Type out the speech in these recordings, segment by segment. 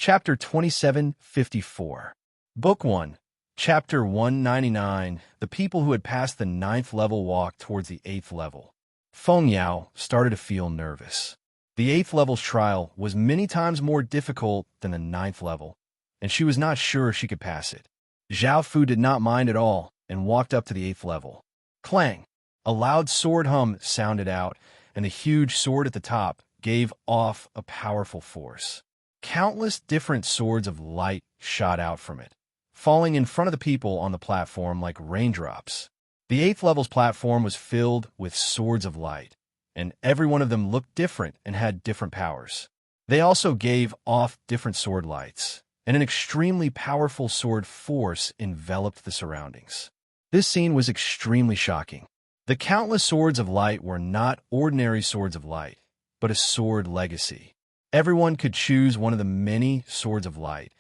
Chapter 2754. Book 1. Chapter 199. The people who had passed the 9th level walked towards the 8th level. Feng Yao started to feel nervous. The 8th level's trial was many times more difficult than the 9th level, and she was not sure she could pass it. Zhao Fu did not mind at all and walked up to the 8th level. Clang! A loud sword hum sounded out, and the huge sword at the top gave off a powerful force. Countless different swords of light shot out from it, falling in front of the people on the platform like raindrops. The 8th level's platform was filled with swords of light, and every one of them looked different and had different powers. They also gave off different sword lights, and an extremely powerful sword force enveloped the surroundings. This scene was extremely shocking. The countless swords of light were not ordinary swords of light, but a sword legacy. Everyone could choose one of the many swords of light,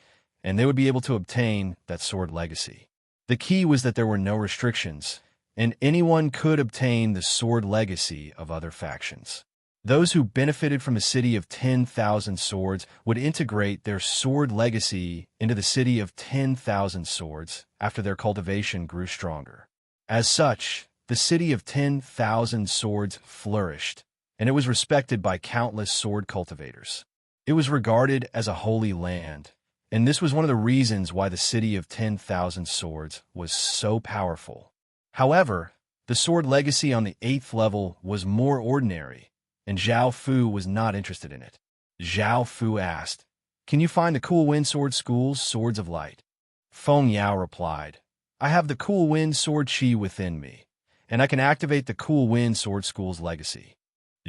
and they would be able to obtain that sword legacy. The key was that there were no restrictions, and anyone could obtain the sword legacy of other factions. Those who benefited from the city of 10,000 swords would integrate their sword legacy into the city of 10,000 swords after their cultivation grew stronger. As such, the city of 10,000 swords flourished, and it was respected by countless sword cultivators. It was regarded as a holy land, and this was one of the reasons why the city of 10,000 swords was so powerful. However, the sword legacy on the 8th level was more ordinary, and Zhao Fu was not interested in it. Zhao Fu asked, "Can you find the Cool Wind Sword School's Swords of Light?" Feng Yao replied, "I have the Cool Wind Sword Chi within me, and I can activate the Cool Wind Sword School's legacy."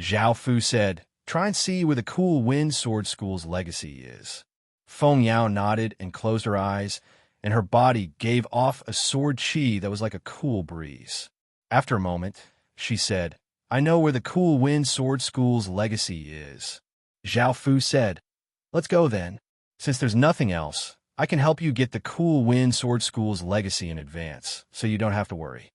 Zhao Fu said, "Try and see where the Cool Wind Sword School's legacy is." Feng Yao nodded and closed her eyes, and her body gave off a sword chi that was like a cool breeze. After a moment, she said, "I know where the Cool Wind Sword School's legacy is." Zhao Fu said, "Let's go then. Since there's nothing else, I can help you get the Cool Wind Sword School's legacy in advance, so you don't have to worry."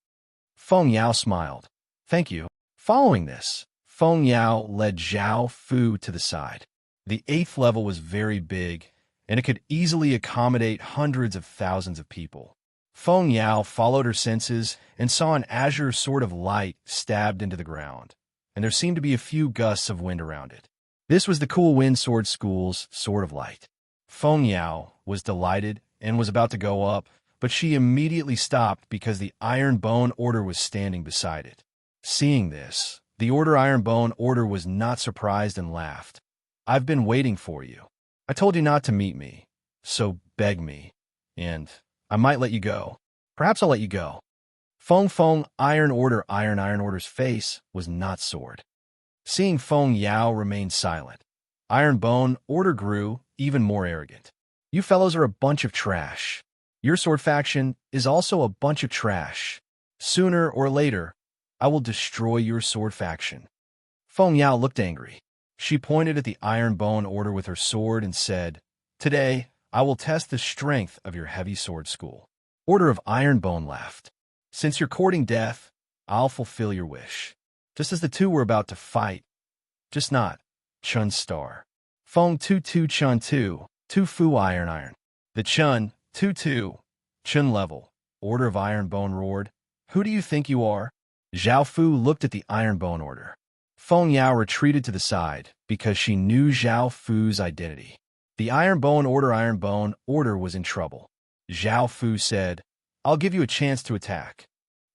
Feng Yao smiled. "Thank you." Following this, Feng Yao led Zhao Fu to the side. The 8th level was very big, and it could easily accommodate hundreds of thousands of people. Feng Yao followed her senses and saw an azure sword of light stabbed into the ground, and there seemed to be a few gusts of wind around it. This was the Cool Wind Sword School's Sword of Light. Feng Yao was delighted and was about to go up, but she immediately stopped because the Iron Bone Order was standing beside it. Seeing this, the Iron Bone Order was not surprised and laughed. "I've been waiting for you. I told you not to meet me, so beg me, and I might let you go. Perhaps I'll let you go." Feng Iron Order's face was not soared. Seeing Feng Yao remain silent, Iron Bone Order grew even more arrogant. "You fellows are a bunch of trash. Your sword faction is also a bunch of trash. Sooner or later, I will destroy your sword faction." Feng Yao looked angry. She pointed at the Iron Bone Order with her sword and said, "Today, I will test the strength of your heavy sword school." Order of Iron Bone laughed. "Since you're courting death, I'll fulfill your wish." Just as the two were about to fight, just not, Chun's star. Feng Tu Chun Tu Fu Iron. The Chun Tu Chun level. Order of Iron Bone roared, "Who do you think you are?" Zhao Fu looked at the Iron Bone Order. Feng Yao retreated to the side because she knew Zhao Fu's identity. The Iron Bone Order was in trouble. Zhao Fu said, "I'll give you a chance to attack."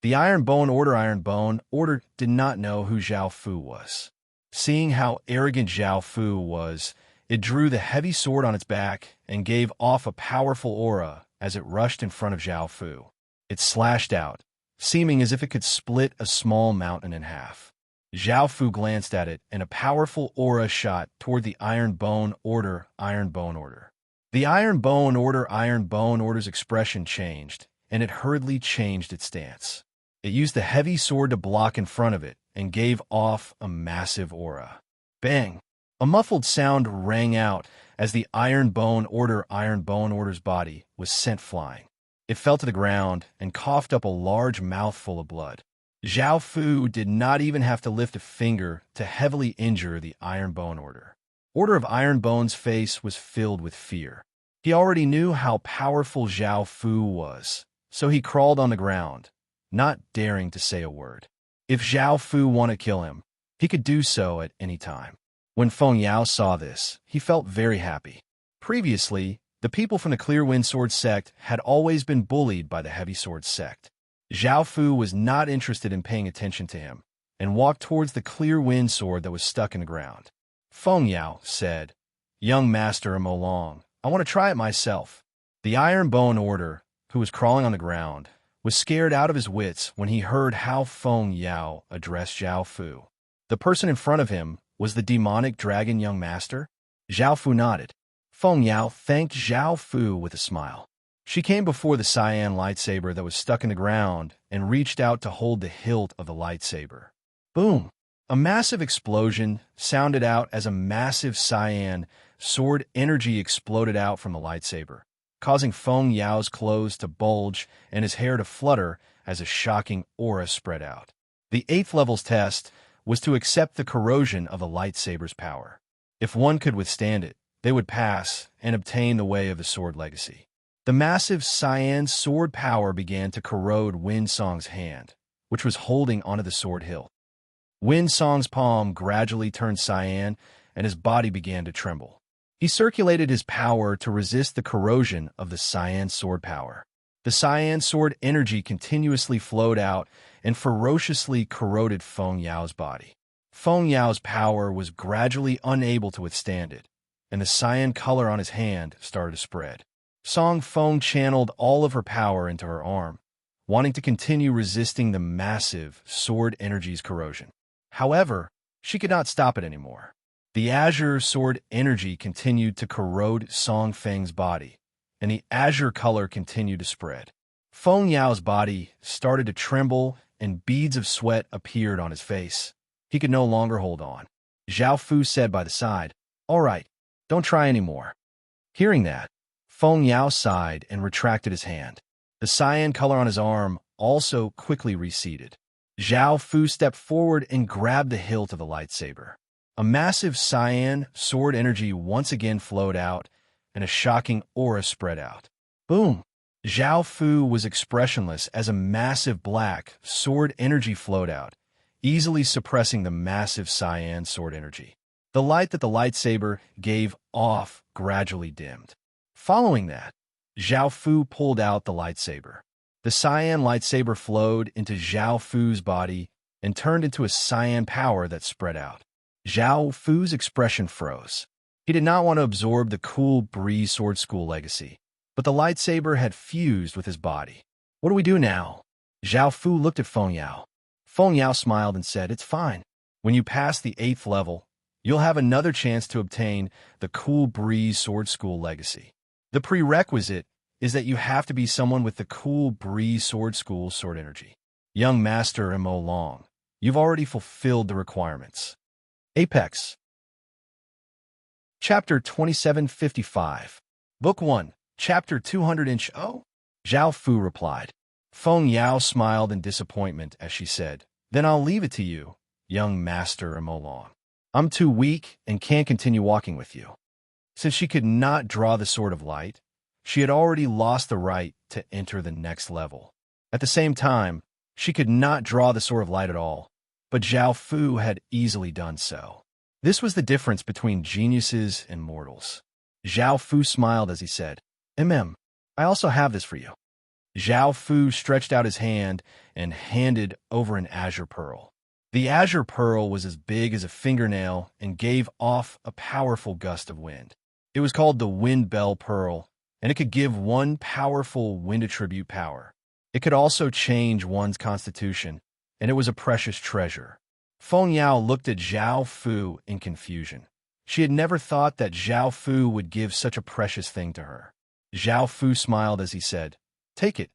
The Iron Bone Order did not know who Zhao Fu was. Seeing how arrogant Zhao Fu was, it drew the heavy sword on its back and gave off a powerful aura as it rushed in front of Zhao Fu. It slashed out, seeming as if it could split a small mountain in half. Zhao Fu glanced at it, and a powerful aura shot toward the Iron Bone Order. The Iron Bone Order's expression changed, and it hurriedly changed its stance. It used the heavy sword to block in front of it and gave off a massive aura. Bang! A muffled sound rang out as the Iron Bone Order's body was sent flying. It fell to the ground and coughed up a large mouthful of blood. Zhao Fu did not even have to lift a finger to heavily injure the Iron Bone Order. Order of Iron Bone's face was filled with fear. He already knew how powerful Zhao Fu was, so he crawled on the ground, not daring to say a word. If Zhao Fu wanted to kill him, he could do so at any time. When Feng Yao saw this, he felt very happy. Previously, the people from the Clear Wind Sword sect had always been bullied by the Heavy Sword sect. Zhao Fu was not interested in paying attention to him, and walked towards the Clear Wind Sword that was stuck in the ground. Feng Yao said, "Young Master Long, I want to try it myself." The Iron Bone Order, who was crawling on the ground, was scared out of his wits when he heard how Feng Yao addressed Zhao Fu. The person in front of him was the demonic dragon young master. Zhao Fu nodded. Feng Yao thanked Zhao Fu with a smile. She came before the cyan lightsaber that was stuck in the ground and reached out to hold the hilt of the lightsaber. Boom! A massive explosion sounded out as a massive cyan sword energy exploded out from the lightsaber, causing Feng Yao's clothes to bulge and his hair to flutter as a shocking aura spread out. The 8th level's test was to accept the corrosion of a lightsaber's power. If one could withstand it, they would pass and obtain the way of the sword legacy. The massive cyan sword power began to corrode Winsong's hand, which was holding onto the sword hilt. Winsong's palm gradually turned cyan, and his body began to tremble. He circulated his power to resist the corrosion of the cyan sword power. The cyan sword energy continuously flowed out and ferociously corroded Feng Yao's body. Feng Yao's power was gradually unable to withstand it, and the cyan color on his hand started to spread. Song Feng channeled all of her power into her arm, wanting to continue resisting the massive sword energy's corrosion. However, she could not stop it anymore. The azure sword energy continued to corrode Song Feng's body, and the azure color continued to spread. Feng Yao's body started to tremble, and beads of sweat appeared on his face. He could no longer hold on. Zhao Fu said by the side, "All right, don't try anymore." Hearing that, Feng Yao sighed and retracted his hand. The cyan color on his arm also quickly receded. Zhao Fu stepped forward and grabbed the hilt of the lightsaber. A massive cyan sword energy once again flowed out, and a shocking aura spread out. Boom! Zhao Fu was expressionless as a massive black sword energy flowed out, easily suppressing the massive cyan sword energy. The light that the lightsaber gave off gradually dimmed. Following that, Zhao Fu pulled out the lightsaber. The cyan lightsaber flowed into Zhao Fu's body and turned into a cyan power that spread out. Zhao Fu's expression froze. He did not want to absorb the cool breeze sword school legacy, but the lightsaber had fused with his body. "What do we do now?" Zhao Fu looked at Feng Yao. Feng Yao smiled and said, "It's fine. When you pass the 8th level, you'll have another chance to obtain the cool breeze sword school legacy. The prerequisite is that you have to be someone with the cool breeze sword school sword energy. Young Master Long, you've already fulfilled the requirements." Apex. Chapter 2755. Book 1, Chapter 200. Oh, Zhao Fu replied. Feng Yao smiled in disappointment as she said, "Then I'll leave it to you, young Master Long. I'm too weak and can't continue walking with you." Since she could not draw the Sword of Light, she had already lost the right to enter the next level. At the same time, she could not draw the Sword of Light at all, but Zhao Fu had easily done so. This was the difference between geniuses and mortals. Zhao Fu smiled as he said, I also have this for you." Zhao Fu stretched out his hand and handed over an azure pearl. The azure pearl was as big as a fingernail and gave off a powerful gust of wind. It was called the Wind Bell Pearl, and it could give one powerful wind attribute power. It could also change one's constitution, and it was a precious treasure. Feng Yao looked at Zhao Fu in confusion. She had never thought that Zhao Fu would give such a precious thing to her. Zhao Fu smiled as he said, "Take it.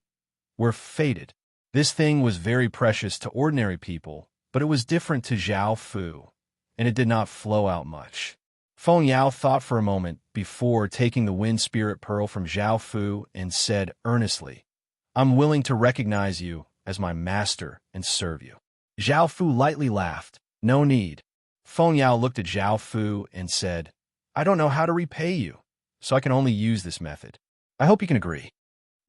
We're fated." This thing was very precious to ordinary people, but it was different to Zhao Fu, and it did not flow out much. Feng Yao thought for a moment before taking the Wind Spirit Pearl from Zhao Fu and said earnestly, "I'm willing to recognize you as my master and serve you." Zhao Fu lightly laughed. "No need." Feng Yao looked at Zhao Fu and said, I don't know how to repay you, so I can only use this method. I hope you can agree."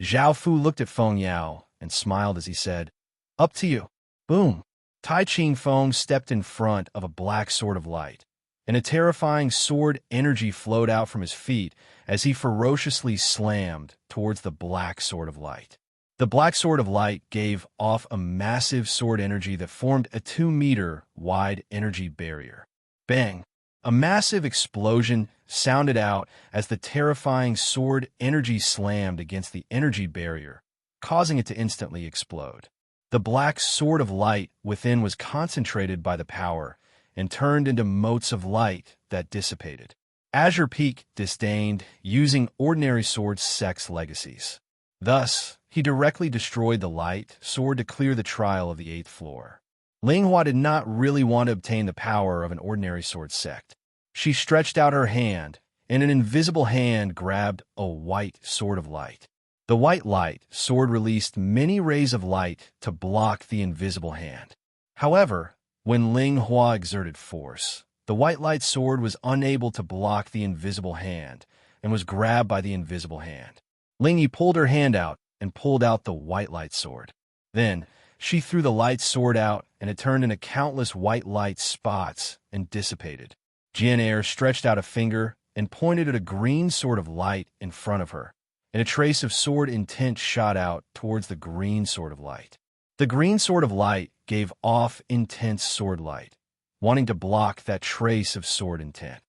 Zhao Fu looked at Feng Yao and smiled as he said, "Up to you." Boom! Tai Ching Feng stepped in front of a black sword of light, and a terrifying sword energy flowed out from his feet as he ferociously slammed towards the black sword of light. The black sword of light gave off a massive sword energy that formed a 2-meter wide energy barrier. Bang! A massive explosion sounded out as the terrifying sword energy slammed against the energy barrier, causing it to instantly explode. The black sword of light within was concentrated by the power and turned into motes of light that dissipated. Azure Peak disdained using ordinary sword sex legacies. Thus, he directly destroyed the light sword to clear the trial of the 8th floor. Linghua did not really want to obtain the power of an ordinary sword sect. She stretched out her hand, and an invisible hand grabbed a white sword of light. The white light sword released many rays of light to block the invisible hand. However, when Linghua exerted force, the white light sword was unable to block the invisible hand and was grabbed by the invisible hand. Lingyi pulled her hand out and pulled out the white light sword. Then, she threw the light sword out and it turned into countless white light spots and dissipated. Jian Er stretched out a finger and pointed at a green sword of light in front of her, and a trace of sword intent shot out towards the green sword of light. The green sword of light gave off intense sword light, wanting to block that trace of sword intent.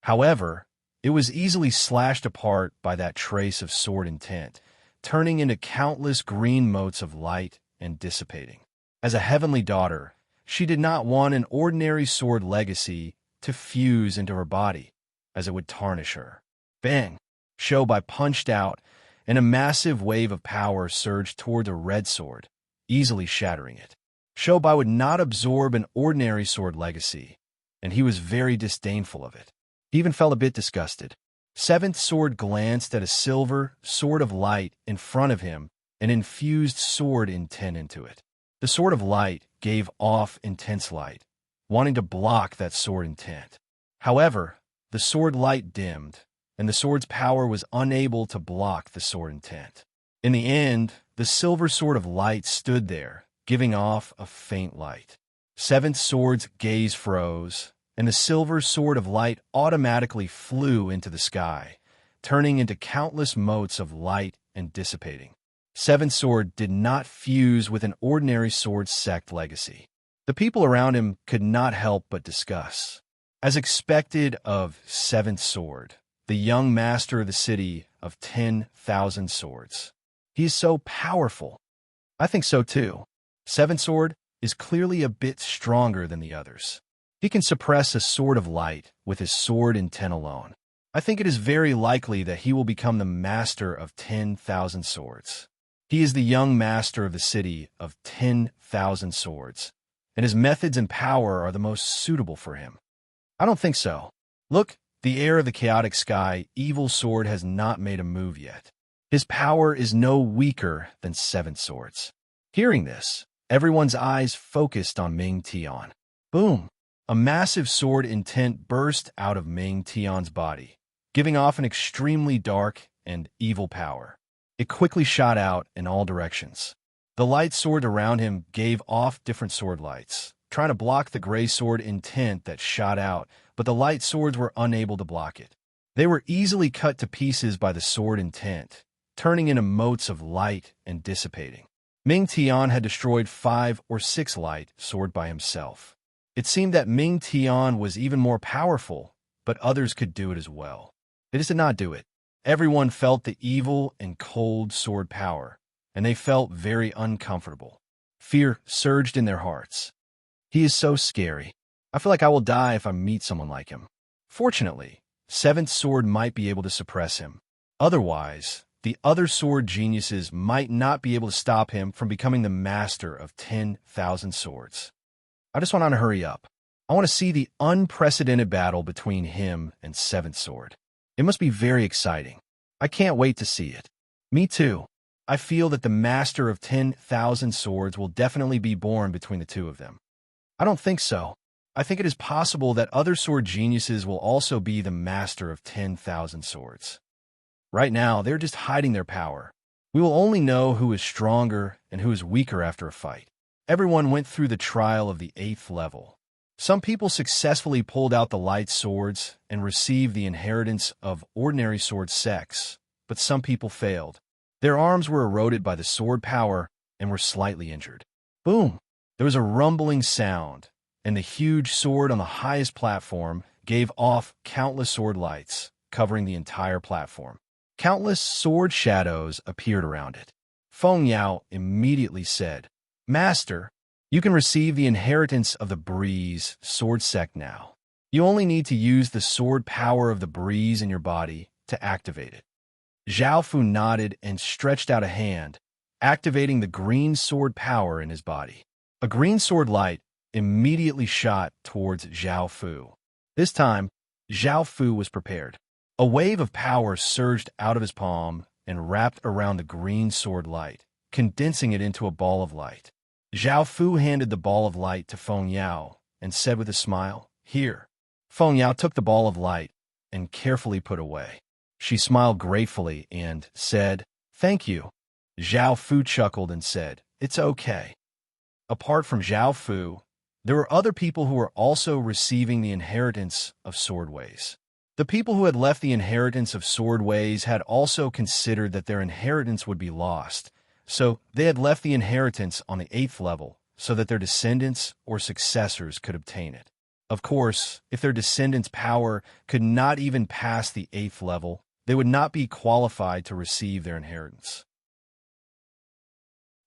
However, it was easily slashed apart by that trace of sword intent, turning into countless green motes of light and dissipating. As a heavenly daughter, she did not want an ordinary sword legacy to fuse into her body, as it would tarnish her. Bang! Shobai punched out, and a massive wave of power surged toward the red sword, easily shattering it. Shobai would not absorb an ordinary sword legacy, and he was very disdainful of it. He even felt a bit disgusted. 7th sword glanced at a silver sword of light in front of him and infused sword intent into it. The sword of light gave off intense light, wanting to block that sword intent. However, the sword light dimmed, and the sword's power was unable to block the sword intent. In the end, the silver sword of light stood there, giving off a faint light. 7th sword's gaze froze, and the silver sword of light automatically flew into the sky, turning into countless motes of light and dissipating. 7th sword did not fuse with an ordinary sword sect legacy. The people around him could not help but discuss. As expected of 7th sword, the young master of the city of 10,000 swords. He is so powerful. I think so too. 7th sword is clearly a bit stronger than the others. He can suppress a sword of light with his sword intent alone. I think it is very likely that he will become the master of 10,000 swords. He is the young master of the city of 10,000 swords, and his methods and power are the most suitable for him. I don't think so. Look, the heir of the chaotic sky, evil sword, has not made a move yet. His power is no weaker than 7th swords. Hearing this, everyone's eyes focused on Ming Tian. Boom! A massive sword intent burst out of Ming Tian's body, giving off an extremely dark and evil power. It quickly shot out in all directions. The light sword around him gave off different sword lights, trying to block the gray sword intent that shot out, but the light swords were unable to block it. They were easily cut to pieces by the sword intent, turning into motes of light and dissipating. Ming Tian had destroyed 5 or 6 light sword by himself. It seemed that Ming Tian was even more powerful, but others could do it as well. They just did not do it. Everyone felt the evil and cold sword power, and they felt very uncomfortable. Fear surged in their hearts. He is so scary. I feel like I will die if I meet someone like him. Fortunately, 7th sword might be able to suppress him. Otherwise, the other sword geniuses might not be able to stop him from becoming the master of 10,000 swords. I just want to hurry up. I want to see the unprecedented battle between him and 7th sword. It must be very exciting. I can't wait to see it. Me too. I feel that the master of 10,000 swords will definitely be born between the two of them. I don't think so. I think it is possible that other sword geniuses will also be the master of 10,000 swords. Right now, they're just hiding their power. We will only know who is stronger and who is weaker after a fight. Everyone went through the trial of the 8th level. Some people successfully pulled out the light swords and received the inheritance of ordinary sword sex, but some people failed. Their arms were eroded by the sword power and were slightly injured. Boom! There was a rumbling sound, and the huge sword on the highest platform gave off countless sword lights, covering the entire platform. Countless sword shadows appeared around it. Feng Yao immediately said, "Master, you can receive the inheritance of the breeze sword sect now. You only need to use the sword power of the breeze in your body to activate it." Zhao Fu nodded and stretched out a hand, activating the green sword power in his body. A green sword light immediately shot towards Zhao Fu. This time, Zhao Fu was prepared. A wave of power surged out of his palm and wrapped around the green sword light, condensing it into a ball of light. Zhao Fu handed the ball of light to Feng Yao and said with a smile, "Here." Feng Yao took the ball of light and carefully put away. She smiled gratefully and said, "Thank you." Zhao Fu chuckled and said, "It's okay." Apart from Zhao Fu, there were other people who were also receiving the inheritance of swordways. The people who had left the inheritance of swordways had also considered that their inheritance would be lost, so they had left the inheritance on the 8th level so that their descendants or successors could obtain it. Of course, if their descendants' power could not even pass the 8th level, they would not be qualified to receive their inheritance.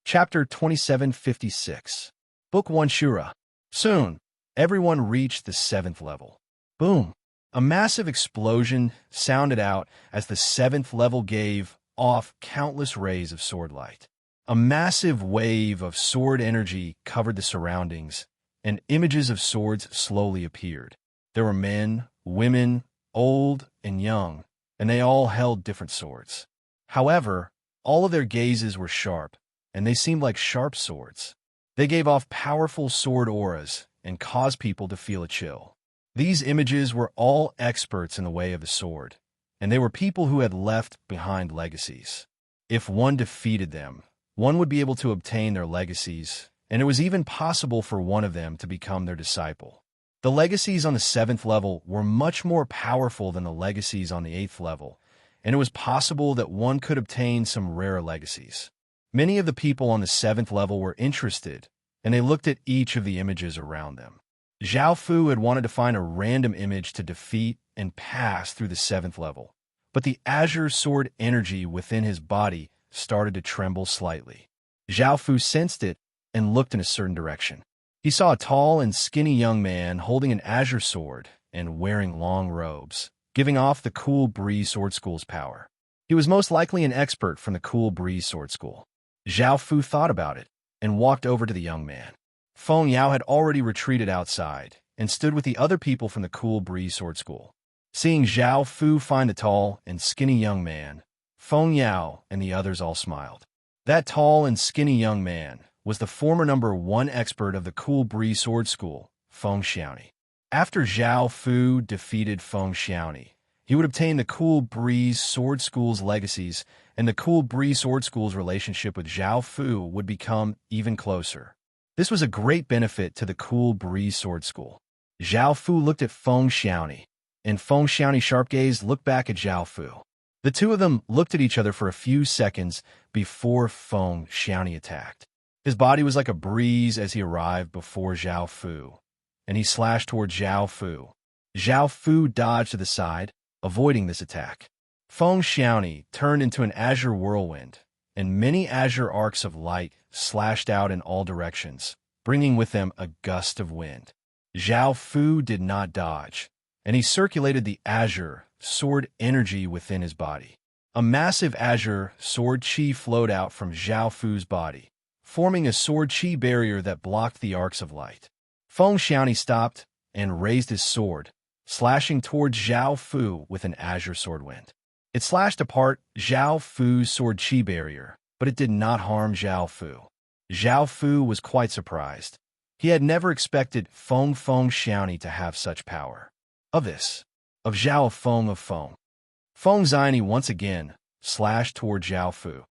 Chapter 2756. Book 1 Shura. Soon, everyone reached the 7th level. Boom! A massive explosion sounded out as the 7th level gave off countless rays of sword light. A massive wave of sword energy covered the surroundings, and images of swords slowly appeared. There were men, women, old and young, and they all held different swords. However, all of their gazes were sharp, and they seemed like sharp swords. They gave off powerful sword auras and caused people to feel a chill. These images were all experts in the way of the sword, and they were people who had left behind legacies. If one defeated them, one would be able to obtain their legacies, and it was even possible for one of them to become their disciple. The legacies on the 7th level were much more powerful than the legacies on the 8th level, and it was possible that one could obtain some rare legacies. Many of the people on the 7th level were interested, and they looked at each of the images around them. Zhao Fu had wanted to find a random image to defeat and pass through the 7th level, but the azure sword energy within his body started to tremble slightly. Zhao Fu sensed it and looked in a certain direction. He saw a tall and skinny young man holding an azure sword and wearing long robes, giving off the Cool Breeze Sword School's power. He was most likely an expert from the Cool Breeze Sword School. Zhao Fu thought about it and walked over to the young man. Feng Yao had already retreated outside and stood with the other people from the Cool Breeze Sword School. Seeing Zhao Fu find the tall and skinny young man, Feng Yao and the others all smiled. That tall and skinny young man was the former #1 expert of the Cool Breeze Sword School, Feng Xiaoni. After Zhao Fu defeated Feng Xiaoni, he would obtain the Cool Breeze Sword School's legacies, and the Cool Breeze Sword School's relationship with Zhao Fu would become even closer. This was a great benefit to the Cool Breeze Sword School. Zhao Fu looked at Feng Xiaoni, and Feng Xiaoni's sharp gaze looked back at Zhao Fu. The two of them looked at each other for a few seconds before Feng Xiaoni attacked. His body was like a breeze as he arrived before Zhao Fu, and he slashed toward Zhao Fu. Zhao Fu dodged to the side, avoiding this attack. Feng Xiaoni turned into an azure whirlwind, and many azure arcs of light slashed out in all directions, bringing with them a gust of wind. Zhao Fu did not dodge, and he circulated the azure sword energy within his body. A massive azure sword chi flowed out from Zhao Fu's body, forming a sword chi barrier that blocked the arcs of light. Feng Xiaoni stopped and raised his sword, slashing towards Zhao Fu with an azure sword wind. It slashed apart Zhao Fu's sword chi barrier, but it did not harm Zhao Fu. Zhao Fu was quite surprised. He had never expected Feng Xiaoni to have such power. Of Zhao Feng of Feng. Feng Xiaoni once again slashed toward Zhao Fu.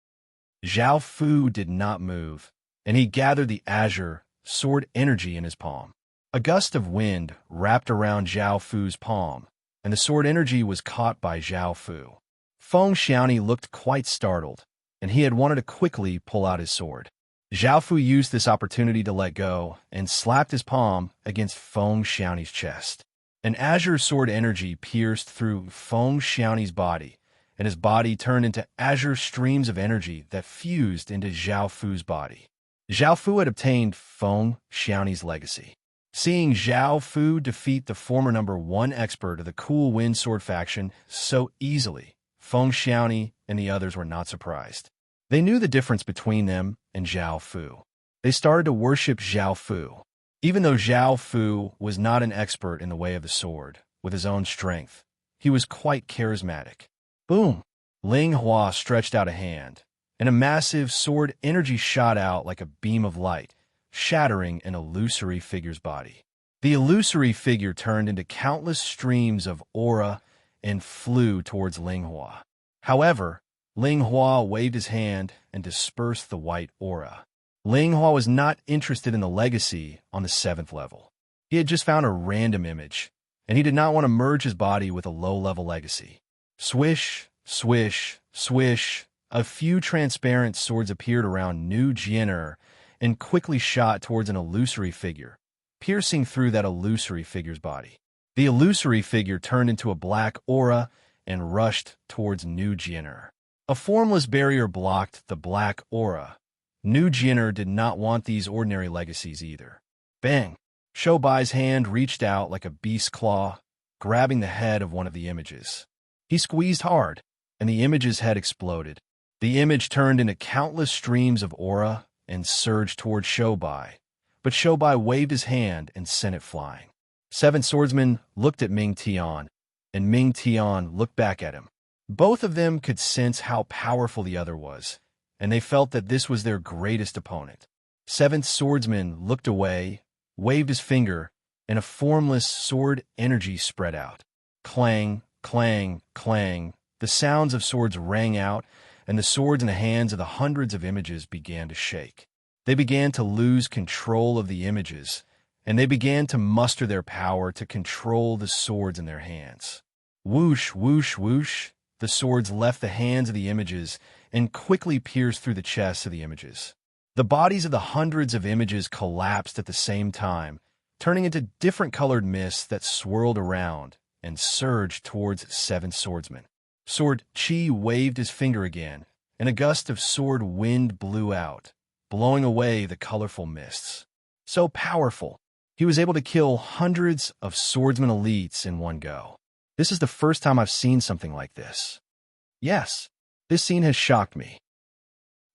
Zhao Fu did not move, and he gathered the azure sword energy in his palm. A gust of wind wrapped around Zhao Fu's palm, and the sword energy was caught by Zhao Fu. Feng Xiaoni looked quite startled, and he had wanted to quickly pull out his sword. Zhao Fu used this opportunity to let go and slapped his palm against Feng Xiaoni's chest. An azure sword energy pierced through Feng Xiaoni's body, and his body turned into azure streams of energy that fused into Zhao Fu's body. Zhao Fu had obtained Feng Xiaoni's legacy. Seeing Zhao Fu defeat the former #1 expert of the Cool Wind Sword faction so easily, Feng Xiaoni and the others were not surprised. They knew the difference between them and Zhao Fu. They started to worship Zhao Fu. Even though Zhao Fu was not an expert in the way of the sword, with his own strength, he was quite charismatic. Boom! Ling Hua stretched out a hand, and a massive sword energy shot out like a beam of light, shattering an illusory figure's body. The illusory figure turned into countless streams of aura and flew towards Ling Hua. However, Ling Hua waved his hand and dispersed the white aura. Ling Hua was not interested in the legacy on the 7th level. He had just found a random image, and he did not want to merge his body with a low-level legacy. Swish, swish, swish, a few transparent swords appeared around Nu Jian'er and quickly shot towards an illusory figure, piercing through that illusory figure's body. The illusory figure turned into a black aura and rushed towards Nu Jian'er. A formless barrier blocked the black aura. Nu Jian'er did not want these ordinary legacies either. Bang! Shoubai's hand reached out like a beast's claw, grabbing the head of one of the images. He squeezed hard, and the image's head exploded. The image turned into countless streams of aura and surged toward Shoubai, but Shoubai waved his hand and sent it flying. 7 swordsmen looked at Ming Tian, and Ming Tian looked back at him. Both of them could sense how powerful the other was, and they felt that this was their greatest opponent. 7th swordsman looked away, waved his finger, and a formless sword energy spread out. Clang, clang, clang. The sounds of swords rang out, and the swords in the hands of the hundreds of images began to shake. They began to lose control of the images, and they began to muster their power to control the swords in their hands. Whoosh, whoosh, whoosh. The swords left the hands of the images and quickly pierced through the chests of the images. The bodies of the hundreds of images collapsed at the same time, turning into different colored mists that swirled around and surged towards 7 swordsmen. Sword Qi waved his finger again, and a gust of sword wind blew out, blowing away the colorful mists. So powerful, he was able to kill hundreds of swordsman elites in one go. This is the first time I've seen something like this. Yes, this scene has shocked me.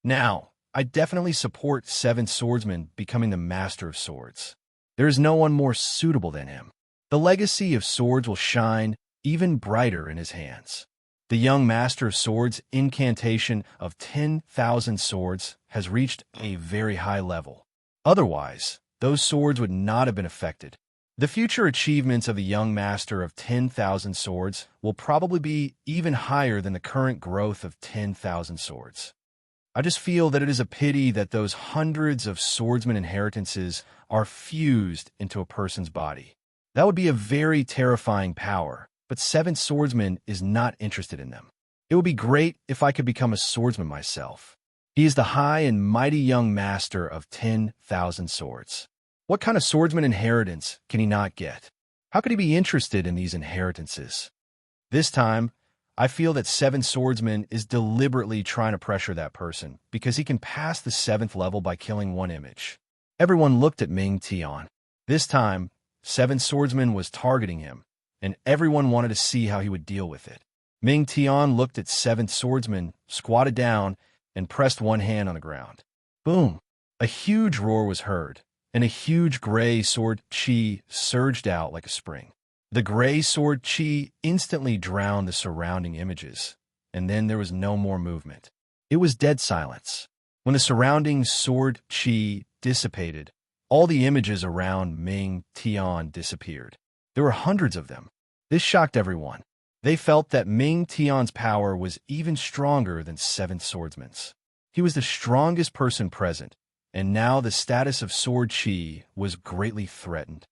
Now, I definitely support 7 swordsmen becoming the master of swords. There is no one more suitable than him. The legacy of swords will shine even brighter in his hands. The young master of swords' incantation of 10,000 swords has reached a very high level. Otherwise, those swords would not have been affected. The future achievements of the young master of 10,000 swords will probably be even higher than the current growth of 10,000 swords. I just feel that it is a pity that those hundreds of swordsman inheritances are fused into a person's body. That would be a very terrifying power, but 7 swordsman is not interested in them. It would be great if I could become a swordsman myself. He is the high and mighty young master of 10,000 swords. What kind of swordsman inheritance can he not get? How could he be interested in these inheritances? This time, I feel that 7 swordsman is deliberately trying to pressure that person because he can pass the 7th level by killing 1 image. Everyone looked at Ming Tian. This time, 7 swordsman was targeting him, and everyone wanted to see how he would deal with it. Ming Tian looked at 7th swordsman, squatted down, and pressed 1 hand on the ground. Boom! A huge roar was heard, and a huge gray sword Qi surged out like a spring. The gray sword Qi instantly drowned the surrounding images, and then there was no more movement. It was dead silence. When the surrounding sword Qi dissipated, All the images around Ming Tian disappeared. There were hundreds of them. This shocked everyone. They felt that Ming Tian's power was even stronger than Seventh Swordsman's. He was the strongest person present, and now the status of Sword Chi was greatly threatened.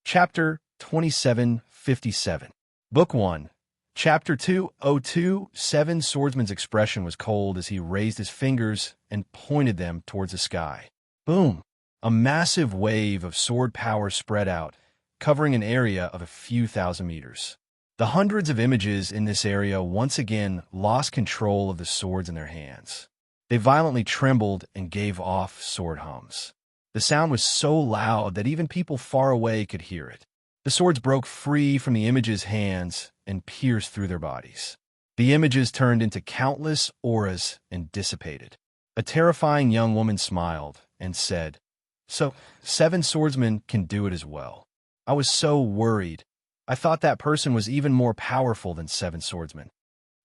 Chapter 2757. Book 1. Chapter 202. Seven Swordsman's expression was cold as he raised his fingers and pointed them towards the sky. Boom! A massive wave of sword power spread out, covering an area of a few thousand meters. The hundreds of images in this area once again lost control of the swords in their hands. They violently trembled and gave off sword hums. The sound was so loud that even people far away could hear it. The swords broke free from the images' hands and pierced through their bodies. The images turned into countless auras and dissipated. A terrifying young woman smiled and said, "So, Seven Swordsmen can do it as well. I was so worried. I thought that person was even more powerful than Seven Swordsmen."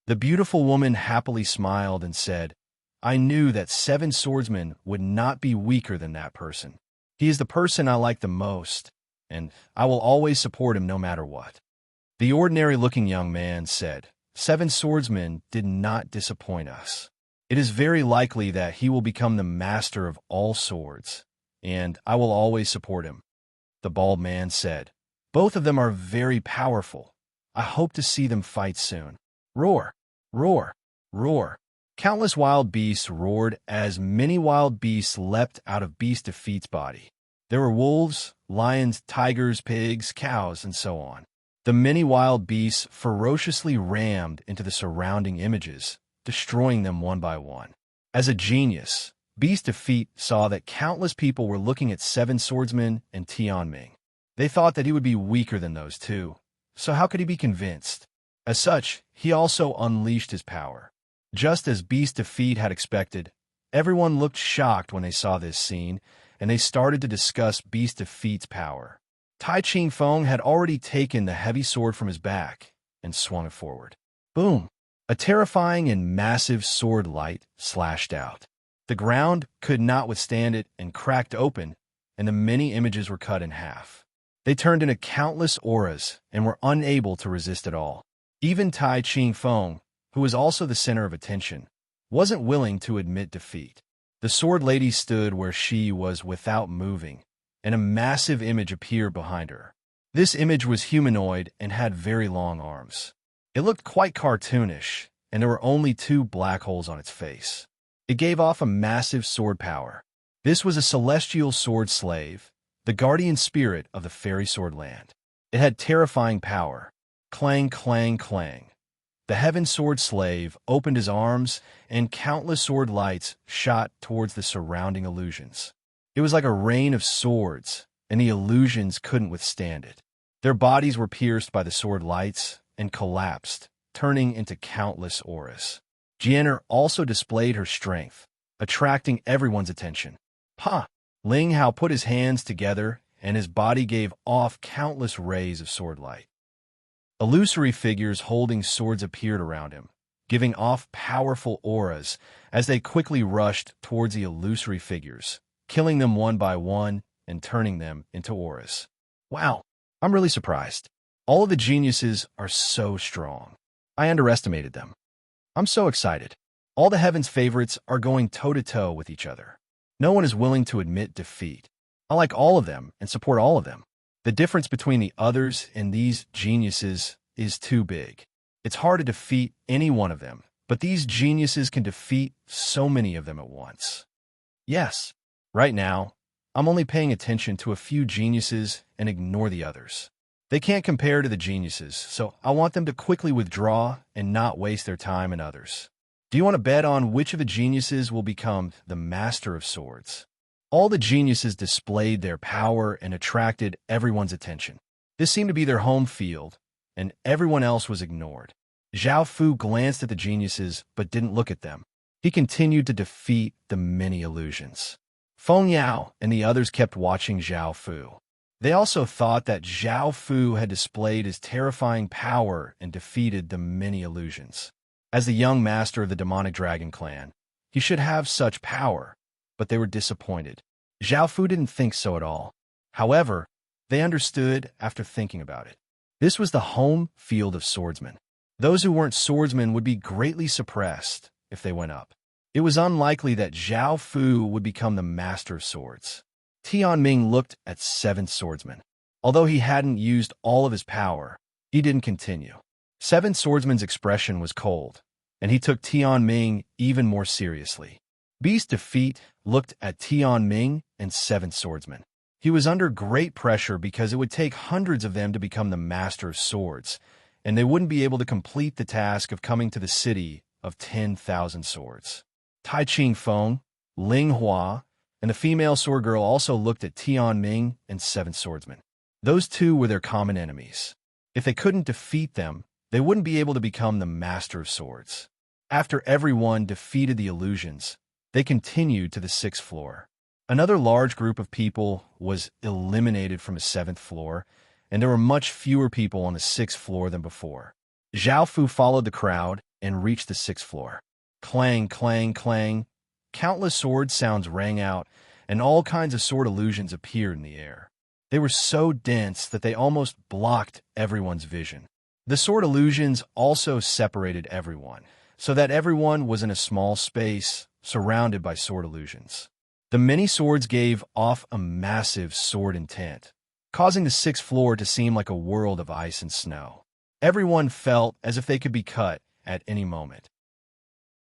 The beautiful woman happily smiled and said, "I knew that Seven Swordsmen would not be weaker than that person. He is the person I like the most, and I will always support him no matter what." The ordinary-looking young man said, "Seven Swordsmen did not disappoint us. It is very likely that he will become the master of all swords, and I will always support him." The bald man said, "Both of them are very powerful. I hope to see them fight soon." Roar, roar, roar. Countless wild beasts roared as many wild beasts leapt out of Beast Defeat's body. There were wolves, lions, tigers, pigs, cows, and so on. The many wild beasts ferociously rammed into the surrounding images, destroying them one by one. As a genius, Beast Defeat saw that countless people were looking at Seven Swordsmen and Tianming. They thought that he would be weaker than those two, so how could he be convinced? As such, he also unleashed his power. Just as Beast Defeat had expected, everyone looked shocked when they saw this scene, and they started to discuss Beast Defeat's power. Tai Ching Feng had already taken the heavy sword from his back and swung it forward. Boom! A terrifying and massive sword light slashed out. The ground could not withstand it and cracked open, and the many images were cut in half. They turned into countless auras and were unable to resist at all. Even Tai Ching Feng, who was also the center of attention, wasn't willing to admit defeat. The sword lady stood where she was without moving, and a massive image appeared behind her. This image was humanoid and had very long arms. It looked quite cartoonish, and there were only two black holes on its face. It gave off a massive sword power. This was a celestial sword slave, the guardian spirit of the fairy sword land. It had terrifying power. Clang, clang, clang. The heaven sword slave opened his arms, and countless sword lights shot towards the surrounding illusions. It was like a rain of swords, and the illusions couldn't withstand it. Their bodies were pierced by the sword lights and collapsed, turning into countless auras. Jianer also displayed her strength, attracting everyone's attention. Ha! Ling Hao put his hands together, and his body gave off countless rays of sword light. Illusory figures holding swords appeared around him, giving off powerful auras as they quickly rushed towards the illusory figures, killing them one by one and turning them into auras. Wow, I'm really surprised. All of the geniuses are so strong. I underestimated them. I'm so excited. All the heaven's favorites are going toe-to-toe with each other. No one is willing to admit defeat. I like all of them and support all of them. The difference between the others and these geniuses is too big. It's hard to defeat any one of them, but these geniuses can defeat so many of them at once. Yes, right now, I'm only paying attention to a few geniuses and ignore the others. They can't compare to the geniuses, so I want them to quickly withdraw and not waste their time in others. Do you want to bet on which of the geniuses will become the master of swords? All the geniuses displayed their power and attracted everyone's attention. This seemed to be their home field, and everyone else was ignored. Zhao Fu glanced at the geniuses but didn't look at them. He continued to defeat the many illusions. Feng Yao and the others kept watching Zhao Fu. They also thought that Zhao Fu had displayed his terrifying power and defeated the many illusions. As the young master of the demonic dragon clan, he should have such power. but they were disappointed. Zhao Fu didn't think so at all. However, they understood after thinking about it. This was the home field of swordsmen. Those who weren't swordsmen would be greatly suppressed if they went up. It was unlikely that Zhao Fu would become the master of swords. Tianming looked at seventh swordsman. Although he hadn't used all of his power, he didn't continue. Seventh swordsman's expression was cold, and he took Tianming even more seriously. Beast Defeat looked at Tianming and seventh swordsman. He was under great pressure because it would take hundreds of them to become the master of swords, and they wouldn't be able to complete the task of coming to the city of 10,000 swords. Tai Ching-feng, Ling Hua, and the female sword girl also looked at Tianming and seventh swordsman. Those two were their common enemies. If they couldn't defeat them, they wouldn't be able to become the master of swords. After everyone defeated the illusions, they continued to the 6th floor. Another large group of people was eliminated from the 7th floor, and there were much fewer people on the 6th floor than before. Zhao Fu followed the crowd and reached the 6th floor. Clang, clang, clang. Countless sword sounds rang out, and all kinds of sword illusions appeared in the air. They were so dense that they almost blocked everyone's vision. The sword illusions also separated everyone, so that everyone was in a small space surrounded by sword illusions. The many swords gave off a massive sword intent, causing the 6th floor to seem like a world of ice and snow. Everyone felt as if they could be cut at any moment.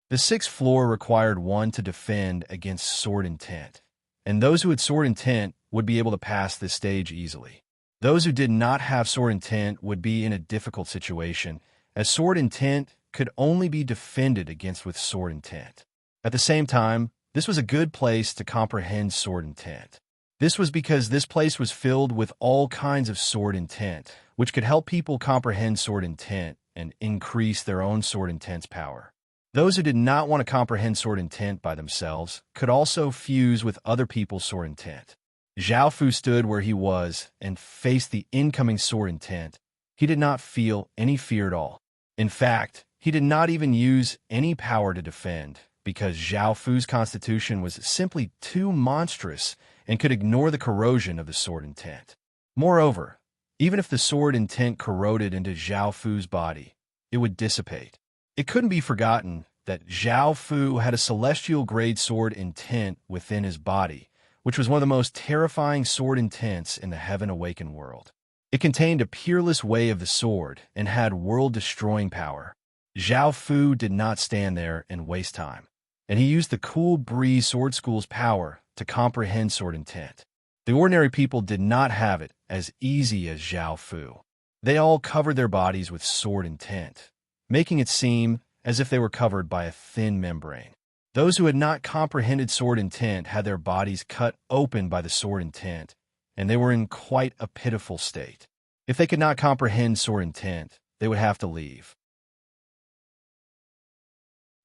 The 6th floor required one to defend against sword intent, and those who had sword intent would be able to pass this stage easily. Those who did not have sword intent would be in a difficult situation, as sword intent could only be defended against with sword intent. At the same time, this was a good place to comprehend sword intent. This was because this place was filled with all kinds of sword intent, which could help people comprehend sword intent and increase their own sword intent's power. Those who did not want to comprehend sword intent by themselves could also fuse with other people's sword intent. Zhao Fu stood where he was and faced the incoming sword intent. He did not feel any fear at all. In fact, he did not even use any power to defend, because Zhao Fu's constitution was simply too monstrous and could ignore the corrosion of the sword intent. Moreover, even if the sword intent corroded into Zhao Fu's body, it would dissipate. It couldn't be forgotten that Zhao Fu had a celestial-grade sword intent within his body, which was one of the most terrifying sword intents in the Heaven Awakened world. It contained a peerless way of the sword and had world-destroying power. Zhao Fu did not stand there and waste time, and he used the cool breeze sword school's power to comprehend sword intent. The ordinary people did not have it as easy as Zhao Fu. They all covered their bodies with sword intent, making it seem as if they were covered by a thin membrane. Those who had not comprehended sword intent had their bodies cut open by the sword intent, and they were in quite a pitiful state. If they could not comprehend sword intent, they would have to leave.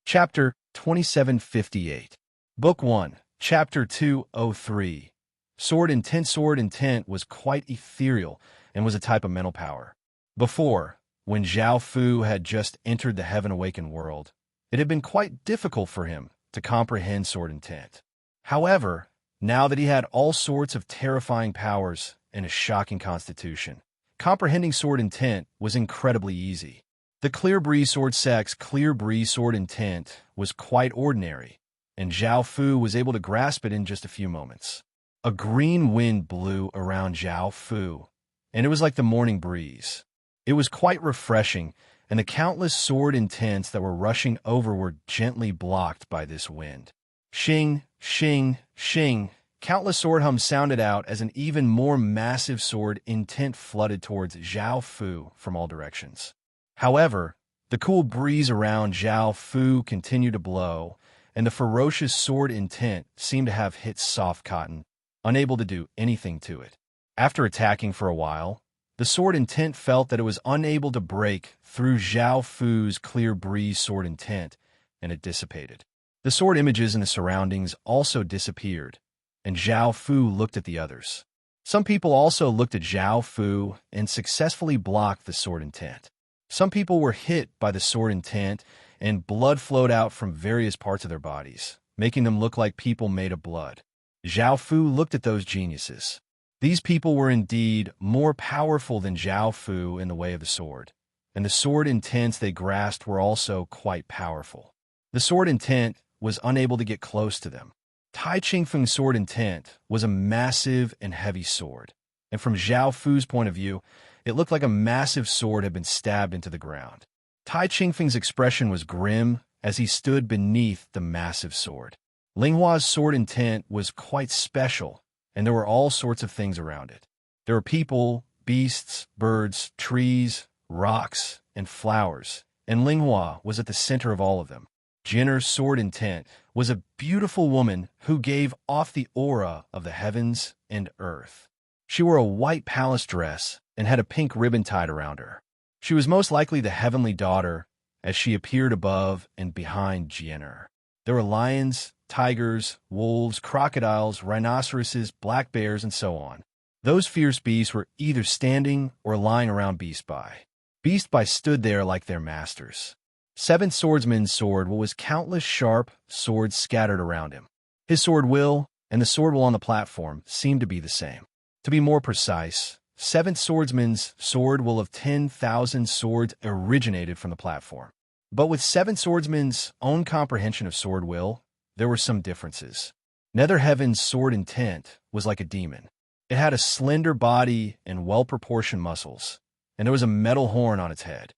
Chapter 2758. Book 1, Chapter 203. Sword intent was quite ethereal and was a type of mental power. Before, when Zhao Fu had just entered the Heaven Awakened world, it had been quite difficult for him to comprehend sword intent. However, now that he had all sorts of terrifying powers and a shocking constitution, comprehending sword intent was incredibly easy. The Clear Breeze Sword Sect's Clear Breeze Sword intent was quite ordinary, and Zhao Fu was able to grasp it in just a few moments. A green wind blew around Zhao Fu, and it was like the morning breeze. It was quite refreshing, and the countless sword intents that were rushing over were gently blocked by this wind. Shing, shing, shing. Countless sword hums sounded out as an even more massive sword intent flooded towards Zhao Fu from all directions. However, the cool breeze around Zhao Fu continued to blow, and the ferocious sword intent seemed to have hit soft cotton, unable to do anything to it. After attacking for a while, the sword intent felt that it was unable to break through Zhao Fu's Clear Breeze sword intent, and it dissipated. The sword images in the surroundings also disappeared, and Zhao Fu looked at the others. Some people also looked at Zhao Fu and successfully blocked the sword intent. Some people were hit by the sword intent, and blood flowed out from various parts of their bodies, making them look like people made of blood. Zhao Fu looked at those geniuses. These people were indeed more powerful than Zhao Fu in the way of the sword, and the sword intents they grasped were also quite powerful. The sword intent was unable to get close to them. Tai Chingfeng's sword intent was a massive and heavy sword, and from Zhao Fu's point of view, it looked like a massive sword had been stabbed into the ground. Tai Chingfeng's expression was grim as he stood beneath the massive sword. Linghua's sword intent was quite special, and there were all sorts of things around it. There were people, beasts, birds, trees, rocks, and flowers, and Linghua was at the center of all of them. Jinner's sword intent was a beautiful woman who gave off the aura of the heavens and earth. She wore a white palace dress and had a pink ribbon tied around her. She was most likely the heavenly daughter, as she appeared above and behind Jinner. There were lions, tigers, wolves, crocodiles, rhinoceroses, black bears, and so on. Those fierce beasts were either standing or lying around Beast Bai. Beast Bai stood there like their masters. Seventh Swordsman's sword was countless sharp swords scattered around him. His sword will and the sword will on the platform seemed to be the same. To be more precise, Seventh Swordsman's sword will of 10,000 swords originated from the platform. But with Seventh Swordsman's own comprehension of sword will, there were some differences. Netherheaven's sword intent was like a demon. It had a slender body and well-proportioned muscles, and there was a metal horn on its head.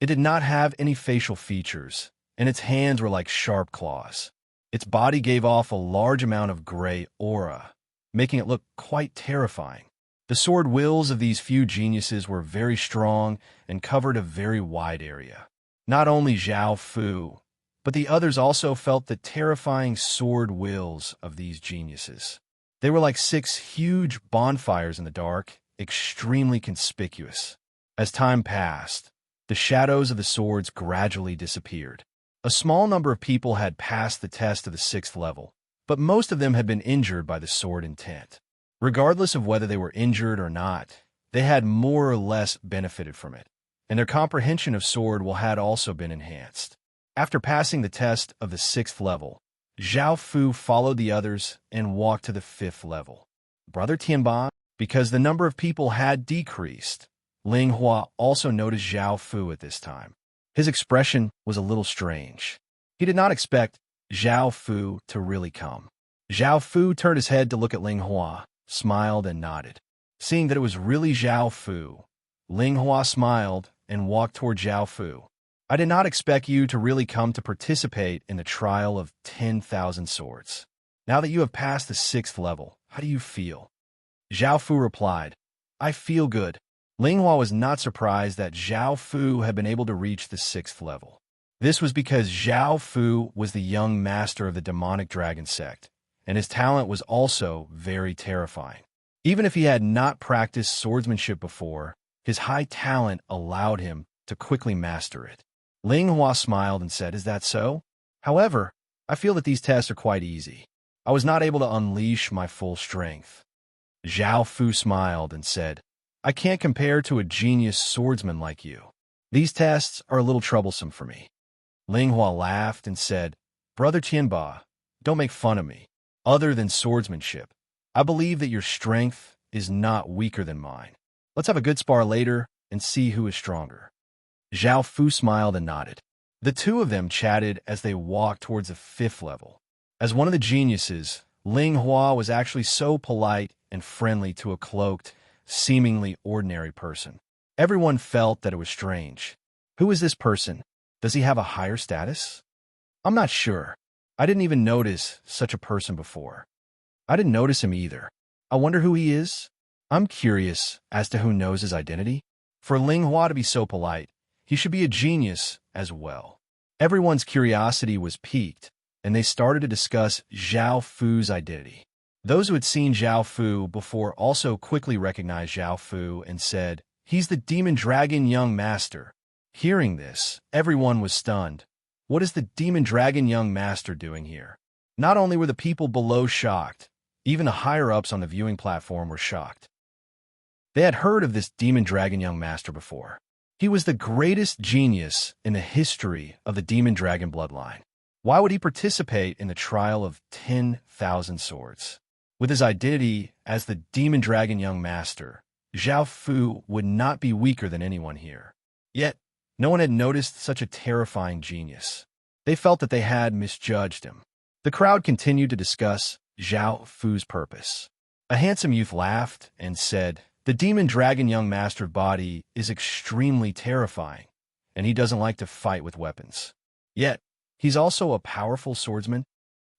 It did not have any facial features, and its hands were like sharp claws. Its body gave off a large amount of gray aura, making it look quite terrifying. The sword wills of these few geniuses were very strong and covered a very wide area. Not only Zhao Fu, but the others also felt the terrifying sword wills of these geniuses. They were like 6 huge bonfires in the dark, extremely conspicuous. As time passed, the shadows of the swords gradually disappeared. A small number of people had passed the test of the 6th level, but most of them had been injured by the sword intent. Regardless of whether they were injured or not, they had more or less benefited from it, and their comprehension of sword will had also been enhanced. After passing the test of the 6th level, Zhao Fu followed the others and walked to the 5th level. Brother Tianba, because the number of people had decreased, Ling Hua also noticed Zhao Fu at this time. His expression was a little strange. He did not expect Zhao Fu to really come. Zhao Fu turned his head to look at Ling Hua, smiled and nodded. Seeing that it was really Zhao Fu, Ling Hua smiled and walked toward Zhao Fu. I did not expect you to really come to participate in the trial of 10,000 swords. Now that you have passed the 6th level, how do you feel? Zhao Fu replied, I feel good. Ling Hua was not surprised that Zhao Fu had been able to reach the 6th level. This was because Zhao Fu was the young master of the demonic dragon sect, and his talent was also very terrifying. Even if he had not practiced swordsmanship before, his high talent allowed him to quickly master it. Ling Hua smiled and said, Is that so? However, I feel that these tests are quite easy. I was not able to unleash my full strength. Zhao Fu smiled and said, I can't compare to a genius swordsman like you. These tests are a little troublesome for me. Ling Hua laughed and said, Brother Tianba, don't make fun of me. Other than swordsmanship, I believe that your strength is not weaker than mine. Let's have a good spar later and see who is stronger. Zhao Fu smiled and nodded. The two of them chatted as they walked towards the 5th level. As one of the geniuses, Ling Hua was actually so polite and friendly to a cloaked, seemingly ordinary person. Everyone felt that it was strange. Who is this person? Does he have a higher status? I'm not sure. I didn't even notice such a person before. I didn't notice him either. I wonder who he is? I'm curious as to who knows his identity. For Ling Hua to be so polite, he should be a genius as well. Everyone's curiosity was piqued, and they started to discuss Zhao Fu's identity. Those who had seen Zhao Fu before also quickly recognized Zhao Fu and said, He's the demon dragon young master. Hearing this, everyone was stunned. What is the demon dragon young master doing here? Not only were the people below shocked, even the higher-ups on the viewing platform were shocked. They had heard of this demon dragon young master before. He was the greatest genius in the history of the demon dragon bloodline. Why would he participate in the trial of 10,000 swords? With his identity as the demon dragon young master, Zhao Fu would not be weaker than anyone here. Yet, no one had noticed such a terrifying genius. They felt that they had misjudged him. The crowd continued to discuss Zhao Fu's purpose. A handsome youth laughed and said, "The demon dragon young master body is extremely terrifying, and he doesn't like to fight with weapons. Yet, he's also a powerful swordsman."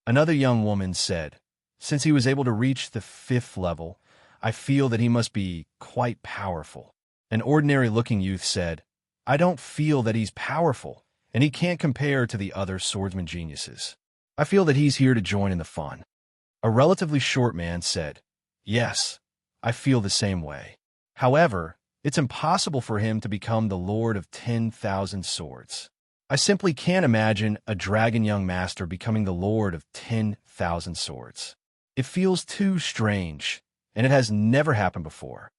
Another young woman said, "Since he was able to reach the 5th level, I feel that he must be quite powerful." An ordinary-looking youth said, "I don't feel that he's powerful, and he can't compare to the other swordsman geniuses. I feel that he's here to join in the fun." A relatively short man said, "Yes, I feel the same way. However, it's impossible for him to become the lord of 10,000 swords. I simply can't imagine a dragon young master becoming the lord of 10,000 swords. It feels too strange, and it has never happened before."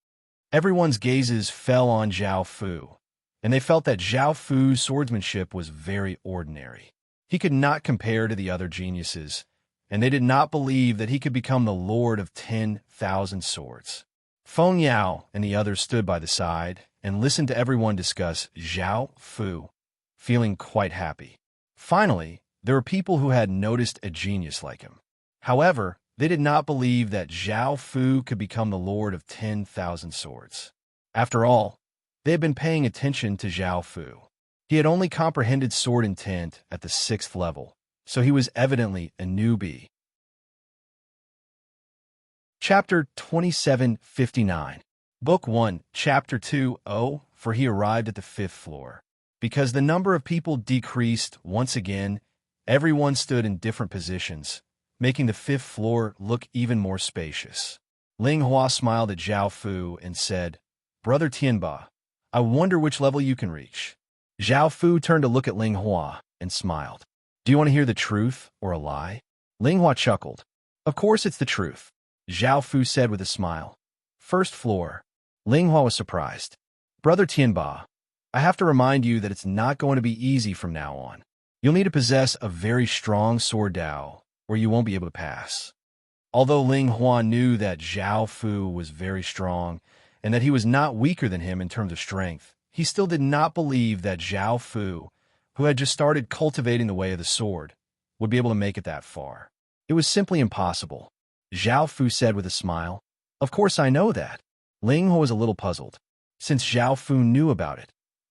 Everyone's gazes fell on Zhao Fu, and they felt that Zhao Fu's swordsmanship was very ordinary. He could not compare to the other geniuses, and they did not believe that he could become the lord of 10,000 swords. Feng Yao and the others stood by the side and listened to everyone discuss Zhao Fu, feeling quite happy. Finally, there were people who had noticed a genius like him. However, they did not believe that Zhao Fu could become the lord of 10,000 swords. After all, they had been paying attention to Zhao Fu. He had only comprehended sword intent at the 6th level, so he was evidently a newbie. Chapter 2759. Book 1, Chapter 2. Oh, for he arrived at the 5th floor. Because the number of people decreased once again, everyone stood in different positions, making the 5th floor look even more spacious. Ling Hua smiled at Zhao Fu and said, "Brother Tianba, I wonder which level you can reach." Zhao Fu turned to look at Ling Hua and smiled. "Do you want to hear the truth or a lie?" Ling Hua chuckled. "Of course it's the truth," Zhao Fu said with a smile. "1st floor." Ling Hua was surprised. "Brother Tianba, I have to remind you that it's not going to be easy from now on. You'll need to possess a very strong sword Dao, or you won't be able to pass." Although Ling Hua knew that Zhao Fu was very strong and that he was not weaker than him in terms of strength, he still did not believe that Zhao Fu, who had just started cultivating the way of the sword, would be able to make it that far. It was simply impossible. Zhao Fu said with a smile, "Of course I know that." Ling Hua was a little puzzled. Since Zhao Fu knew about it,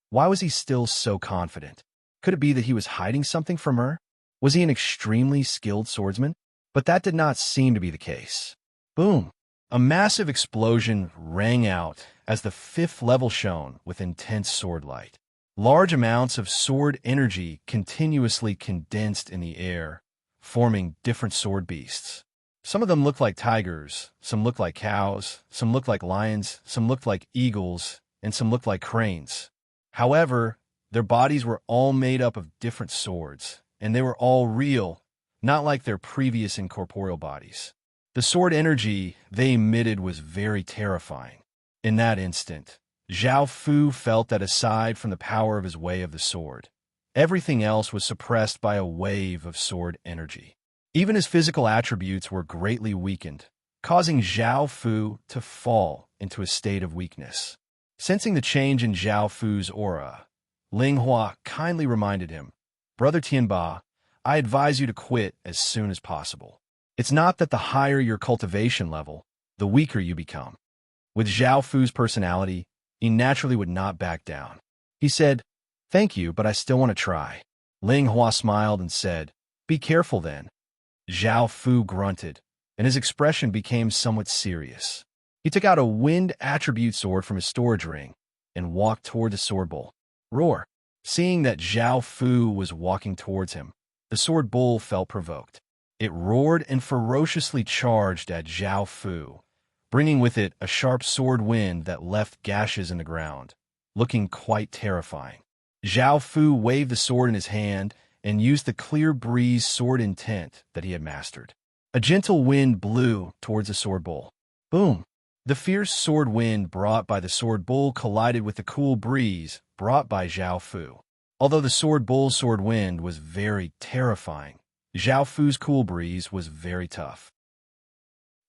why was he still so confident? Could it be that he was hiding something from her? Was he an extremely skilled swordsman? But that did not seem to be the case. Boom! A massive explosion rang out as the 5th level shone with intense sword light. Large amounts of sword energy continuously condensed in the air, forming different sword beasts. Some of them looked like tigers, some looked like cows, some looked like lions, some looked like eagles, and some looked like cranes. However, their bodies were all made up of different swords, and they were all real, not like their previous incorporeal bodies. The sword energy they emitted was very terrifying. In that instant, Zhao Fu felt that aside from the power of his way of the sword, everything else was suppressed by a wave of sword energy. Even his physical attributes were greatly weakened, causing Zhao Fu to fall into a state of weakness. Sensing the change in Zhao Fu's aura, Ling Hua kindly reminded him, "Brother Tianba, I advise you to quit as soon as possible. It's not that the higher your cultivation level, the weaker you become." With Zhao Fu's personality, he naturally would not back down. He said, "Thank you, but I still want to try." Ling Hua smiled and said, "Be careful then." Zhao Fu grunted, and his expression became somewhat serious. He took out a wind attribute sword from his storage ring and walked toward the sword bull. Roar! Seeing that Zhao Fu was walking towards him, the sword bull felt provoked. It roared and ferociously charged at Zhao Fu, bringing with it a sharp sword wind that left gashes in the ground, looking quite terrifying. Zhao Fu waved the sword in his hand and used the clear breeze sword intent that he had mastered. A gentle wind blew towards the sword bull. Boom! The fierce sword wind brought by the sword bull collided with the cool breeze brought by Zhao Fu. Although the sword bull's sword wind was very terrifying, Zhao Fu's cool breeze was very tough.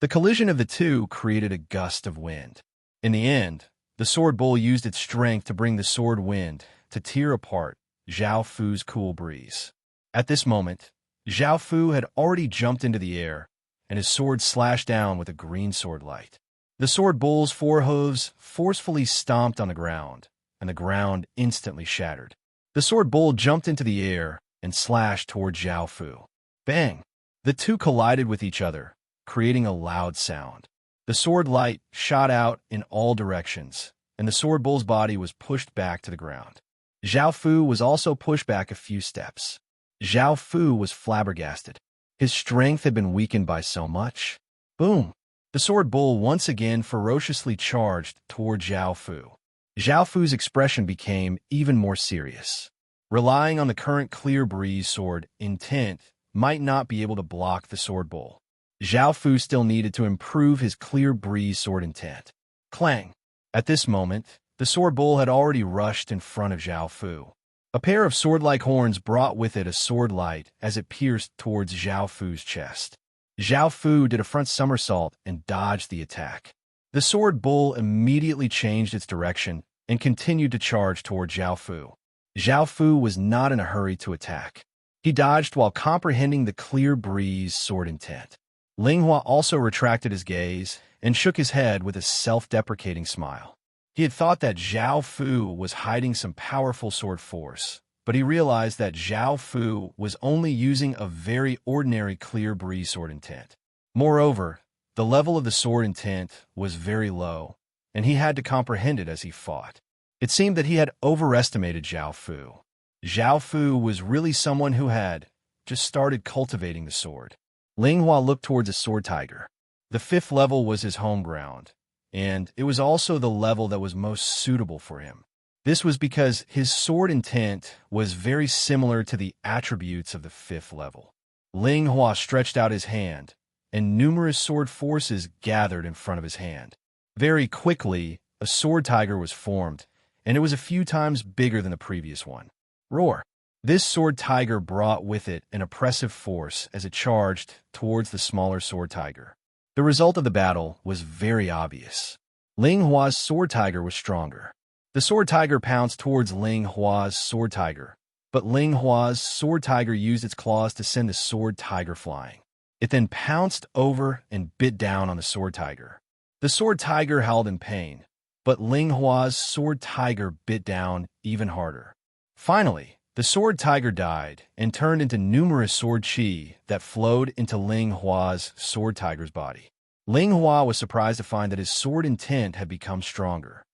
The collision of the two created a gust of wind. In the end, the sword bull used its strength to bring the sword wind to tear apart Zhao Fu's cool breeze. At this moment, Zhao Fu had already jumped into the air, and his sword slashed down with a green sword light. The sword bull's forehooves forcefully stomped on the ground, and the ground instantly shattered. The sword bull jumped into the air and slashed toward Zhao Fu. Bang! The two collided with each other, creating a loud sound. The sword light shot out in all directions, and the sword bull's body was pushed back to the ground. Zhao Fu was also pushed back a few steps. Zhao Fu was flabbergasted. His strength had been weakened by so much. Boom! The sword bull once again ferociously charged toward Zhao Fu. Zhao Fu's expression became even more serious. Relying on the current clear breeze sword, intent might not be able to block the sword bull. Zhao Fu still needed to improve his clear breeze sword intent. Clang! At this moment, the sword bull had already rushed in front of Zhao Fu. A pair of sword-like horns brought with it a sword light as it pierced towards Zhao Fu's chest. Zhao Fu did a front somersault and dodged the attack. The sword bull immediately changed its direction and continued to charge toward Zhao Fu. Zhao Fu was not in a hurry to attack. He dodged while comprehending the clear breeze sword intent. Ling Hua also retracted his gaze and shook his head with a self-deprecating smile. He had thought that Zhao Fu was hiding some powerful sword force, but he realized that Zhao Fu was only using a very ordinary clear breeze sword intent. Moreover, the level of the sword intent was very low, and he had to comprehend it as he fought. It seemed that he had overestimated Zhao Fu. Zhao Fu was really someone who had just started cultivating the sword. Ling Hua looked towards a sword tiger. The 5th level was his home ground, and it was also the level that was most suitable for him. This was because his sword intent was very similar to the attributes of the 5th level. Ling Hua stretched out his hand, and numerous sword forces gathered in front of his hand. Very quickly, a sword tiger was formed, and it was a few times bigger than the previous one. Roar! This sword tiger brought with it an oppressive force as it charged towards the smaller sword tiger. The result of the battle was very obvious. Ling Hua's sword tiger was stronger. The sword tiger pounced towards Ling Hua's sword tiger, but Ling Hua's sword tiger used its claws to send the sword tiger flying. It then pounced over and bit down on the sword tiger. The sword tiger howled in pain, but Ling Hua's sword tiger bit down even harder. Finally, the sword tiger died and turned into numerous sword chi that flowed into Ling Hua's sword tiger's body. Ling Hua was surprised to find that his sword intent had become stronger.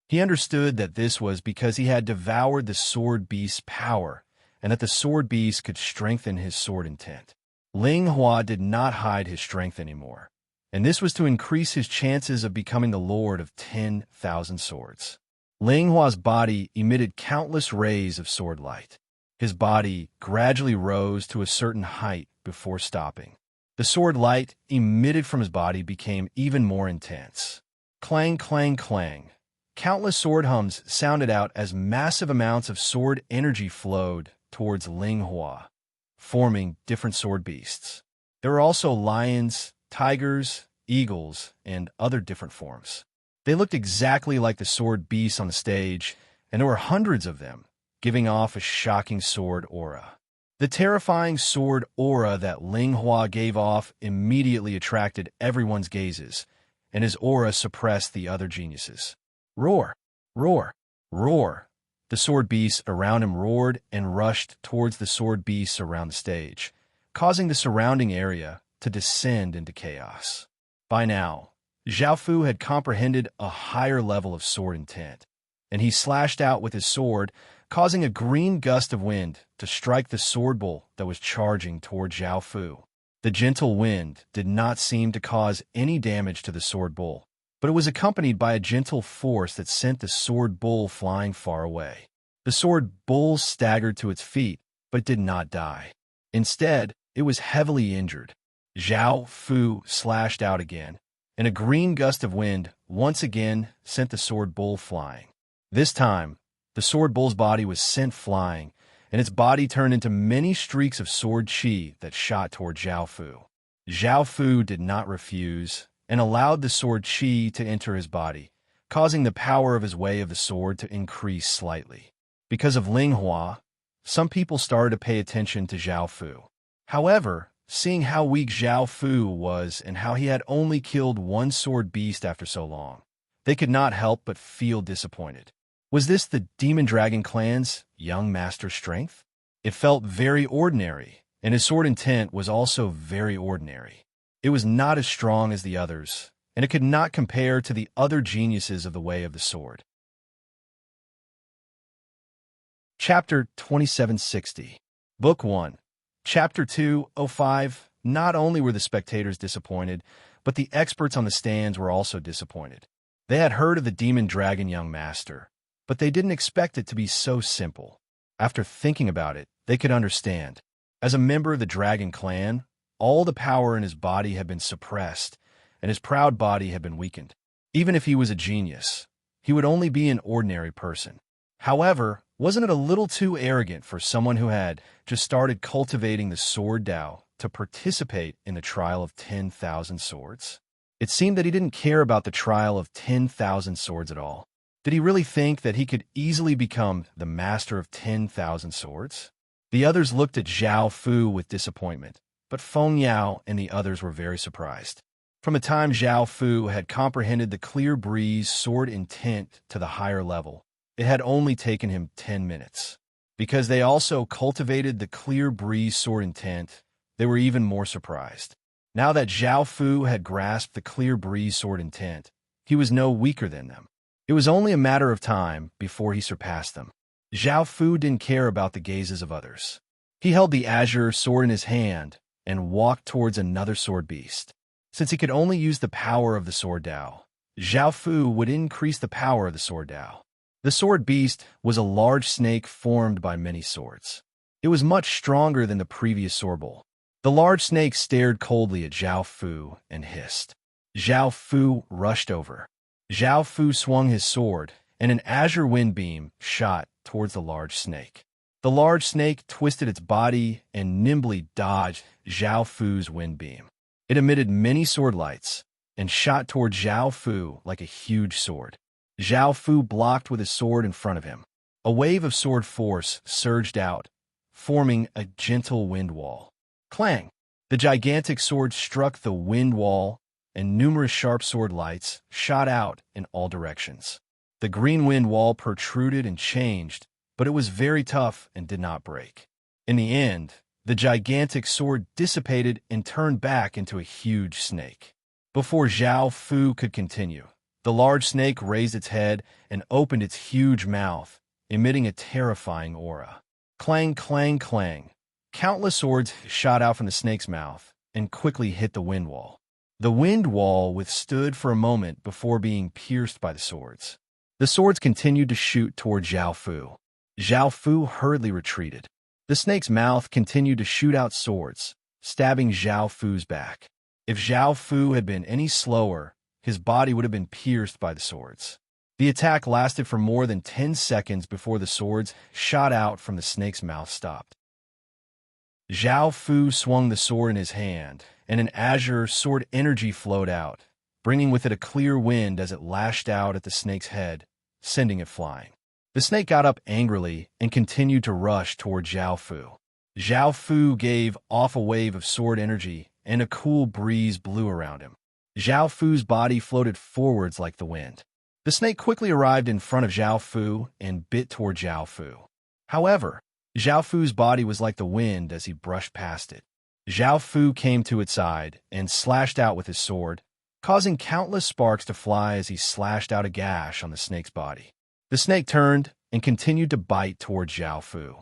He understood that this was because he had devoured the sword beast's power and that the sword beast could strengthen his sword intent. Ling Hua did not hide his strength anymore, and this was to increase his chances of becoming the lord of 10,000 swords. Ling Hua's body emitted countless rays of sword light. His body gradually rose to a certain height before stopping. The sword light emitted from his body became even more intense. Clang, clang, clang. Countless sword hums sounded out as massive amounts of sword energy flowed towards Ling Hua, forming different sword beasts. There were also lions, tigers, eagles, and other different forms. They looked exactly like the sword beasts on the stage, and there were hundreds of them, giving off a shocking sword aura. The terrifying sword aura that Ling Hua gave off immediately attracted everyone's gazes, and his aura suppressed the other geniuses. Roar! Roar! Roar! The sword beasts around him roared and rushed towards the sword beasts around the stage, causing the surrounding area to descend into chaos. By now, Zhao Fu had comprehended a higher level of sword intent, and he slashed out with his sword, causing a green gust of wind to strike the sword bull that was charging toward Zhao Fu. The gentle wind did not seem to cause any damage to the sword bull, but it was accompanied by a gentle force that sent the sword bull flying far away. The sword bull staggered to its feet, but did not die. Instead, it was heavily injured. Zhao Fu slashed out again, and a green gust of wind once again sent the sword bull flying. This time, The sword bull's body was sent flying, and its body turned into many streaks of sword chi that shot toward Zhao Fu. Zhao Fu did not refuse and allowed the sword chi to enter his body, causing the power of his way of the sword to increase slightly. Because of Ling Hua, some people started to pay attention to Zhao Fu. However, seeing how weak Zhao Fu was and how he had only killed one sword beast after so long, they could not help but feel disappointed. Was this the Demon Dragon clan's young master's strength? It felt very ordinary, and his sword intent was also very ordinary. It was not as strong as the others, and it could not compare to the other geniuses of the way of the sword. Chapter 2760. Book 1. Chapter 205. Not only were the spectators disappointed, but the experts on the stands were also disappointed. They had heard of the Demon Dragon Young Master, but they didn't expect it to be so simple. After thinking about it, they could understand. As a member of the Dragon Clan, all the power in his body had been suppressed, and his proud body had been weakened. Even if he was a genius, he would only be an ordinary person. However, wasn't it a little too arrogant for someone who had just started cultivating the sword Dao to participate in the trial of 10,000 swords? It seemed that he didn't care about the trial of 10,000 swords at all. Did he really think that he could easily become the master of 10,000 swords? The others looked at Zhao Fu with disappointment, but Feng Yao and the others were very surprised. From the time Zhao Fu had comprehended the clear breeze sword intent to the higher level, it had only taken him 10 minutes. Because they also cultivated the clear breeze sword intent, they were even more surprised. Now that Zhao Fu had grasped the clear breeze sword intent, he was no weaker than them. It was only a matter of time before he surpassed them. Zhao Fu didn't care about the gazes of others. He held the azure sword in his hand and walked towards another sword beast. Since he could only use the power of the sword Dao, Zhao Fu would increase the power of the sword Dao. The sword beast was a large snake formed by many swords. It was much stronger than the previous sword bull. The large snake stared coldly at Zhao Fu and hissed. Zhao Fu rushed over. Zhao Fu swung his sword, and an azure wind beam shot towards the large snake. The large snake twisted its body and nimbly dodged Zhao Fu's wind beam. It emitted many sword lights and shot toward Zhao Fu like a huge sword. Zhao Fu blocked with his sword in front of him. A wave of sword force surged out, forming a gentle wind wall. Clang! The gigantic sword struck the wind wall, and numerous sharp sword lights shot out in all directions. The green wind wall protruded and changed, but it was very tough and did not break. In the end, the gigantic sword dissipated and turned back into a huge snake. Before Zhao Fu could continue, the large snake raised its head and opened its huge mouth, emitting a terrifying aura. Clang, clang, clang. Countless swords shot out from the snake's mouth and quickly hit the wind wall. The wind wall withstood for a moment before being pierced by the swords. The swords continued to shoot toward Zhao Fu. Zhao Fu hurriedly retreated. The snake's mouth continued to shoot out swords, stabbing Zhao Fu's back. If Zhao Fu had been any slower, his body would have been pierced by the swords. The attack lasted for more than 10 seconds before the swords shot out from the snake's mouth stopped. Zhao Fu swung the sword in his hand, and an azure sword energy flowed out, bringing with it a clear wind as it lashed out at the snake's head, sending it flying. The snake got up angrily and continued to rush toward Zhao Fu. Zhao Fu gave off a wave of sword energy, and a cool breeze blew around him. Zhao Fu's body floated forwards like the wind. The snake quickly arrived in front of Zhao Fu and bit toward Zhao Fu. However, Zhao Fu's body was like the wind as he brushed past it. Zhao Fu came to its side and slashed out with his sword, causing countless sparks to fly as he slashed out a gash on the snake's body. The snake turned and continued to bite toward Zhao Fu.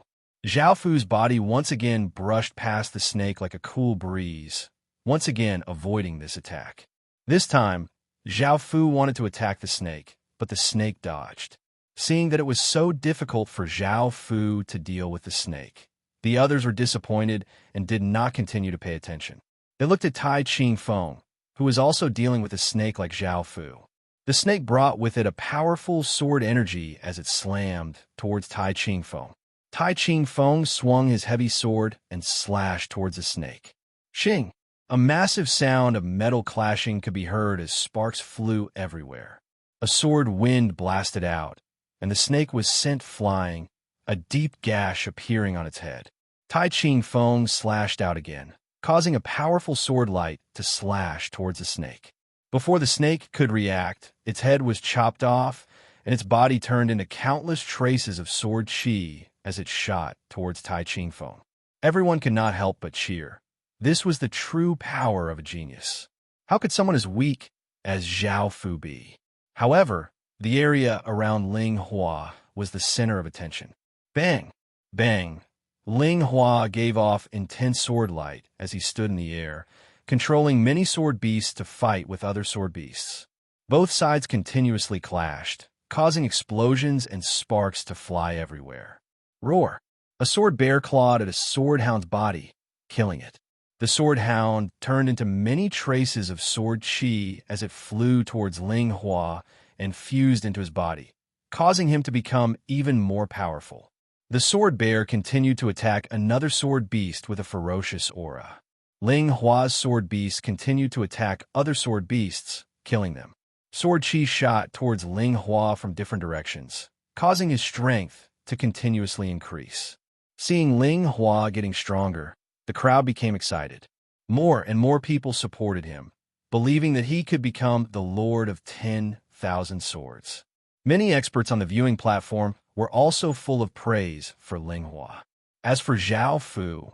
Zhao Fu's body once again brushed past the snake like a cool breeze, once again avoiding this attack. This time, Zhao Fu wanted to attack the snake, but the snake dodged. Seeing that it was so difficult for Zhao Fu to deal with the snake, the others were disappointed and did not continue to pay attention. They looked at Tai Ching Feng, who was also dealing with a snake like Zhao Fu. The snake brought with it a powerful sword energy as it slammed towards Tai Ching Feng. Tai Ching Feng swung his heavy sword and slashed towards the snake. Shing! A massive sound of metal clashing could be heard as sparks flew everywhere. A sword wind blasted out, and the snake was sent flying, a deep gash appearing on its head. Tai Ching Feng slashed out again, causing a powerful sword light to slash towards the snake. Before the snake could react, its head was chopped off, and its body turned into countless traces of sword chi as it shot towards Tai Ching Feng. Everyone could not help but cheer. This was the true power of a genius. How could someone as weak as Zhao Fu be? However, the area around Ling Hua was the center of attention. Bang! Bang! Ling Hua gave off intense sword light as he stood in the air, controlling many sword beasts to fight with other sword beasts. Both sides continuously clashed, causing explosions and sparks to fly everywhere. Roar! A sword bear clawed at a sword hound's body, killing it. The sword hound turned into many traces of sword chi as it flew towards Ling Hua and fused into his body, causing him to become even more powerful. The sword bear continued to attack another sword beast with a ferocious aura. Ling Hua's sword beast continued to attack other sword beasts, killing them. Sword chi shot towards Ling Hua from different directions, causing his strength to continuously increase. Seeing Ling Hua getting stronger, the crowd became excited. More and more people supported him, believing that he could become the Lord of 10,000 swords. Many experts on the viewing platform were also full of praise for Ling Hua. As for Zhao Fu,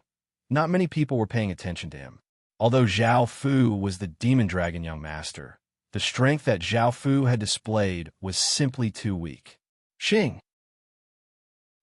not many people were paying attention to him. Although Zhao Fu was the demon dragon young master, the strength that Zhao Fu had displayed was simply too weak. Shing!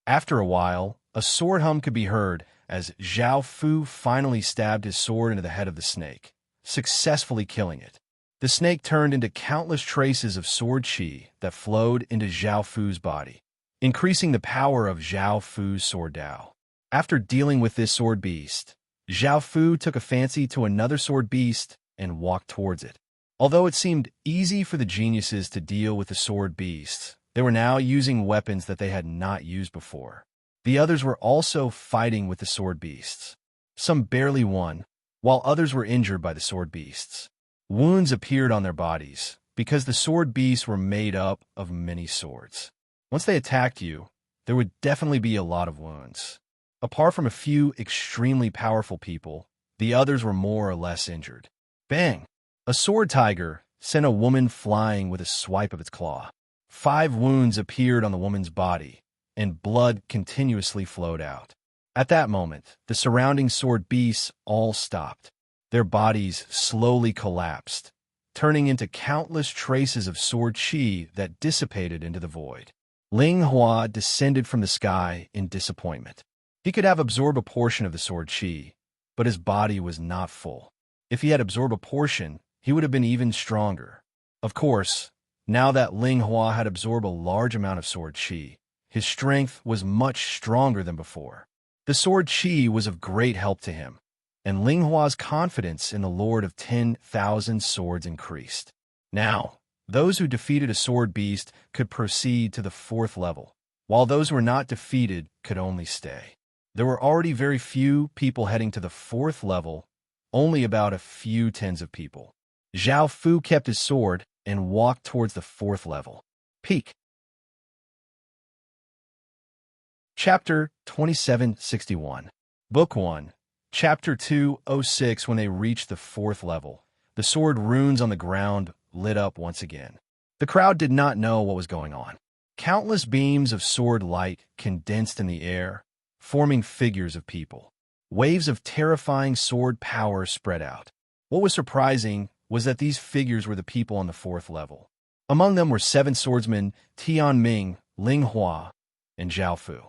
After a while, a sword hum could be heard as Zhao Fu finally stabbed his sword into the head of the snake, successfully killing it. The snake turned into countless traces of sword chi that flowed into Zhao Fu's body, increasing the power of Zhao Fu's sword Dao. After dealing with this sword beast, Zhao Fu took a fancy to another sword beast and walked towards it. Although it seemed easy for the geniuses to deal with the sword beasts, they were now using weapons that they had not used before. The others were also fighting with the sword beasts. Some barely won, while others were injured by the sword beasts. Wounds appeared on their bodies because the sword beasts were made up of many swords. Once they attacked you, there would definitely be a lot of wounds. Apart from a few extremely powerful people, the others were more or less injured. Bang! A sword tiger sent a woman flying with a swipe of its claw. 5 wounds appeared on the woman's body, and blood continuously flowed out. At that moment, the surrounding sword beasts all stopped. Their bodies slowly collapsed, turning into countless traces of sword chi that dissipated into the void. Ling Hua descended from the sky in disappointment. He could have absorbed a portion of the sword chi, but his body was not full. If he had absorbed a portion, he would have been even stronger. Of course, now that Ling Hua had absorbed a large amount of sword chi, his strength was much stronger than before. The sword chi was of great help to him, and Ling Hua's confidence in the Lord of 10,000 swords increased. Now, those who defeated a sword beast could proceed to the 4th level, while those who were not defeated could only stay. There were already very few people heading to the 4th level, only about a few tens of people. Zhao Fu kept his sword and walked towards the 4th level. Peak. Chapter 2761. Book 1. Chapter 206. When they reached the 4th level, the sword runes on the ground lit up once again. The crowd did not know what was going on. Countless beams of sword light condensed in the air, forming figures of people. Waves of terrifying sword power spread out. What was surprising was that these figures were the people on the 4th level. Among them were 7 swordsmen, Tian Ming, Ling Hua, and Zhao Fu.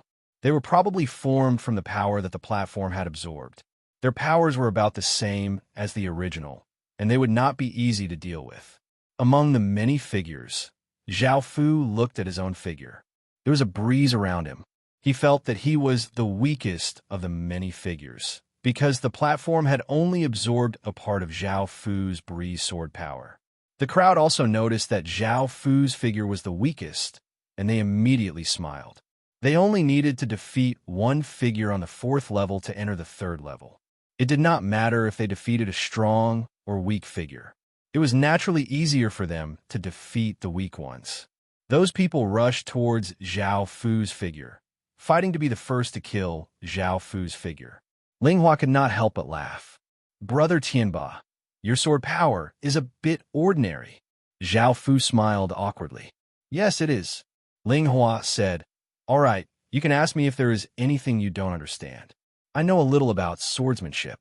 They were probably formed from the power that the platform had absorbed. Their powers were about the same as the original, and they would not be easy to deal with. Among the many figures, Zhao Fu looked at his own figure. There was a breeze around him. He felt that he was the weakest of the many figures, because the platform had only absorbed a part of Zhao Fu's breeze sword power. The crowd also noticed that Zhao Fu's figure was the weakest, and they immediately smiled. They only needed to defeat one figure on the 4th level to enter the 3rd level. It did not matter if they defeated a strong or weak figure. It was naturally easier for them to defeat the weak ones. Those people rushed towards Zhao Fu's figure, fighting to be the first to kill Zhao Fu's figure. Ling Hua could not help but laugh. "Brother Tianba, your sword power is a bit ordinary." Zhao Fu smiled awkwardly. "Yes, it is," Ling Hua said. "All right, you can ask me if there is anything you don't understand. I know a little about swordsmanship."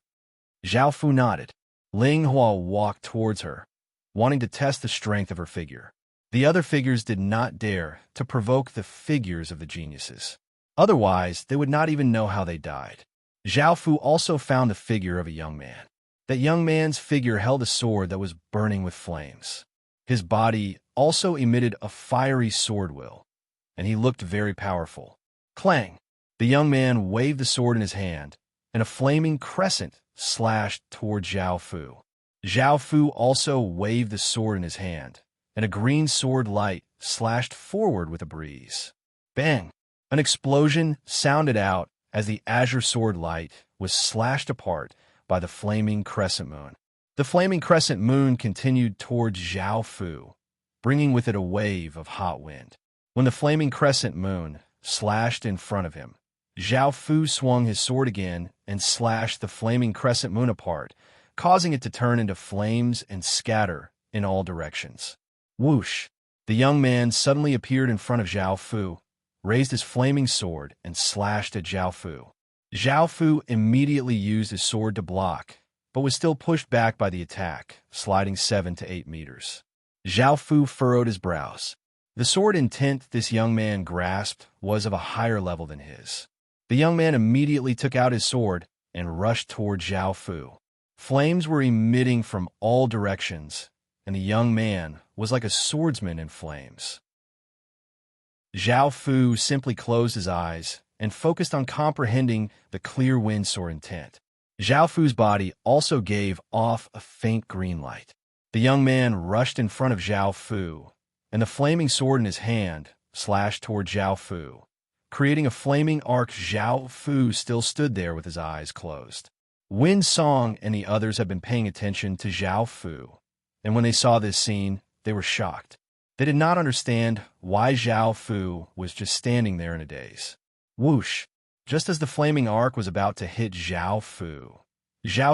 Zhao Fu nodded. Ling Hua walked towards her, wanting to test the strength of her figure. The other figures did not dare to provoke the figures of the geniuses. Otherwise, they would not even know how they died. Zhao Fu also found the figure of a young man. That young man's figure held a sword that was burning with flames. His body also emitted a fiery sword will, and he looked very powerful. Clang! The young man waved the sword in his hand, and a flaming crescent slashed toward Zhao Fu. Zhao Fu also waved the sword in his hand, and a green sword light slashed forward with a breeze. Bang! An explosion sounded out as the azure sword light was slashed apart by the flaming crescent moon. The flaming crescent moon continued towards Zhao Fu, bringing with it a wave of hot wind. When the flaming crescent moon slashed in front of him, Zhao Fu swung his sword again and slashed the flaming crescent moon apart, causing it to turn into flames and scatter in all directions. Whoosh! The young man suddenly appeared in front of Zhao Fu, raised his flaming sword, and slashed at Zhao Fu. Zhao Fu immediately used his sword to block, but was still pushed back by the attack, sliding 7 to 8 meters. Zhao Fu furrowed his brows. The sword intent this young man grasped was of a higher level than his. The young man immediately took out his sword and rushed toward Zhao Fu. Flames were emitting from all directions, and the young man was like a swordsman in flames. Zhao Fu simply closed his eyes and focused on comprehending the clear wind sword intent. Zhao Fu's body also gave off a faint green light. The young man rushed in front of Zhao Fu, and the flaming sword in his hand slashed toward Zhao Fu, creating a flaming arc. Zhao Fu still stood there with his eyes closed. Wind Song and the others had been paying attention to Zhao Fu, and when they saw this scene, they were shocked. They did not understand why Zhao Fu was just standing there in a daze. Whoosh! Just as the flaming arc was about to hit Zhao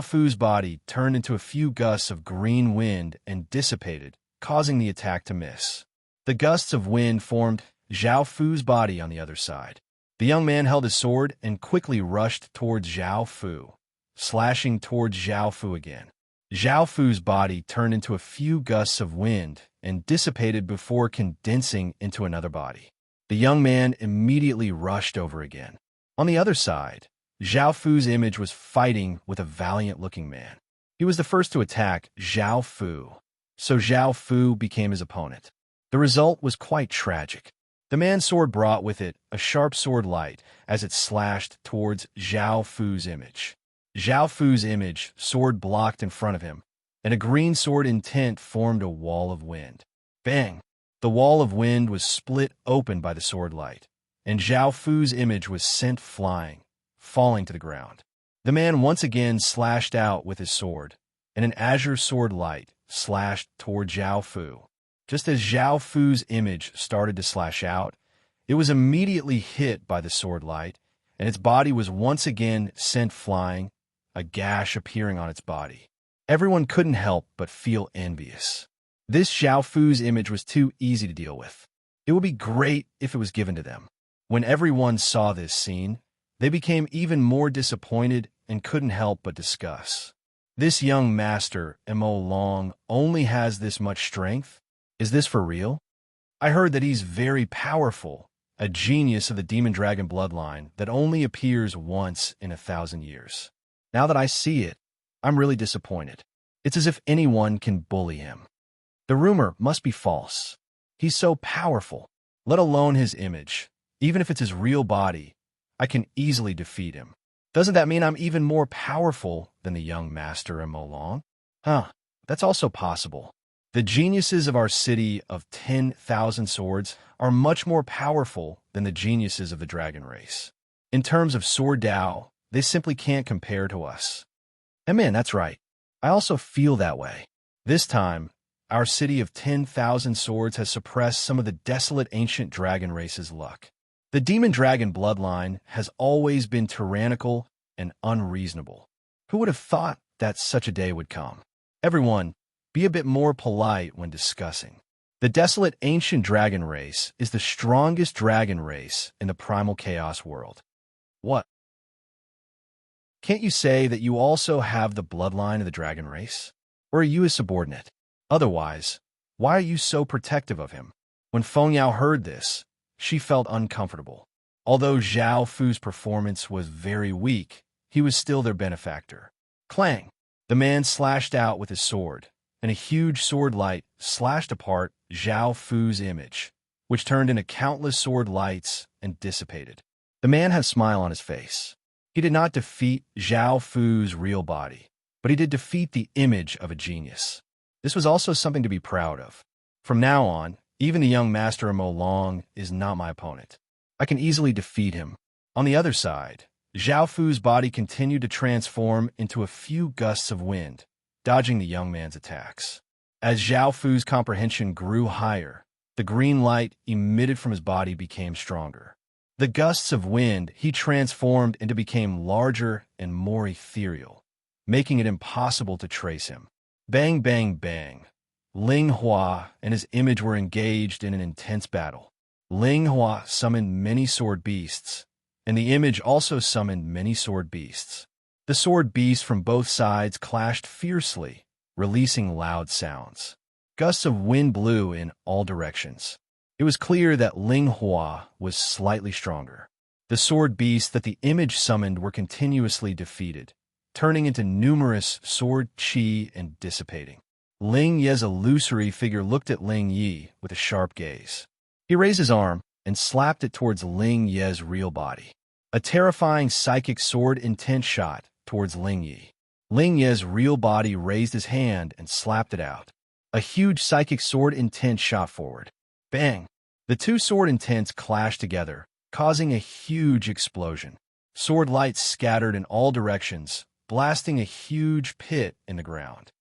Fu's body turned into a few gusts of green wind and dissipated, causing the attack to miss. The gusts of wind formed Zhao Fu's body on the other side. The young man held his sword and quickly rushed towards Zhao Fu, slashing towards Zhao Fu again. Zhao Fu's body turned into a few gusts of wind and dissipated before condensing into another body. The young man immediately rushed over again. On the other side, Zhao Fu's image was fighting with a valiant-looking man. He was the first to attack Zhao Fu, so Zhao Fu became his opponent. The result was quite tragic. The man's sword brought with it a sharp sword light as it slashed towards Zhao Fu's image. Zhao Fu's image sword blocked in front of him, and a green sword intent formed a wall of wind. Bang! The wall of wind was split open by the sword light, and Zhao Fu's image was sent flying, falling to the ground. The man once again slashed out with his sword, and an azure sword light slashed toward Zhao Fu. Just as Zhao Fu's image started to slash out, it was immediately hit by the sword light, and its body was once again sent flying, a gash appearing on its body. Everyone couldn't help but feel envious. This Zhao Fu's image was too easy to deal with. It would be great if it was given to them. When everyone saw this scene, they became even more disappointed and couldn't help but discuss. This young master, Mo Long, only has this much strength? Is this for real? I heard that he's very powerful, a genius of the demon dragon bloodline that only appears once in 1,000 years. Now that I see it, I'm really disappointed. It's as if anyone can bully him. The rumor must be false. He's so powerful, let alone his image. Even if it's his real body, I can easily defeat him. Doesn't that mean I'm even more powerful than the young master in Molong? Huh, that's also possible. The geniuses of our city of 10,000 swords are much more powerful than the geniuses of the dragon race. In terms of sword Dao, they simply can't compare to us. And man, that's right. I also feel that way. This time, our city of 10,000 swords has suppressed some of the desolate ancient dragon race's luck. The demon dragon bloodline has always been tyrannical and unreasonable. Who would have thought that such a day would come? Everyone, be a bit more polite when discussing. The desolate ancient dragon race is the strongest dragon race in the primal chaos world. What? Can't you say that you also have the bloodline of the dragon race? Or are you a subordinate? Otherwise, why are you so protective of him? When Feng Yao heard this, she felt uncomfortable. Although Zhao Fu's performance was very weak, he was still their benefactor. Clang! The man slashed out with his sword, and a huge sword light slashed apart Zhao Fu's image, which turned into countless sword lights and dissipated. The man had a smile on his face. He did not defeat Zhao Fu's real body, but he did defeat the image of a genius. This was also something to be proud of. From now on, even the young master of Molong is not my opponent. I can easily defeat him. On the other side, Zhao Fu's body continued to transform into a few gusts of wind, dodging the young man's attacks. As Zhao Fu's comprehension grew higher, the green light emitted from his body became stronger. The gusts of wind he transformed into became larger and more ethereal, making it impossible to trace him. Bang, bang, bang. Ling Hua and his image were engaged in an intense battle. Ling Hua summoned many sword beasts, and the image also summoned many sword beasts. The sword beasts from both sides clashed fiercely, releasing loud sounds. Gusts of wind blew in all directions. It was clear that Ling Hua was slightly stronger. The sword beasts that the image summoned were continuously defeated, turning into numerous sword chi and dissipating. Ling Ye's illusory figure looked at Ling Yi with a sharp gaze. He raised his arm and slapped it towards Ling Ye's real body. A terrifying psychic sword intent shot towards Ling Yi. Ling Ye's real body raised his hand and slapped it out. A huge psychic sword intent shot forward. Bang! The two sword intents clashed together, causing a huge explosion. Sword lights scattered in all directions, blasting a huge pit in the ground.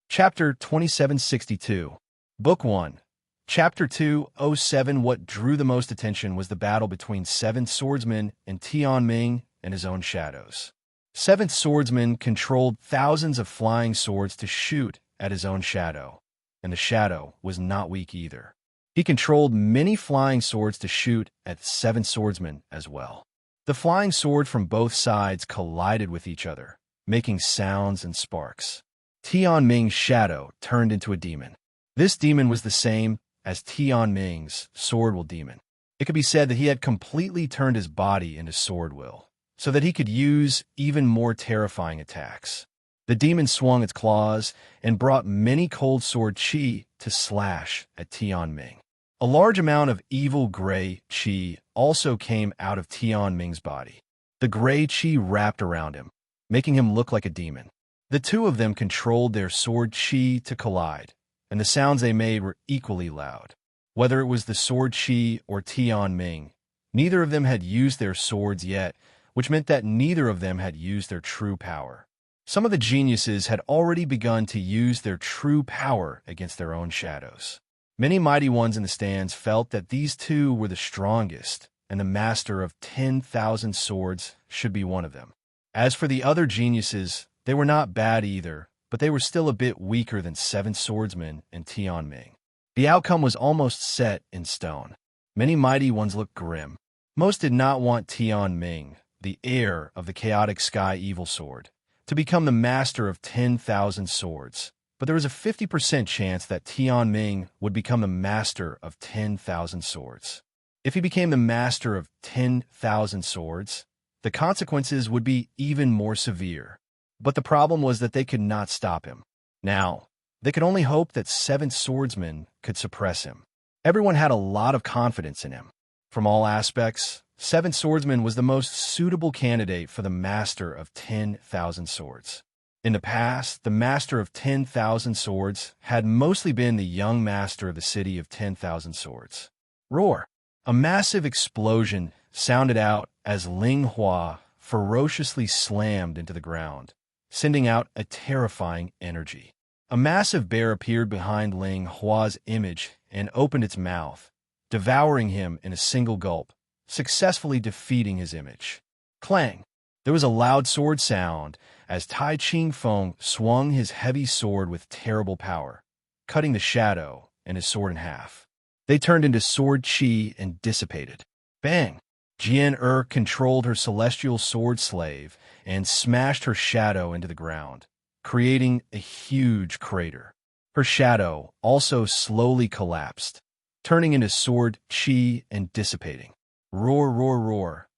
Chapter 2762. Book 1. Chapter 207. What drew the most attention was the battle between Seventh Swordsman and Tianming and his own shadows. Seventh Swordsman controlled thousands of flying swords to shoot at his own shadow, and the shadow was not weak either. He controlled many flying swords to shoot at Seventh Swordsman as well. The flying sword from both sides collided with each other, making sounds and sparks. Tianming's shadow turned into a demon. This demon was the same as Tianming's sword will demon. It could be said that he had completely turned his body into sword will, so that he could use even more terrifying attacks. The demon swung its claws and brought many cold sword chi to slash at Tianming. A large amount of evil gray chi also came out of Tianming's body. The gray chi wrapped around him, making him look like a demon. The two of them controlled their sword chi to collide, and the sounds they made were equally loud. Whether it was the sword chi or Tianming, neither of them had used their swords yet, which meant that neither of them had used their true power. Some of the geniuses had already begun to use their true power against their own shadows. Many mighty ones in the stands felt that these two were the strongest, and the master of 10,000 swords should be one of them. As for the other geniuses, they were not bad either, but they were still a bit weaker than Seventh Swordsman and Tianming. The outcome was almost set in stone. Many mighty ones looked grim. Most did not want Tianming, the heir of the chaotic sky evil sword, to become the master of 10,000 swords, but there was a 50% chance that Tianming would become the master of 10,000 swords. If he became the master of 10,000 swords, the consequences would be even more severe. But the problem was that they could not stop him. Now, they could only hope that Seventh Swordsman could suppress him. Everyone had a lot of confidence in him. From all aspects, Seventh Swordsman was the most suitable candidate for the master of 10,000 swords. In the past, the master of 10,000 swords had mostly been the young master of the city of 10,000 swords. Roar! A massive explosion sounded out as Ling Hua ferociously slammed into the ground, sending out a terrifying energy. A massive bear appeared behind Ling Hua's image and opened its mouth, devouring him in a single gulp, successfully defeating his image. Clang! There was a loud sword sound as Tai Ching Feng swung his heavy sword with terrible power, cutting the shadow and his sword in half. They turned into sword chi and dissipated. Bang! Jian controlled her celestial sword slave and smashed her shadow into the ground, creating a huge crater. Her shadow also slowly collapsed, turning into sword chi and dissipating. Roar, roar, roar.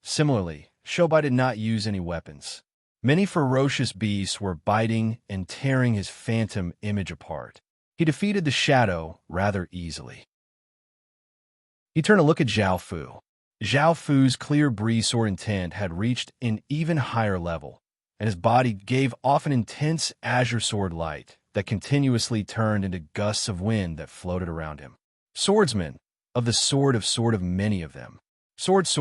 Similarly, Shobai did not use any weapons. Many ferocious beasts were biting and tearing his phantom image apart. He defeated the shadow rather easily. He turned to look at Zhao Fu. Zhao Fu's clear breeze sword intent had reached an even higher level, and his body gave off an intense azure sword light that continuously turned into gusts of wind that floated around him. Swordsmen, of the sword of many of them. Swords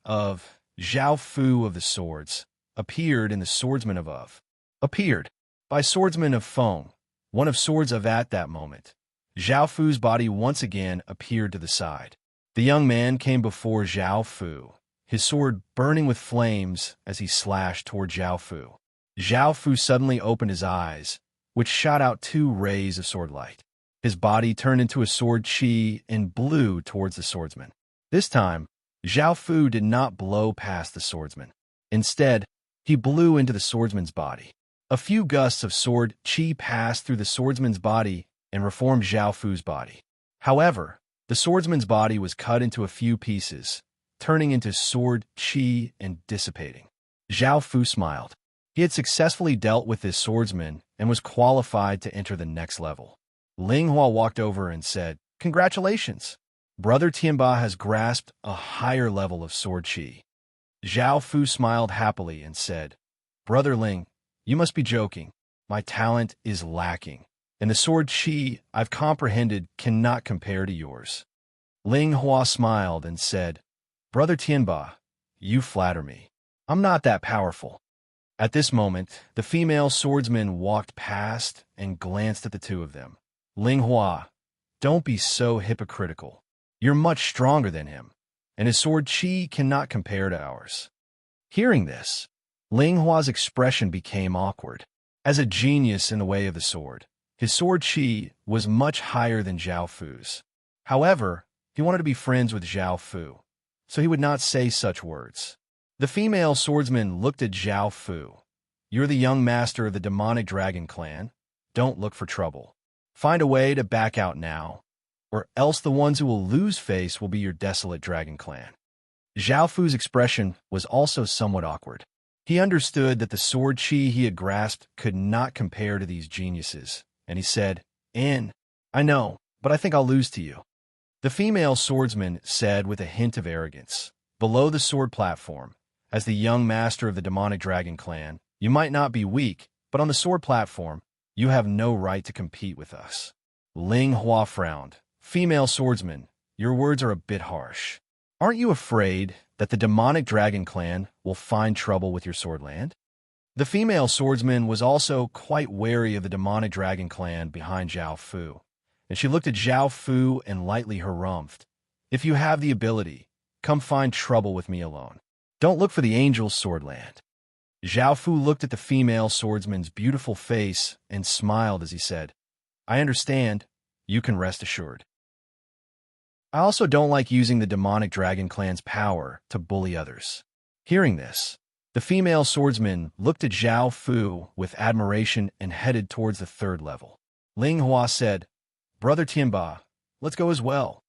of Zhao Fu of the swords, appeared in the swordsman of appeared by swordsman of Feng, one of swords of at that moment. Zhao Fu's body once again appeared to the side. The young man came before Zhao Fu, his sword burning with flames as he slashed toward Zhao Fu. Zhao Fu suddenly opened his eyes, which shot out 2 rays of sword light. His body turned into a sword chi and blew towards the swordsman. This time, Zhao Fu did not blow past the swordsman. Instead, he blew into the swordsman's body. A few gusts of sword chi passed through the swordsman's body and reformed Zhao Fu's body. However, the swordsman's body was cut into a few pieces, turning into sword chi and dissipating. Zhao Fu smiled. He had successfully dealt with this swordsman and was qualified to enter the next level. Ling Hua walked over and said, "Congratulations! Brother Tianba has grasped a higher level of sword chi." Zhao Fu smiled happily and said, "Brother Ling, you must be joking. My talent is lacking, and the sword chi I've comprehended cannot compare to yours." Ling Hua smiled and said, "Brother Tianba, you flatter me. I'm not that powerful." At this moment, the female swordsman walked past and glanced at the two of them. "Ling Hua, don't be so hypocritical. You're much stronger than him, and his sword chi cannot compare to ours." Hearing this, Ling Hua's expression became awkward. As a genius in the way of the sword, his sword chi was much higher than Zhao Fu's. However, he wanted to be friends with Zhao Fu, so he would not say such words. The female swordsman looked at Zhao Fu. "You're the young master of the demonic dragon clan. Don't look for trouble. Find a way to back out now, or else the ones who will lose face will be your desolate dragon clan." Zhao Fu's expression was also somewhat awkward. He understood that the sword chi he had grasped could not compare to these geniuses, and he said, I know, but I think I'll lose to you." The female swordsman said with a hint of arrogance, "Below the sword platform, as the young master of the demonic dragon clan, you might not be weak, but on the sword platform, you have no right to compete with us." Ling Hua frowned. "Female swordsman, your words are a bit harsh. Aren't you afraid that the demonic dragon clan will find trouble with your swordland?" The female swordsman was also quite wary of the demonic dragon clan behind Zhao Fu, and she looked at Zhao Fu and lightly harumphed. "If you have the ability, come find trouble with me alone. Don't look for the angel's swordland." Zhao Fu looked at the female swordsman's beautiful face and smiled as he said, "I understand. You can rest assured. I also don't like using the demonic dragon clan's power to bully others." Hearing this, the female swordsman looked at Zhao Fu with admiration and headed towards the 3rd level. Ling Hua said, "Brother Tianba, let's go as well."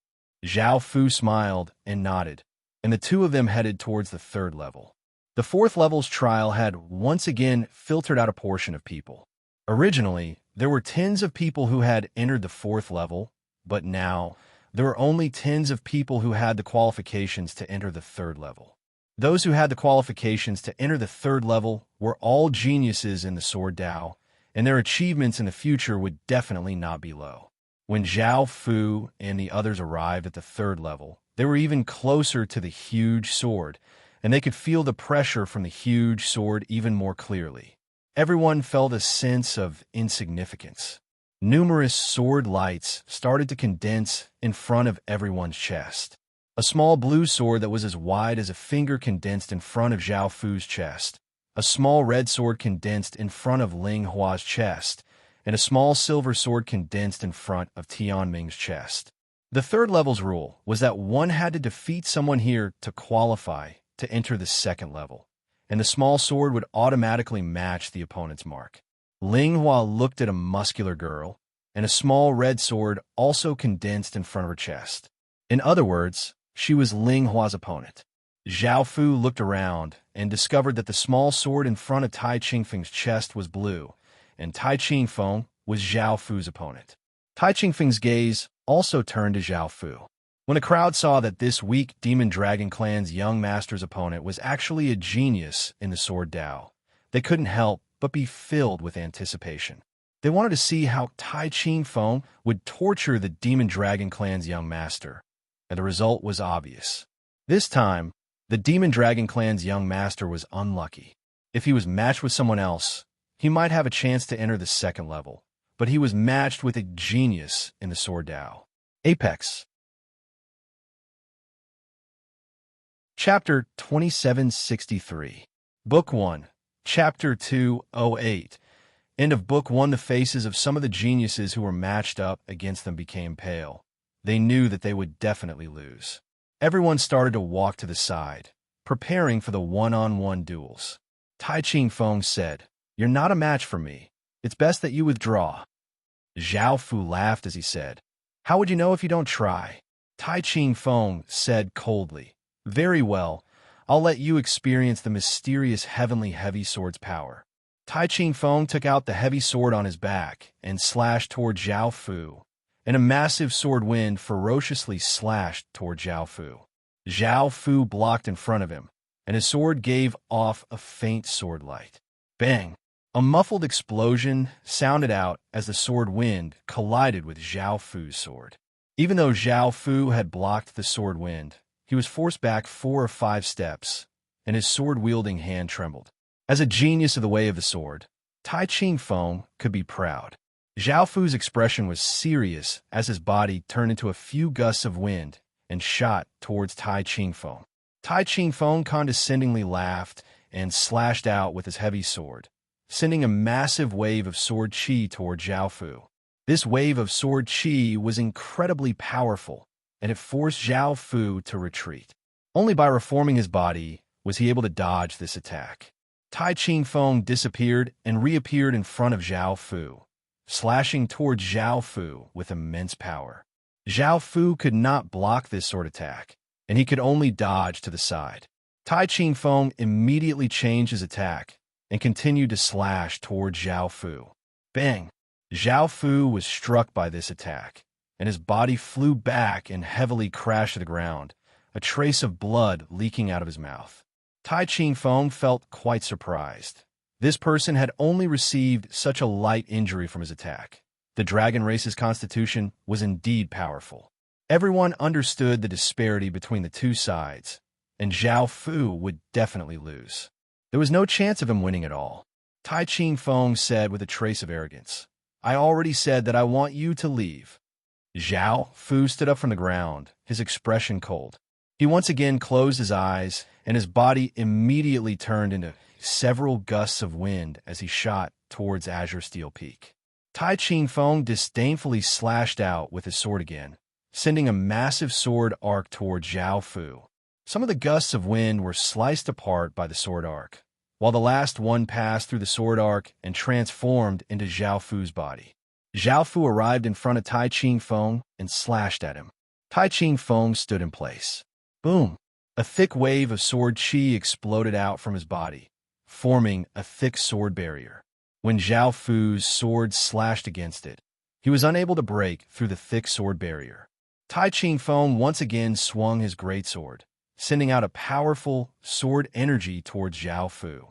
Zhao Fu smiled and nodded, and the two of them headed towards the 3rd level. The 4th level's trial had once again filtered out a portion of people. Originally, there were tens of people who had entered the 4th level, but now there were only tens of people who had the qualifications to enter the 3rd level. Those who had the qualifications to enter the third level were all geniuses in the Sword Dao, and their achievements in the future would definitely not be low. When Zhao Fu and the others arrived at the third level, they were even closer to the huge sword, and they could feel the pressure from the huge sword even more clearly. Everyone felt a sense of insignificance. Numerous sword lights started to condense in front of everyone's chest. A small blue sword that was as wide as a finger condensed in front of Zhao Fu's chest. A small red sword condensed in front of Ling Hua's chest, and a small silver sword condensed in front of Tianming's chest. The third level's rule was that one had to defeat someone here to qualify to enter the second level, and the small sword would automatically match the opponent's mark. Ling Hua looked at a muscular girl, and a small red sword also condensed in front of her chest. In other words, she was Ling Hua's opponent. Zhao Fu looked around and discovered that the small sword in front of Tai Chingfeng's chest was blue, and Tai Chingfeng was Zhao Fu's opponent. Tai Chingfeng's gaze also turned to Zhao Fu. When the crowd saw that this weak Demon Dragon Clan's young master's opponent was actually a genius in the Sword Dao, they couldn't help but be filled with anticipation. They wanted to see how Tai Chingfeng would torture the Demon Dragon Clan's young master, and the result was obvious. This time, the Demon Dragon Clan's young master was unlucky. If he was matched with someone else, he might have a chance to enter the second level, but he was matched with a genius in the Sword Dao. Apex. Chapter 2763. Book 1. Chapter 208. End of Book 1. The faces of some of the geniuses who were matched up against them became pale. They knew that they would definitely lose. Everyone started to walk to the side, preparing for the one-on-one duels. Tai Chingfeng said, "You're not a match for me. It's best that you withdraw." Zhao Fu laughed as he said, "How would you know if you don't try?" Tai Chingfeng said coldly, "Very well, I'll let you experience the mysterious heavenly heavy sword's power." Tai Chingfeng took out the heavy sword on his back and slashed toward Zhao Fu, and a massive sword wind ferociously slashed toward Zhao Fu. Zhao Fu blocked in front of him, and his sword gave off a faint sword light. Bang! A muffled explosion sounded out as the sword wind collided with Zhao Fu's sword. Even though Zhao Fu had blocked the sword wind, he was forced back 4 or 5 steps, and his sword-wielding hand trembled. As a genius of the way of the sword, Tai Chingfeng could be proud. Zhao Fu's expression was serious as his body turned into a few gusts of wind and shot towards Tai Chingfeng. Tai Chingfeng condescendingly laughed and slashed out with his heavy sword, sending a massive wave of sword qi toward Zhao Fu. This wave of sword qi was incredibly powerful, and it forced Zhao Fu to retreat. Only by reforming his body was he able to dodge this attack. Tai Chingfeng disappeared and reappeared in front of Zhao Fu, slashing towards Zhao Fu with immense power. Zhao Fu could not block this sword attack, and he could only dodge to the side. Tai Chingfeng immediately changed his attack and continued to slash towards Zhao Fu. Bang! Zhao Fu was struck by this attack, and his body flew back and heavily crashed to the ground, a trace of blood leaking out of his mouth. Tai Chingfeng felt quite surprised. This person had only received such a light injury from his attack. The dragon race's constitution was indeed powerful. Everyone understood the disparity between the two sides, and Zhao Fu would definitely lose. There was no chance of him winning at all. Tai Chingfeng said with a trace of arrogance, "I already said that I want you to leave." Zhao Fu stood up from the ground, his expression cold. He once again closed his eyes, and his body immediately turned into several gusts of wind as he shot towards Azure Steel Peak. Tai Chingfeng disdainfully slashed out with his sword again, sending a massive sword arc towards Zhao Fu. Some of the gusts of wind were sliced apart by the sword arc, while the last one passed through the sword arc and transformed into Zhao Fu's body. Zhao Fu arrived in front of Tai Chingfeng and slashed at him. Tai Chingfeng stood in place. Boom! A thick wave of sword qi exploded out from his body, forming a thick sword barrier. When Zhao Fu's sword slashed against it, he was unable to break through the thick sword barrier. Tai Chingfeng once again swung his greatsword, sending out a powerful sword energy towards Zhao Fu.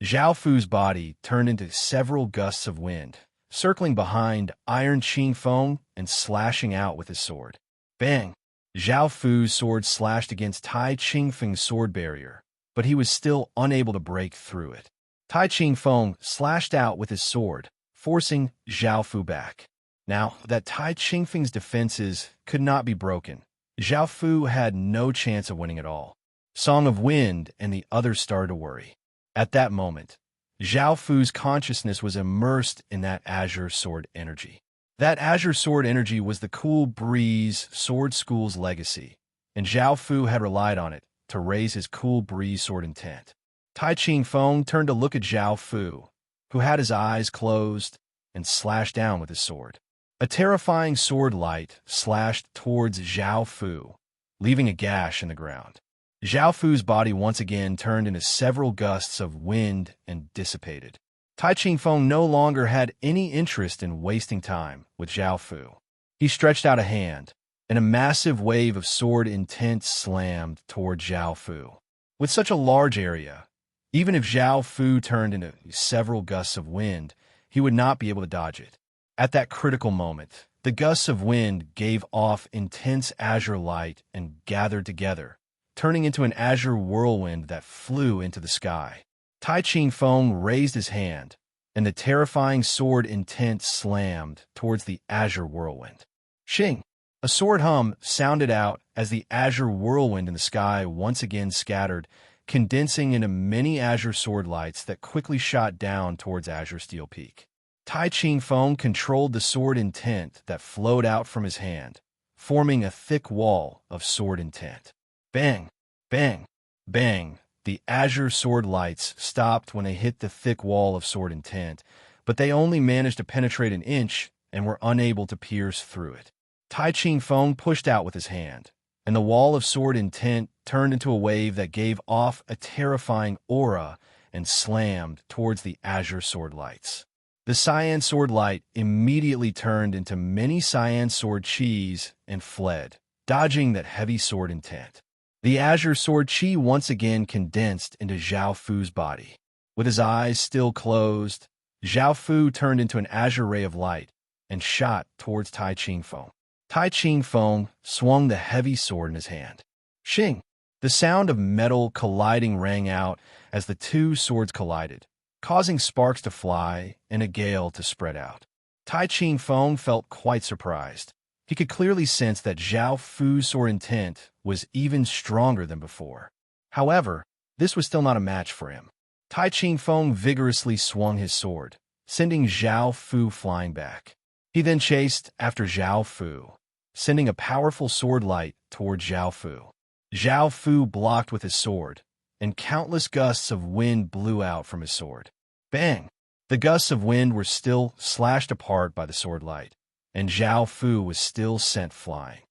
Zhao Fu's body turned into several gusts of wind, circling behind Iron Qing Feng and slashing out with his sword. Bang! Zhao Fu's sword slashed against Tai Qingfeng's sword barrier, but he was still unable to break through it. Tai Qingfeng slashed out with his sword, forcing Zhao Fu back. Now that Tai Qingfeng's defenses could not be broken, Zhao Fu had no chance of winning at all. Song of Wind and the others started to worry. At that moment, Zhao Fu's consciousness was immersed in that azure sword energy. That azure sword energy was the cool breeze sword school's legacy, and Zhao Fu had relied on it to raise his cool breeze sword intent. Tai Qingfeng turned to look at Zhao Fu, who had his eyes closed, and slashed down with his sword. A terrifying sword light slashed towards Zhao Fu, leaving a gash in the ground. Zhao Fu's body once again turned into several gusts of wind and dissipated. Tai Qingfeng no longer had any interest in wasting time with Zhao Fu. He stretched out a hand, and a massive wave of sword intent slammed toward Zhao Fu. With such a large area, even if Zhao Fu turned into several gusts of wind, he would not be able to dodge it. At that critical moment, the gusts of wind gave off intense azure light and gathered together, turning into an azure whirlwind that flew into the sky. Tai Qingfeng raised his hand, and the terrifying sword intent slammed towards the azure whirlwind. Shing! A sword hum sounded out as the azure whirlwind in the sky once again scattered, condensing into many azure sword lights that quickly shot down towards Azure Steel Peak. Tai Qingfeng controlled the sword intent that flowed out from his hand, forming a thick wall of sword intent. Bang! Bang! Bang! The azure sword lights stopped when they hit the thick wall of sword intent, but they only managed to penetrate an inch and were unable to pierce through it. Tai Qingfeng pushed out with his hand, and the wall of sword intent turned into a wave that gave off a terrifying aura and slammed towards the azure sword lights. The cyan sword light immediately turned into many cyan sword chis and fled, dodging that heavy sword intent. The azure sword chi once again condensed into Zhao Fu's body. With his eyes still closed, Zhao Fu turned into an azure ray of light and shot towards Tai Qingfeng. Tai Qingfeng swung the heavy sword in his hand. Shing! The sound of metal colliding rang out as the two swords collided, causing sparks to fly and a gale to spread out. Tai Qingfeng felt quite surprised. He could clearly sense that Zhao Fu's sword intent was even stronger than before. However, this was still not a match for him. Tai Qingfeng vigorously swung his sword, sending Zhao Fu flying back. He then chased after Zhao Fu, sending a powerful sword light toward Zhao Fu. Zhao Fu blocked with his sword, and countless gusts of wind blew out from his sword. Bang! The gusts of wind were still slashed apart by the sword light, and Zhao Fu was still sent flying.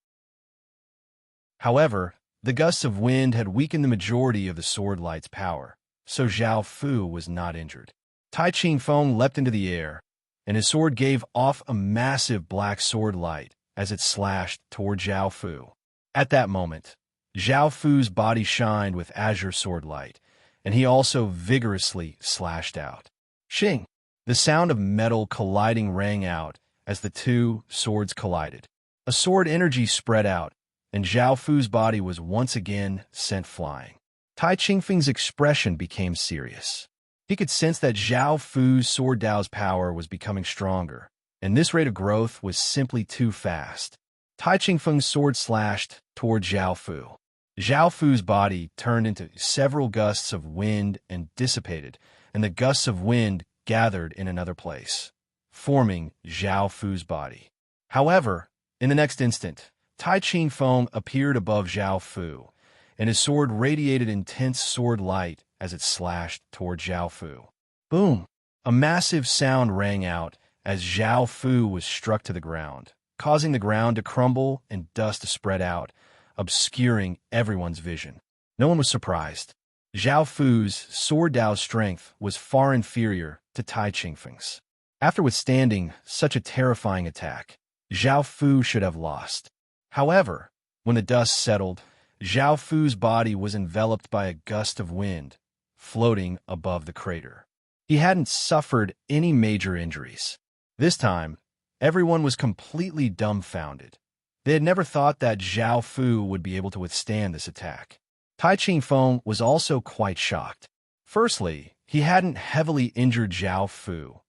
However, the gusts of wind had weakened the majority of the sword light's power, so Zhao Fu was not injured. Tai Qingfeng leapt into the air, and his sword gave off a massive black sword light as it slashed toward Zhao Fu. At that moment, Zhao Fu's body shined with azure sword light, and he also vigorously slashed out. Shing! The sound of metal colliding rang out as the two swords collided. A sword energy spread out, and Zhao Fu's body was once again sent flying. Tai Qingfeng's expression became serious. He could sense that Zhao Fu's sword Dao's power was becoming stronger, and this rate of growth was simply too fast. Tai Qingfeng's sword slashed toward Zhao Fu. Zhao Fu's body turned into several gusts of wind and dissipated, and the gusts of wind gathered in another place, forming Zhao Fu's body. However, in the next instant, Tai Qingfeng appeared above Zhao Fu, and his sword radiated intense sword light as it slashed toward Zhao Fu. Boom! A massive sound rang out as Zhao Fu was struck to the ground, causing the ground to crumble and dust to spread out, obscuring everyone's vision. No one was surprised. Zhao Fu's sword Dao's strength was far inferior to Tai Qingfeng's. After withstanding such a terrifying attack, Zhao Fu should have lost. However, when the dust settled, Zhao Fu's body was enveloped by a gust of wind, floating above the crater. He hadn't suffered any major injuries. This time, everyone was completely dumbfounded. They had never thought that Zhao Fu would be able to withstand this attack. Tai Ching-feng was also quite shocked. Firstly, he hadn't heavily injured Zhao Fu,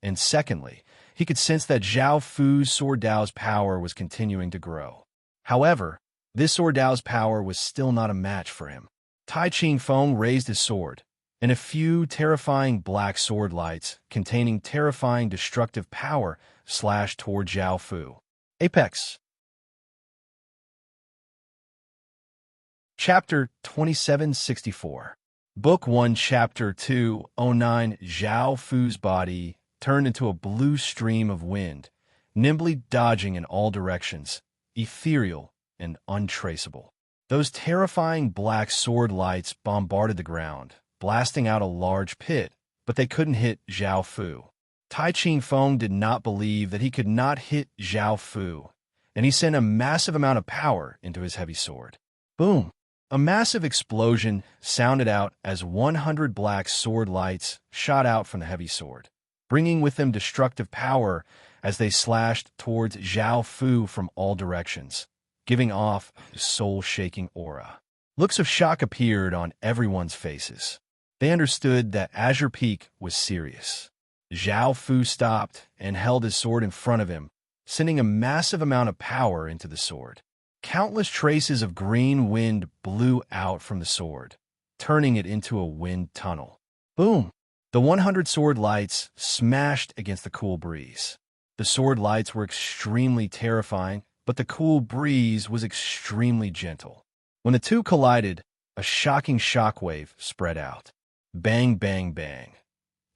and secondly, he could sense that Zhao Fu's Sword Dao's power was continuing to grow. However, this Sword Dao's power was still not a match for him. Tai Ching-feng raised his sword, and a few terrifying black sword lights containing terrifying destructive power slashed toward Zhao Fu. Apex. Chapter 2764. Book 1, Chapter 209. Zhao Fu's body turned into a blue stream of wind, nimbly dodging in all directions, ethereal and untraceable. Those terrifying black sword lights bombarded the ground, blasting out a large pit, but they couldn't hit Zhao Fu. Tai Ching-feng did not believe that he could not hit Zhao Fu, and he sent a massive amount of power into his heavy sword. Boom! A massive explosion sounded out as 100 black sword lights shot out from the heavy sword, bringing with them destructive power as they slashed towards Zhao Fu from all directions, giving off a soul-shaking aura. Looks of shock appeared on everyone's faces. They understood that Azure Peak was serious. Zhao Fu stopped and held his sword in front of him, sending a massive amount of power into the sword. Countless traces of green wind blew out from the sword, turning it into a wind tunnel. Boom! The 100 sword lights smashed against the cool breeze. The sword lights were extremely terrifying, but the cool breeze was extremely gentle. When the two collided, a shocking shockwave spread out. Bang, bang, bang.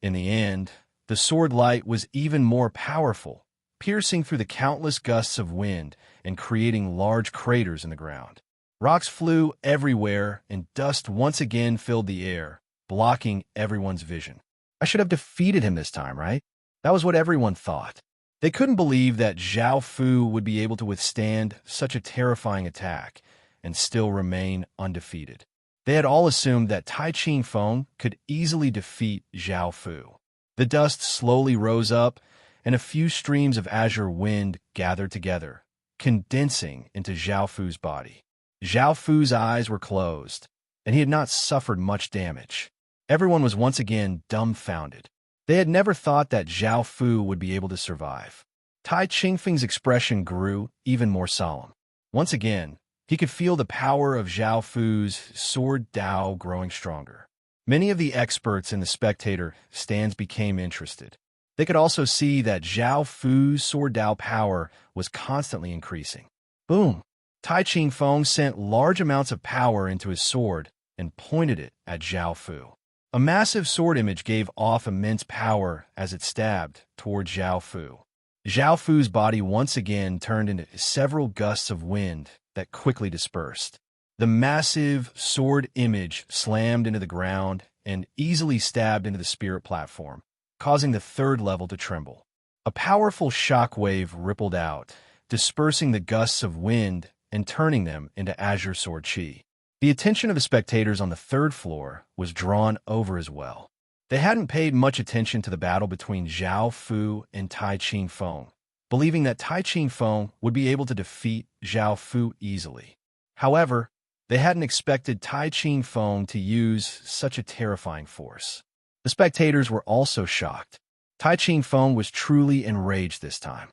In the end, the sword light was even more powerful, piercing through the countless gusts of wind and creating large craters in the ground. Rocks flew everywhere, and dust once again filled the air, blocking everyone's vision. I should have defeated him this time, right? That was what everyone thought. They couldn't believe that Zhao Fu would be able to withstand such a terrifying attack and still remain undefeated. They had all assumed that Tai Ching-feng could easily defeat Zhao Fu. The dust slowly rose up, and a few streams of azure wind gathered together, condensing into Zhao Fu's body. Zhao Fu's eyes were closed, and he had not suffered much damage. Everyone was once again dumbfounded. They had never thought that Zhao Fu would be able to survive. Tai Ching-feng's expression grew even more solemn. Once again, he could feel the power of Zhao Fu's Sword Dao growing stronger. Many of the experts in the spectator stands became interested. They could also see that Zhao Fu's Sword Dao power was constantly increasing. Boom! Tai Ching-feng sent large amounts of power into his sword and pointed it at Zhao Fu. A massive sword image gave off immense power as it stabbed toward Zhao Fu. Zhao Fu's body once again turned into several gusts of wind that quickly dispersed. The massive sword image slammed into the ground and easily stabbed into the spirit platform, causing the third level to tremble. A powerful shockwave rippled out, dispersing the gusts of wind and turning them into azure sword chi. The attention of the spectators on the third floor was drawn over as well. They hadn't paid much attention to the battle between Zhao Fu and Tai Ching-feng, believing that Tai Ching-feng would be able to defeat Zhao Fu easily. However, they hadn't expected Tai Ching-feng to use such a terrifying force. The spectators were also shocked. Tai Ching-feng was truly enraged this time.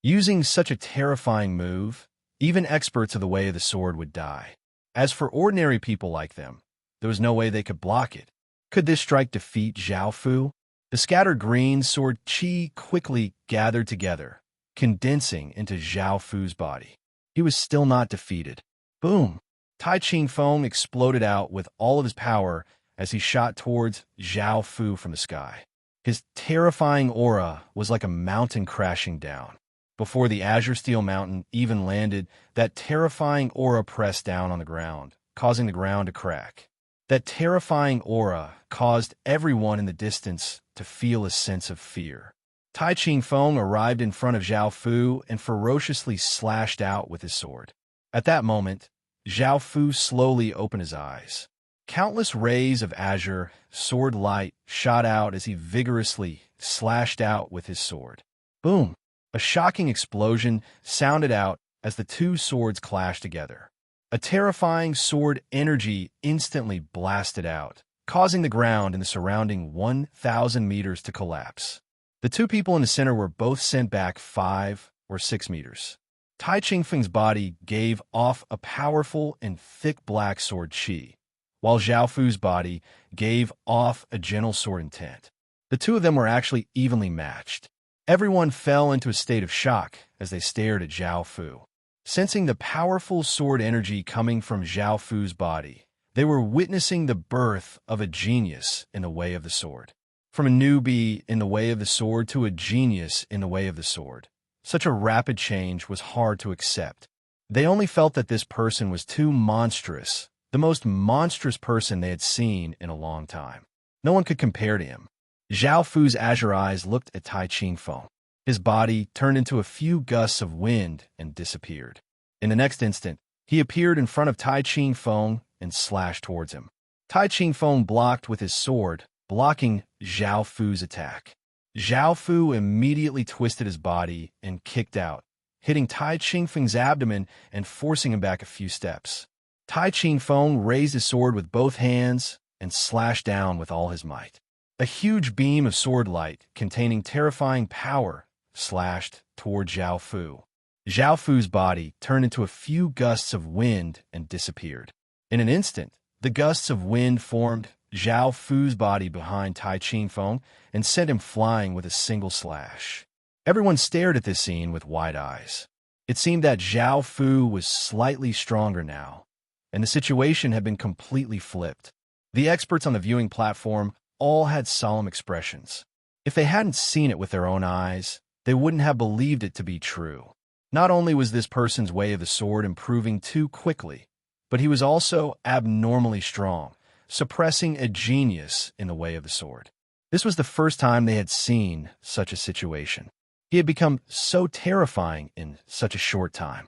Using such a terrifying move, even experts of the way of the sword would die. As for ordinary people like them, there was no way they could block it. Could this strike defeat Zhao Fu? The scattered green sword chi quickly gathered together, condensing into Zhao Fu's body. He was still not defeated. Boom! Tai Ching-feng exploded out with all of his power as he shot towards Zhao Fu from the sky. His terrifying aura was like a mountain crashing down. Before the azure steel mountain even landed, that terrifying aura pressed down on the ground, causing the ground to crack. That terrifying aura caused everyone in the distance to feel a sense of fear. Tai Ching-feng arrived in front of Zhao Fu and ferociously slashed out with his sword. At that moment, Zhao Fu slowly opened his eyes. Countless rays of azure, sword light shot out as he vigorously slashed out with his sword. Boom! A shocking explosion sounded out as the two swords clashed together. A terrifying sword energy instantly blasted out, causing the ground in the surrounding 1,000 meters to collapse. The two people in the center were both sent back 5 or 6 meters. Tai Chingfeng's body gave off a powerful and thick black sword qi, while Zhao Fu's body gave off a gentle sword intent. The two of them were actually evenly matched. Everyone fell into a state of shock as they stared at Zhao Fu. Sensing the powerful sword energy coming from Zhao Fu's body, they were witnessing the birth of a genius in the way of the sword. From a newbie in the way of the sword to a genius in the way of the sword. Such a rapid change was hard to accept. They only felt that this person was too monstrous, the most monstrous person they had seen in a long time. No one could compare to him. Zhao Fu's azure eyes looked at Tai Chingfeng. His body turned into a few gusts of wind and disappeared. In the next instant, he appeared in front of Tai Chingfeng and slashed towards him. Tai Chingfeng blocked with his sword, blocking Zhao Fu's attack. Zhao Fu immediately twisted his body and kicked out, hitting Tai Chingfeng's abdomen and forcing him back a few steps. Tai Chingfeng raised his sword with both hands and slashed down with all his might. A huge beam of sword light containing terrifying power slashed toward Zhao Fu. Zhao Fu's body turned into a few gusts of wind and disappeared. In an instant, the gusts of wind formed Zhao Fu's body behind Tai Chingfeng and sent him flying with a single slash. Everyone stared at this scene with wide eyes. It seemed that Zhao Fu was slightly stronger now, and the situation had been completely flipped. The experts on the viewing platform all had solemn expressions. If they hadn't seen it with their own eyes, they wouldn't have believed it to be true. Not only was this person's way of the sword improving too quickly, but he was also abnormally strong, suppressing a genius in the way of the sword. This was the first time they had seen such a situation. He had become so terrifying in such a short time.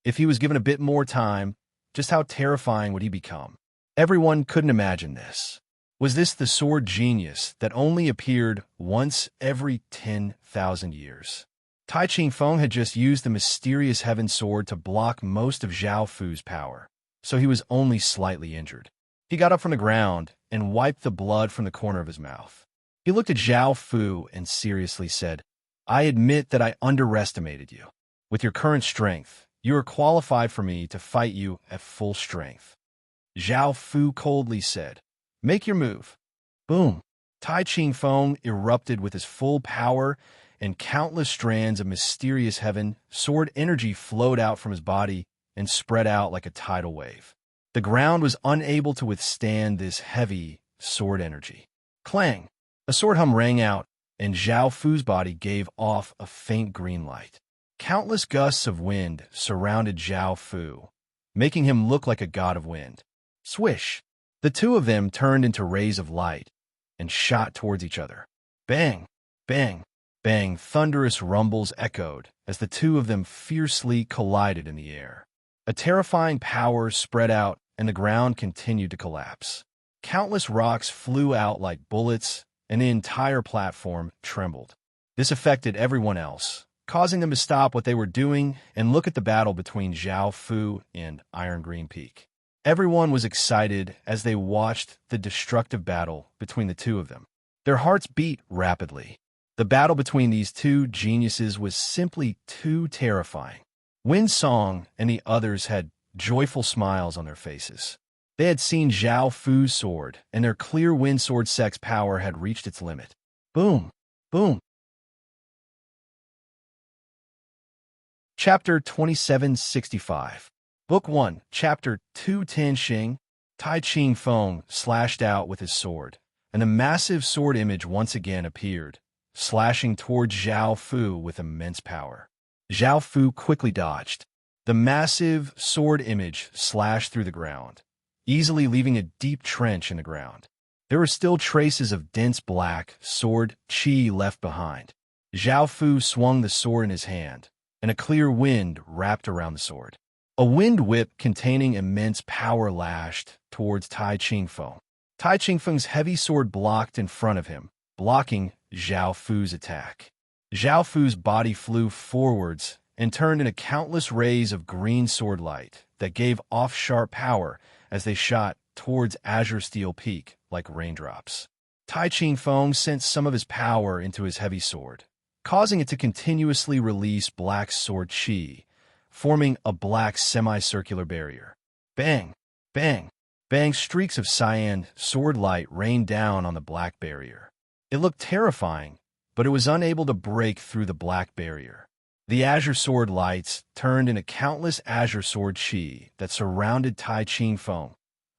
If he was given a bit more time, just how terrifying would he become? Everyone couldn't imagine this. Was this the sword genius that only appeared once every 10,000 years? Tai Chingfeng had just used the mysterious heaven sword to block most of Zhao Fu's power, so he was only slightly injured. He got up from the ground and wiped the blood from the corner of his mouth. He looked at Zhao Fu and seriously said, "I admit that I underestimated you. With your current strength, you are qualified for me to fight you at full strength." Zhao Fu coldly said, "Make your move." Boom! Tai Chingfeng erupted with his full power, and countless strands of mysterious heaven sword energy flowed out from his body and spread out like a tidal wave. The ground was unable to withstand this heavy sword energy. Clang! A sword hum rang out, and Zhao Fu's body gave off a faint green light. Countless gusts of wind surrounded Zhao Fu, making him look like a god of wind. Swish! The two of them turned into rays of light and shot towards each other. Bang! Bang! Bang! Thunderous rumbles echoed as the two of them fiercely collided in the air. A terrifying power spread out, and the ground continued to collapse. Countless rocks flew out like bullets, and the entire platform trembled. This affected everyone else, causing them to stop what they were doing and look at the battle between Zhao Fu and Iron Green Peak. Everyone was excited as they watched the destructive battle between the two of them. Their hearts beat rapidly. The battle between these two geniuses was simply too terrifying. Wind Song and the others had joyful smiles on their faces. They had seen Zhao Fu's sword, and their clear wind sword sex power had reached its limit. Boom! Boom! Chapter 2765. Book 1, Chapter 210 Xing. Tai Chingfeng slashed out with his sword, and a massive sword image once again appeared, slashing towards Zhao Fu with immense power. Zhao Fu quickly dodged. The massive sword image slashed through the ground, easily leaving a deep trench in the ground. There were still traces of dense black sword qi left behind. Zhao Fu swung the sword in his hand, and a clear wind wrapped around the sword. A wind whip containing immense power lashed towards Tai Ching-feng. Tai Ching-feng's heavy sword blocked in front of him, blocking Zhao Fu's attack. Zhao Fu's body flew forwards and turned into countless rays of green sword light that gave off sharp power as they shot towards Azure Steel Peak like raindrops. Tai Ching-feng sent some of his power into his heavy sword, causing it to continuously release black sword chi, forming a black semicircular barrier. Bang! Bang! Bang! Streaks of cyan sword light rained down on the black barrier. It looked terrifying, but it was unable to break through the black barrier. The azure sword lights turned into countless azure sword chi that surrounded Tai Ching-feng,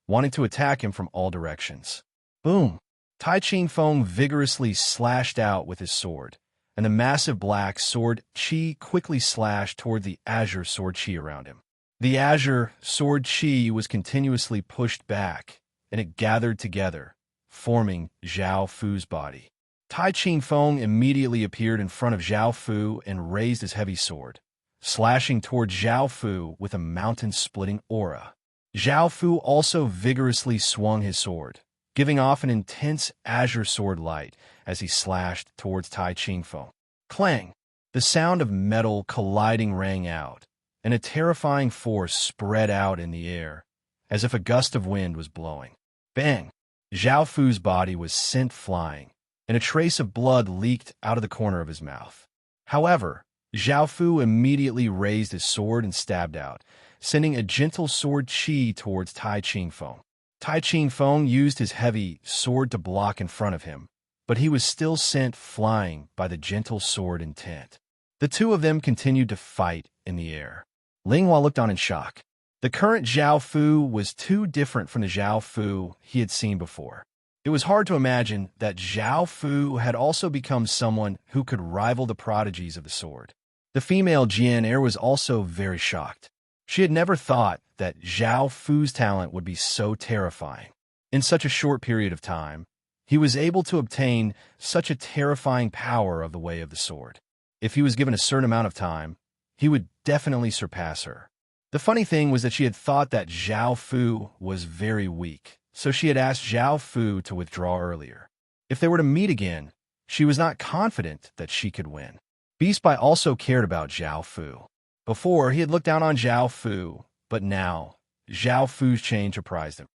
wanting to attack him from all directions. Boom! Tai Ching-feng vigorously slashed out with his sword, and the massive black sword chi quickly slashed toward the azure sword chi around him. The azure sword chi was continuously pushed back, and it gathered together, forming Zhao Fu's body. Tai Ching-feng immediately appeared in front of Zhao Fu and raised his heavy sword, slashing toward Zhao Fu with a mountain-splitting aura. Zhao Fu also vigorously swung his sword, giving off an intense azure sword light as he slashed towards Tai Ching-feng. Clang! The sound of metal colliding rang out, and a terrifying force spread out in the air, as if a gust of wind was blowing. Bang! Zhao Fu's body was sent flying, and a trace of blood leaked out of the corner of his mouth. However, Zhao Fu immediately raised his sword and stabbed out, sending a gentle sword chi towards Tai Ching-feng. Tai Ching-feng used his heavy sword to block in front of him, but he was still sent flying by the gentle sword intent. The two of them continued to fight in the air. Ling Hua looked on in shock. The current Zhao Fu was too different from the Zhao Fu he had seen before. It was hard to imagine that Zhao Fu had also become someone who could rival the prodigies of the sword. The female Jian Er was also very shocked. She had never thought that Zhao Fu's talent would be so terrifying. In such a short period of time, he was able to obtain such a terrifying power of the way of the sword. If he was given a certain amount of time, he would definitely surpass her. The funny thing was that she had thought that Zhao Fu was very weak, so she had asked Zhao Fu to withdraw earlier. If they were to meet again, she was not confident that she could win. Beast Boy also cared about Zhao Fu. Before, he had looked down on Zhao Fu, but now, Zhao Fu's change surprised him.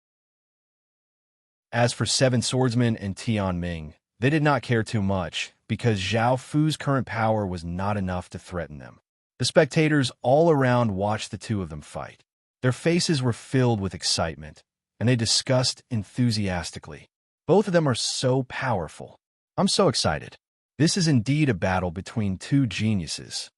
As for Seven Swordsmen and Tian Ming, they did not care too much, because Zhao Fu's current power was not enough to threaten them. The spectators all around watched the two of them fight. Their faces were filled with excitement, and they discussed enthusiastically. Both of them are so powerful. I'm so excited. This is indeed a battle between two geniuses.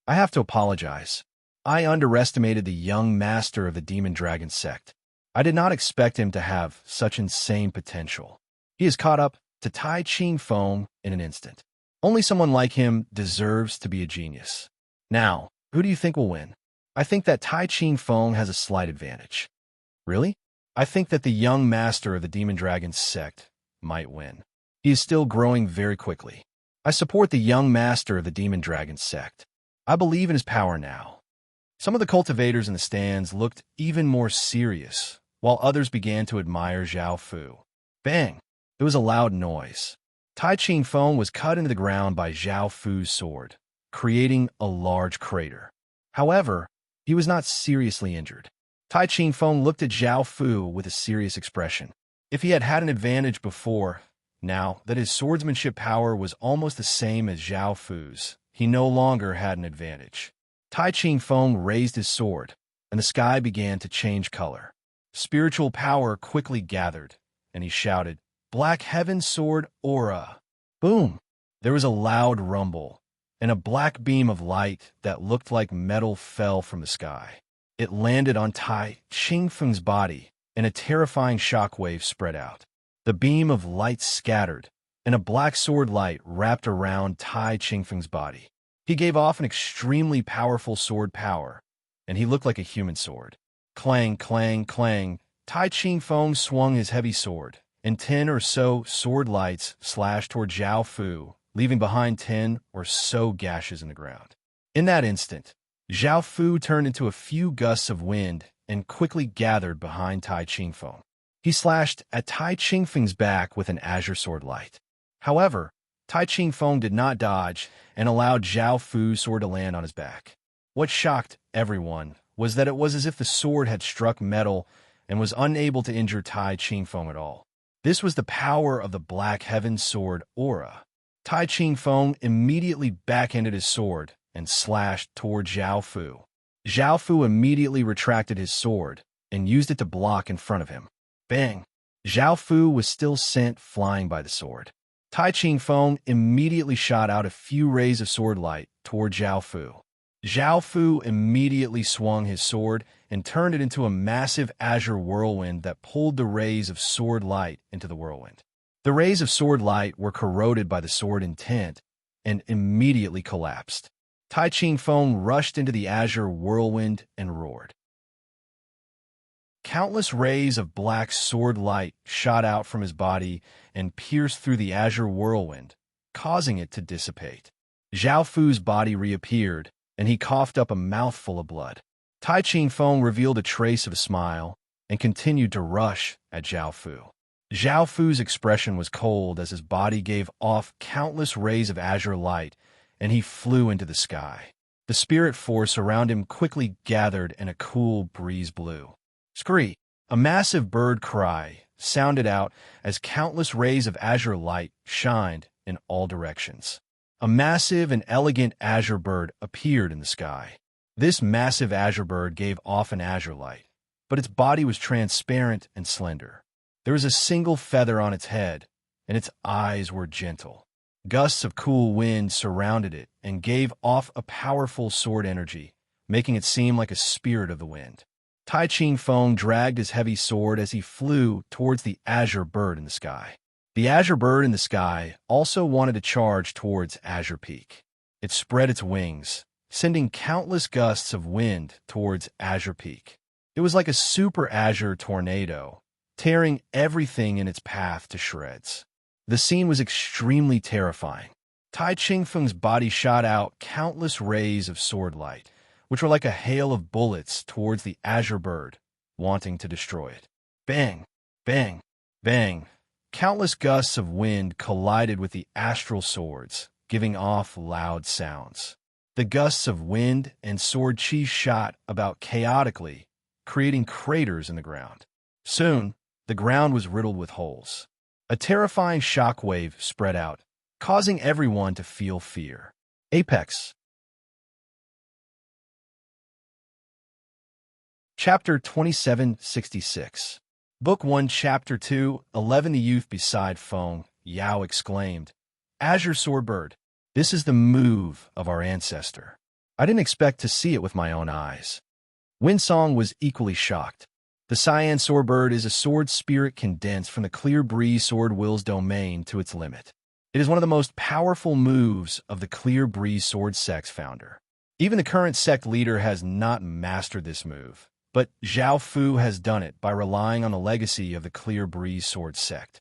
I have to apologize. I underestimated the young master of the Demon Dragon sect. I did not expect him to have such insane potential. He is caught up to Tai Ching-feng in an instant. Only someone like him deserves to be a genius. Now, who do you think will win? I think that Tai Ching-feng has a slight advantage. Really? I think that the young master of the Demon Dragon sect might win. He is still growing very quickly. I support the young master of the Demon Dragon sect. I believe in his power now. Some of the cultivators in the stands looked even more serious, while others began to admire Zhao Fu. Bang! There was a loud noise. Tai Ching-feng was cut into the ground by Zhao Fu's sword, creating a large crater. However, he was not seriously injured. Tai Ching-feng looked at Zhao Fu with a serious expression. If he had had an advantage before, now that his swordsmanship power was almost the same as Zhao Fu's, he no longer had an advantage. Tai Ching-feng raised his sword, and the sky began to change color. Spiritual power quickly gathered, and he shouted, "Black Heaven Sword Aura!" Boom! There was a loud rumble, and a black beam of light that looked like metal fell from the sky. It landed on Tai Ching-feng's body, and a terrifying shockwave spread out. The beam of light scattered, and a black sword light wrapped around Tai Ching-feng's body. He gave off an extremely powerful sword power, and he looked like a human sword. Clang, clang, clang. Tai Ching-feng swung his heavy sword, and 10 or so sword lights slashed toward Zhao Fu, leaving behind 10 or so gashes in the ground. In that instant, Zhao Fu turned into a few gusts of wind and quickly gathered behind Tai Chingfeng. He slashed at Tai Chingfeng's back with an azure sword light. However, Tai Chingfeng did not dodge and allowed Zhao Fu's sword to land on his back. What shocked everyone was that it was as if the sword had struck metal and was unable to injure Tai Chingfeng at all. This was the power of the Black Heaven Sword aura. Tai Chingfeng immediately backhanded his sword and slashed toward Zhao Fu. Zhao Fu immediately retracted his sword and used it to block in front of him. Bang! Zhao Fu was still sent flying by the sword. Tai Chingfeng immediately shot out a few rays of sword light toward Zhao Fu. Zhao Fu immediately swung his sword and turned it into a massive azure whirlwind that pulled the rays of sword light into the whirlwind. The rays of sword light were corroded by the sword intent and immediately collapsed. Tai Chingfeng rushed into the azure whirlwind and roared. Countless rays of black sword light shot out from his body and pierced through the azure whirlwind, causing it to dissipate. Zhao Fu's body reappeared, and he coughed up a mouthful of blood. Tai Chingfeng revealed a trace of a smile and continued to rush at Zhao Fu. Zhao Fu's expression was cold as his body gave off countless rays of azure light, and he flew into the sky. The spirit force around him quickly gathered and a cool breeze blew. Scree! A massive bird cry sounded out as countless rays of azure light shined in all directions. A massive and elegant azure bird appeared in the sky. This massive azure bird gave off an azure light, but its body was transparent and slender. There was a single feather on its head, and its eyes were gentle. Gusts of cool wind surrounded it and gave off a powerful sword energy, making it seem like a spirit of the wind. Tai Chingfeng dragged his heavy sword as he flew towards the azure bird in the sky. The azure bird in the sky also wanted to charge towards Azure Peak. It spread its wings, sending countless gusts of wind towards Azure Peak. It was like a super azure tornado, tearing everything in its path to shreds. The scene was extremely terrifying. Tai Chingfeng's body shot out countless rays of sword light, which were like a hail of bullets towards the azure bird, wanting to destroy it. Bang! Bang! Bang! Countless gusts of wind collided with the astral swords, giving off loud sounds. The gusts of wind and sword chi shot about chaotically, creating craters in the ground. Soon, the ground was riddled with holes. A terrifying shockwave spread out, causing everyone to feel fear. Apex. Chapter 2766. Book 1, Chapter 2, 11. The youth beside Feng Yao exclaimed, "Azure Swordbird, this is the move of our ancestor. I didn't expect to see it with my own eyes." Winsong was equally shocked. The Cyan Swordbird is a sword spirit condensed from the Clear Breeze Sword Will's domain to its limit. It is one of the most powerful moves of the Clear Breeze Sword Sect's founder. Even the current sect leader has not mastered this move, but Zhao Fu has done it by relying on the legacy of the Clear Breeze Sword Sect.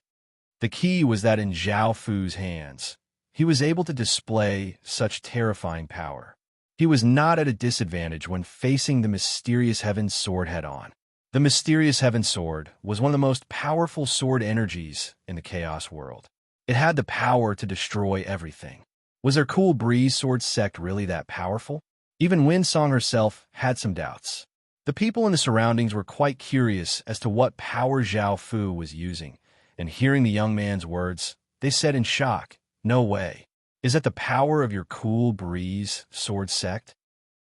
The key was that in Zhao Fu's hands, he was able to display such terrifying power. He was not at a disadvantage when facing the mysterious Heaven Sword head-on. The mysterious Heaven Sword was one of the most powerful sword energies in the Chaos world. It had the power to destroy everything. Was their Cool Breeze Sword Sect really that powerful? Even Winsong herself had some doubts. The people in the surroundings were quite curious as to what power Zhao Fu was using, and hearing the young man's words, they said in shock, "No way. Is that the power of your Cool Breeze Sword Sect?"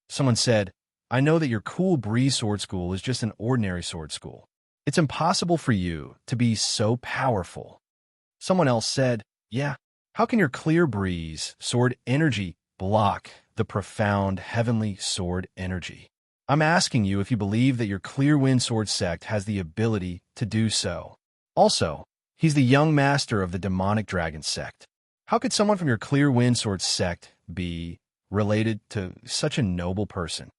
Someone said, "I know that your Cool Breeze Sword School is just an ordinary sword school. It's impossible for you to be so powerful." Someone else said, "Yeah, how can your Clear Breeze Sword energy block the profound heavenly sword energy? I'm asking you if you believe that your Clear Wind Sword Sect has the ability to do so. Also, he's the young master of the Demonic Dragon Sect. How could someone from your Clear Wind Sword Sect be related to such a noble person?"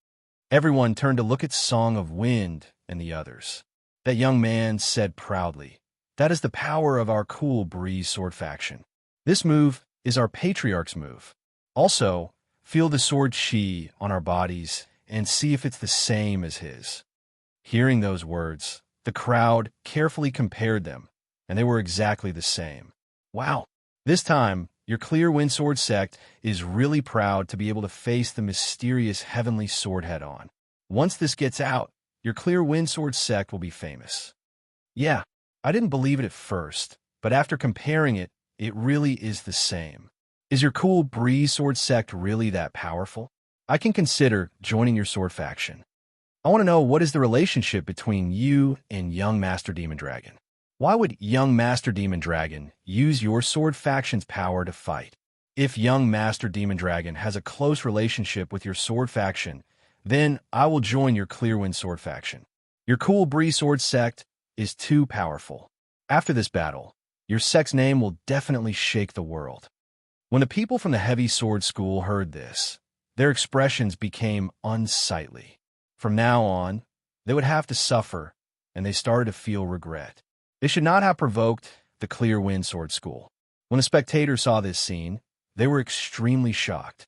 Everyone turned to look at Song of Wind and the others. That young man said proudly, "That is the power of our Cool Breeze Sword faction. This move is our Patriarch's move. Also, feel the sword chi on our bodies and see if it's the same as his." Hearing those words, the crowd carefully compared them, and they were exactly the same. Wow! This time, your clear windsword sect is really proud to be able to face the mysterious heavenly sword head-on. Once this gets out, your clear windsword sect will be famous. Yeah, I didn't believe it at first, but after comparing it, it really is the same. Is your cool breeze sword sect really that powerful? I can consider joining your sword faction. I want to know, what is the relationship between you and young Master Demon Dragon? Why would young Master Demon Dragon use your sword faction's power to fight? If young Master Demon Dragon has a close relationship with your sword faction, then I will join your Clearwind sword faction. Your cool breeze sword sect is too powerful. After this battle, your sect's name will definitely shake the world. When the people from the Heavy Sword School heard this, their expressions became unsightly. From now on, they would have to suffer, and they started to feel regret. They should not have provoked the Clearwind Sword School. When the spectators saw this scene, they were extremely shocked.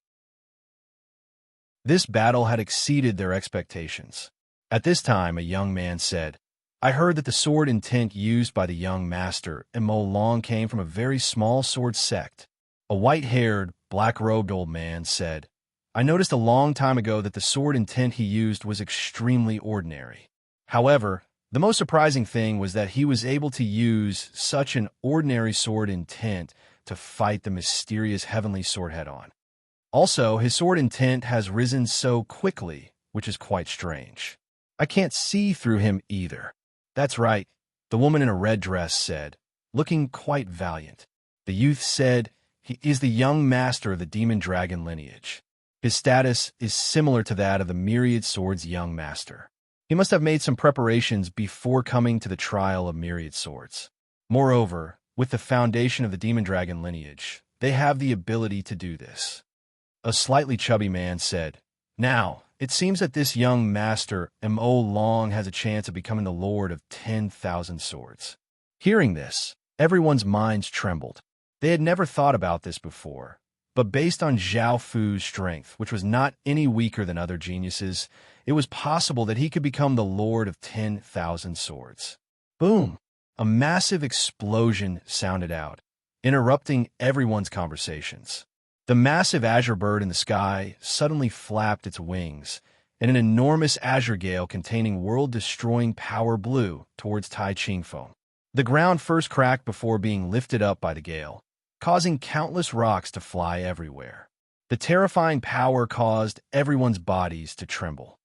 This battle had exceeded their expectations. At this time, a young man said, "I heard that the sword intent used by the young master and Mo Long came from a very small sword sect." A white-haired, black-robed old man said, "I noticed a long time ago that the sword intent he used was extremely ordinary. However, the most surprising thing was that he was able to use such an ordinary sword intent to fight the mysterious heavenly sword head-on. Also, his sword intent has risen so quickly, which is quite strange. I can't see through him either." "That's right," the woman in a red dress said, looking quite valiant. The youth said, "He is the young master of the demon dragon lineage. His status is similar to that of the Myriad Swords' young master. He must have made some preparations before coming to the trial of Myriad Swords. Moreover, with the foundation of the demon dragon lineage, they have the ability to do this." A slightly chubby man said, "Now, it seems that this young master, Mo Long, has a chance of becoming the lord of 10,000 swords." Hearing this, everyone's minds trembled. They had never thought about this before. But based on Zhao Fu's strength, which was not any weaker than other geniuses, it was possible that he could become the Lord of 10,000 swords. Boom! A massive explosion sounded out, interrupting everyone's conversations. The massive azure bird in the sky suddenly flapped its wings, and an enormous azure gale containing world-destroying power blew towards Tai Ching-Feng. The ground first cracked before being lifted up by the gale, causing countless rocks to fly everywhere. The terrifying power caused everyone's bodies to tremble.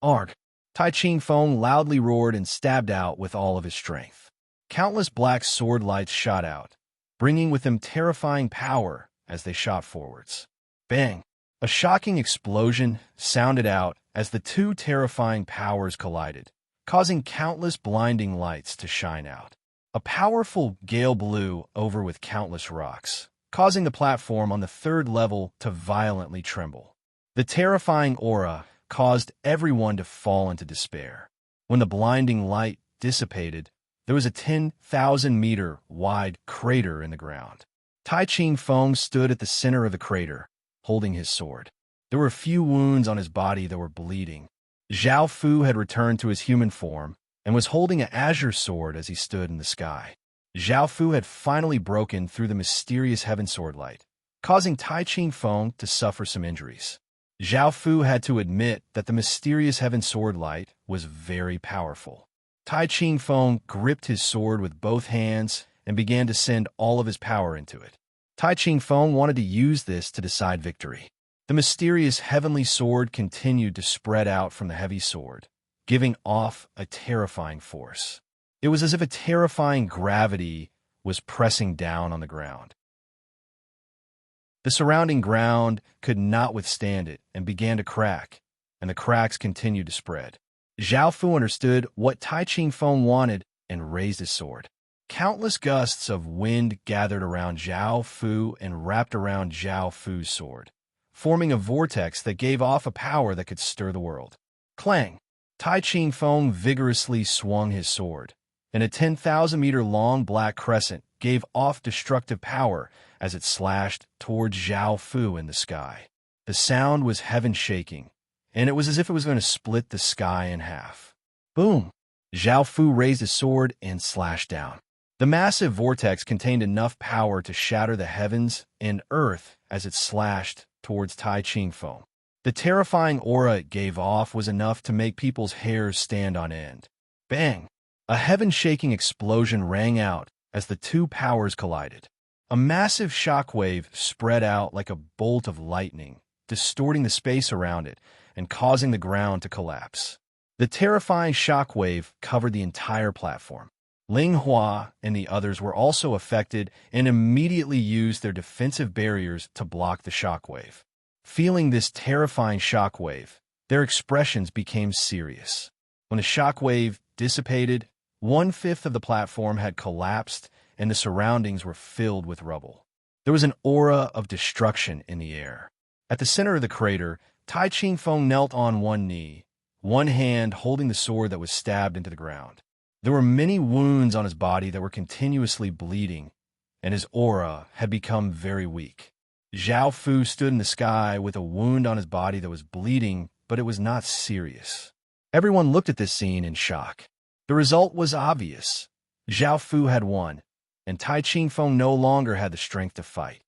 "Arg!" Tai Ching-Feng loudly roared and stabbed out with all of his strength. Countless black sword lights shot out, bringing with them terrifying power as they shot forwards. Bang! A shocking explosion sounded out as the two terrifying powers collided, causing countless blinding lights to shine out. A powerful gale blew over with countless rocks, causing the platform on the third level to violently tremble. The terrifying aura caused everyone to fall into despair. When the blinding light dissipated, there was a 10,000-meter wide crater in the ground. Tai Ching-Feng stood at the center of the crater, holding his sword. There were a few wounds on his body that were bleeding. Zhao Fu had returned to his human form and was holding an azure sword as he stood in the sky. Zhao Fu had finally broken through the mysterious heaven sword light, causing Tai Ching-Feng to suffer some injuries. Zhao Fu had to admit that the mysterious heaven sword light was very powerful. Tai Ching-Feng gripped his sword with both hands and began to send all of his power into it. Tai Ching-Feng wanted to use this to decide victory. The mysterious heavenly sword continued to spread out from the heavy sword, giving off a terrifying force. It was as if a terrifying gravity was pressing down on the ground. The surrounding ground could not withstand it and began to crack, and the cracks continued to spread. Zhao Fu understood what Tai Ching-Feng wanted and raised his sword. Countless gusts of wind gathered around Zhao Fu and wrapped around Zhao Fu's sword, forming a vortex that gave off a power that could stir the world. Clang! Tai Ching-Feng vigorously swung his sword, and a 10,000-meter long black crescent gave off destructive power as it slashed towards Zhao Fu in the sky. The sound was heaven-shaking, and it was as if it was going to split the sky in half. Boom! Zhao Fu raised his sword and slashed down. The massive vortex contained enough power to shatter the heavens and earth as it slashed towards Tai Ching-feng. The terrifying aura it gave off was enough to make people's hairs stand on end. Bang! A heaven-shaking explosion rang out as the two powers collided. A massive shockwave spread out like a bolt of lightning, distorting the space around it and causing the ground to collapse. The terrifying shockwave covered the entire platform. Ling Hua and the others were also affected and immediately used their defensive barriers to block the shockwave. Feeling this terrifying shockwave, their expressions became serious. When the shockwave dissipated, 1/5 of the platform had collapsed and the surroundings were filled with rubble. There was an aura of destruction in the air. At the center of the crater, Tai Ching-feng knelt on one knee, one hand holding the sword that was stabbed into the ground. There were many wounds on his body that were continuously bleeding, and his aura had become very weak. Zhao Fu stood in the sky with a wound on his body that was bleeding, but it was not serious. Everyone looked at this scene in shock. The result was obvious. Zhao Fu had won, and Tai Ching-feng no longer had the strength to fight.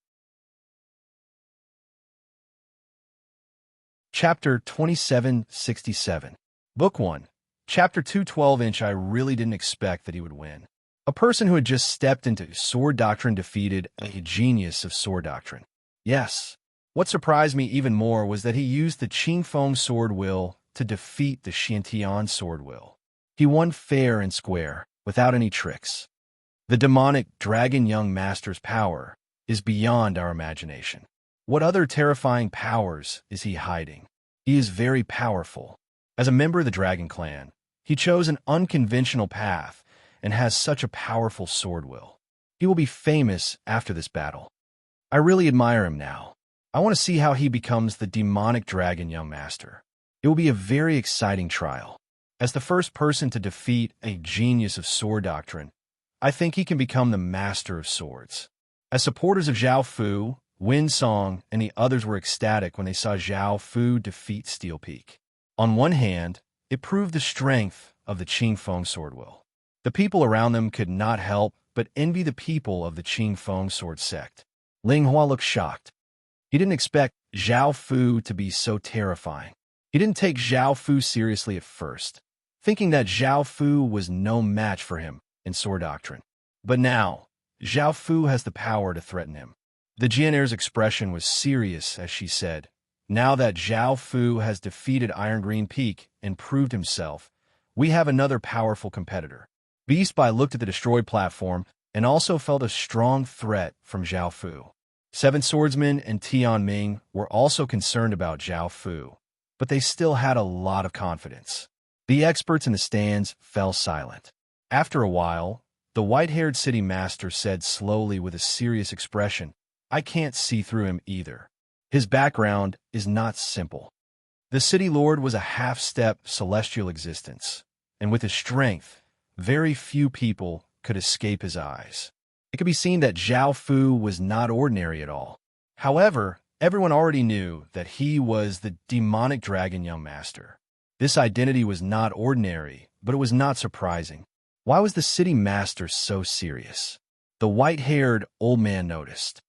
Chapter 2767. Book 1. Chapter 212-inch. I really didn't expect that he would win. A person who had just stepped into sword doctrine defeated a genius of sword doctrine. Yes. What surprised me even more was that he used the Qingfeng sword will to defeat the Xiantian sword will. He won fair and square, without any tricks. The demonic dragon young master's power is beyond our imagination. What other terrifying powers is he hiding? He is very powerful. As a member of the Dragon Clan, he chose an unconventional path and has such a powerful sword will. He will be famous after this battle. I really admire him now. I want to see how he becomes the demonic dragon young master. It will be a very exciting trial. As the first person to defeat a genius of sword doctrine, I think he can become the master of swords. As supporters of Zhao Fu, Wen Song and the others were ecstatic when they saw Zhao Fu defeat Steel Peak. On one hand, it proved the strength of the Qingfeng sword will. The people around them could not help but envy the people of the Qingfeng sword sect. Ling Hua looked shocked. He didn't expect Zhao Fu to be so terrifying. He didn't take Zhao Fu seriously at first, thinking that Zhao Fu was no match for him in sword doctrine. But now, Zhao Fu has the power to threaten him. The Jian'er's expression was serious as she said, "Now that Zhao Fu has defeated Iron Green Peak and proved himself, we have another powerful competitor." Beast Bai looked at the destroyed platform and also felt a strong threat from Zhao Fu. Seven Swordsmen and Tian Ming were also concerned about Zhao Fu, but they still had a lot of confidence. The experts in the stands fell silent. After a while, the white-haired city master said slowly with a serious expression, "I can't see through him either. His background is not simple." The city lord was a half-step celestial existence, and with his strength, very few people could escape his eyes. It could be seen that Zhao Fu was not ordinary at all. However, everyone already knew that he was the demonic dragon young master. This identity was not ordinary, but it was not surprising. Why was the city master so serious? The white-haired old man noticed.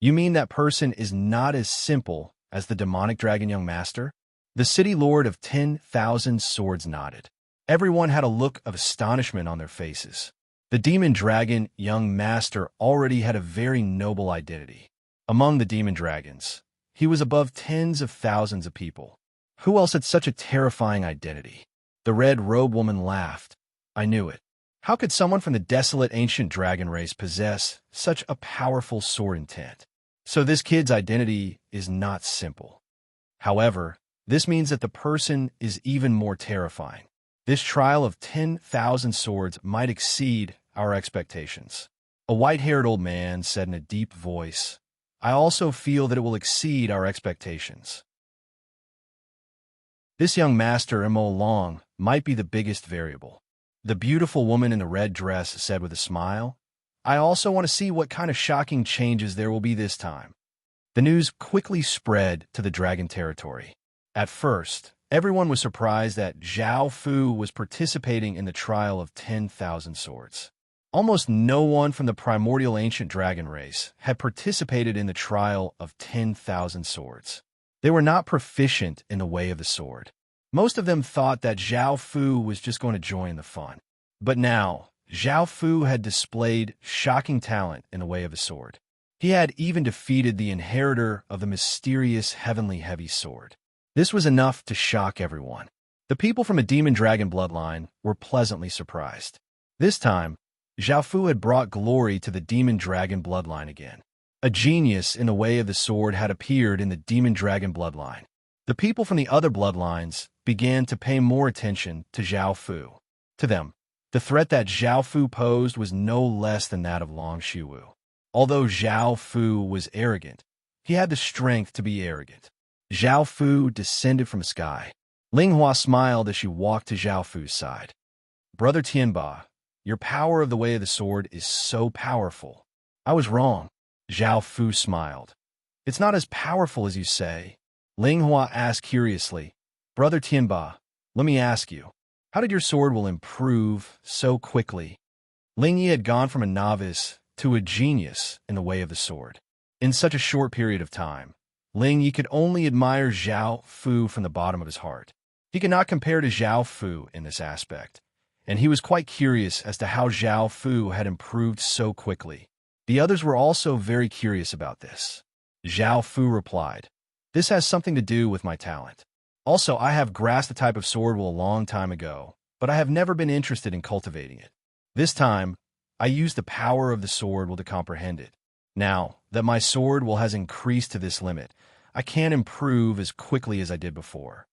"You mean that person is not as simple as the demonic dragon young master?" The city lord of 10,000 swords nodded. Everyone had a look of astonishment on their faces. The demon dragon young master already had a very noble identity. Among the demon dragons, he was above tens of thousands of people. Who else had such a terrifying identity? The red-robed woman laughed. "I knew it. How could someone from the desolate ancient dragon race possess such a powerful sword intent? So this kid's identity is not simple. However, this means that the person is even more terrifying. This trial of 10,000 swords might exceed our expectations." A white-haired old man said in a deep voice, "I also feel that it will exceed our expectations." This young master Mo Long might be the biggest variable. The beautiful woman in the red dress said with a smile, "I also want to see what kind of shocking changes there will be this time." The news quickly spread to the dragon territory. At first, everyone was surprised that Zhao Fu was participating in the trial of 10,000 swords. Almost no one from the primordial ancient dragon race had participated in the trial of 10,000 swords. They were not proficient in the way of the sword. Most of them thought that Zhao Fu was just going to join the fun. But now, Zhao Fu had displayed shocking talent in the way of the sword. He had even defeated the inheritor of the mysterious heavenly heavy sword. This was enough to shock everyone. The people from a demon dragon bloodline were pleasantly surprised. This time, Zhao Fu had brought glory to the demon dragon bloodline again. A genius in the way of the sword had appeared in the demon dragon bloodline. The people from the other bloodlines began to pay more attention to Zhao Fu. To them, the threat that Zhao Fu posed was no less than that of Long Shiwu. Although Zhao Fu was arrogant, he had the strength to be arrogant. Zhao Fu descended from the sky. Ling Hua smiled as she walked to Zhao Fu's side. "Brother Tianba, your power of the way of the sword is so powerful." "I was wrong." Zhao Fu smiled. "It's not as powerful as you say." Ling Hua asked curiously, "Brother Tianba, let me ask you, how did your sword will improve so quickly?" Ling Yi had gone from a novice to a genius in the way of the sword. In such a short period of time, Ling Yi could only admire Zhao Fu from the bottom of his heart. He could not compare to Zhao Fu in this aspect, and he was quite curious as to how Zhao Fu had improved so quickly. The others were also very curious about this. Zhao Fu replied, "This has something to do with my talent. Also, I have grasped the type of sword will a long time ago, but I have never been interested in cultivating it. This time, I used the power of the sword will to comprehend it. Now that my sword will has increased to this limit, I can't improve as quickly as I did before."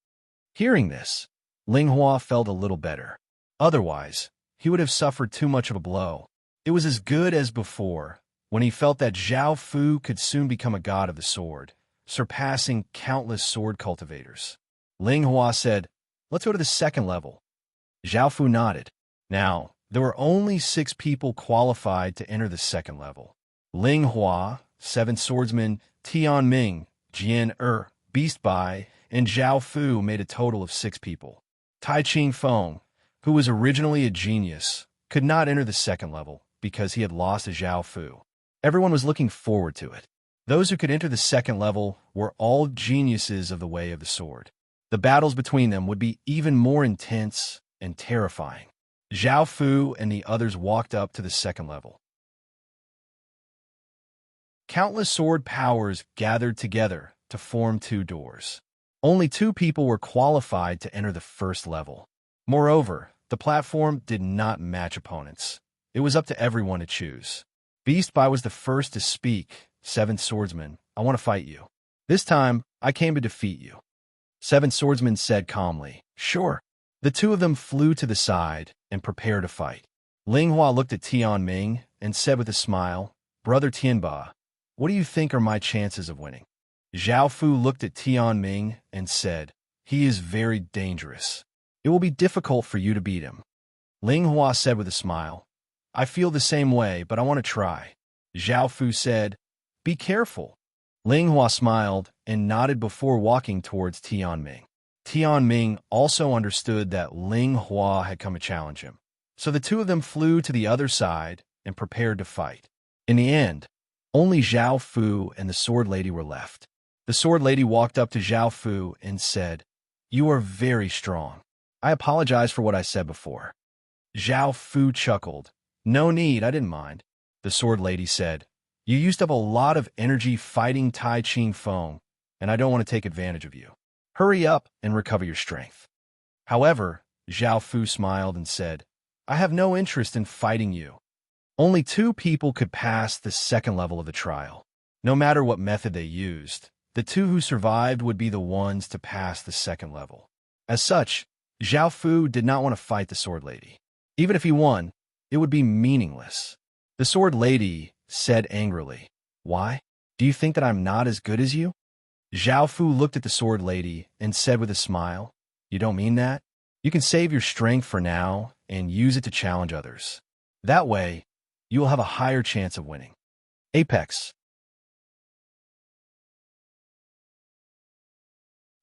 Hearing this, Ling Hua felt a little better. Otherwise, he would have suffered too much of a blow. It was as good as before, when he felt that Zhao Fu could soon become a god of the sword, surpassing countless sword cultivators. Ling Hua said, "Let's go to the second level." Zhao Fu nodded. Now, there were only 6 people qualified to enter the second level. Ling Hua, 7 swordsmen, Tian Ming, Jian Beast Bai, and Zhao Fu made a total of 6 people. Tai Ching Feng, who was originally a genius, could not enter the second level because he had lost to Zhao Fu. Everyone was looking forward to it. Those who could enter the second level were all geniuses of the way of the sword. The battles between them would be even more intense and terrifying. Zhao Fu and the others walked up to the second level. Countless sword powers gathered together to form 2 doors. Only 2 people were qualified to enter the first level. Moreover, the platform did not match opponents. It was up to everyone to choose. Beast Bai was the first to speak. 7th swordsman, I want to fight you. This time, I came to defeat you. 7th swordsman said calmly, "Sure." The 2 of them flew to the side and prepared to fight. Ling Hua looked at Tian Ming and said with a smile, "Brother Tianba, what do you think are my chances of winning?" Zhao Fu looked at Tian Ming and said, "He is very dangerous. It will be difficult for you to beat him." Ling Hua said with a smile, "I feel the same way, but I want to try." Zhao Fu said, "Be careful." Ling Hua smiled and nodded before walking towards Tian Ming. Tian Ming also understood that Ling Hua had come to challenge him. So the 2 of them flew to the other side and prepared to fight. In the end, only Zhao Fu and the sword lady were left. The sword lady walked up to Zhao Fu and said, "You are very strong. I apologize for what I said before." Zhao Fu chuckled. "No need, I didn't mind." The sword lady said, "You used up a lot of energy fighting Tai Ching Feng, and I don't want to take advantage of you. Hurry up and recover your strength." However, Zhao Fu smiled and said, "I have no interest in fighting you." Only 2 people could pass the second level of the trial. No matter what method they used, the 2 who survived would be the ones to pass the second level. As such, Zhao Fu did not want to fight the sword lady. Even if he won, it would be meaningless. The sword lady said angrily, "Why? Do you think that I'm not as good as you?" Zhao Fu looked at the sword lady and said with a smile, "You don't mean that? You can save your strength for now and use it to challenge others. That way, you will have a higher chance of winning." Apex.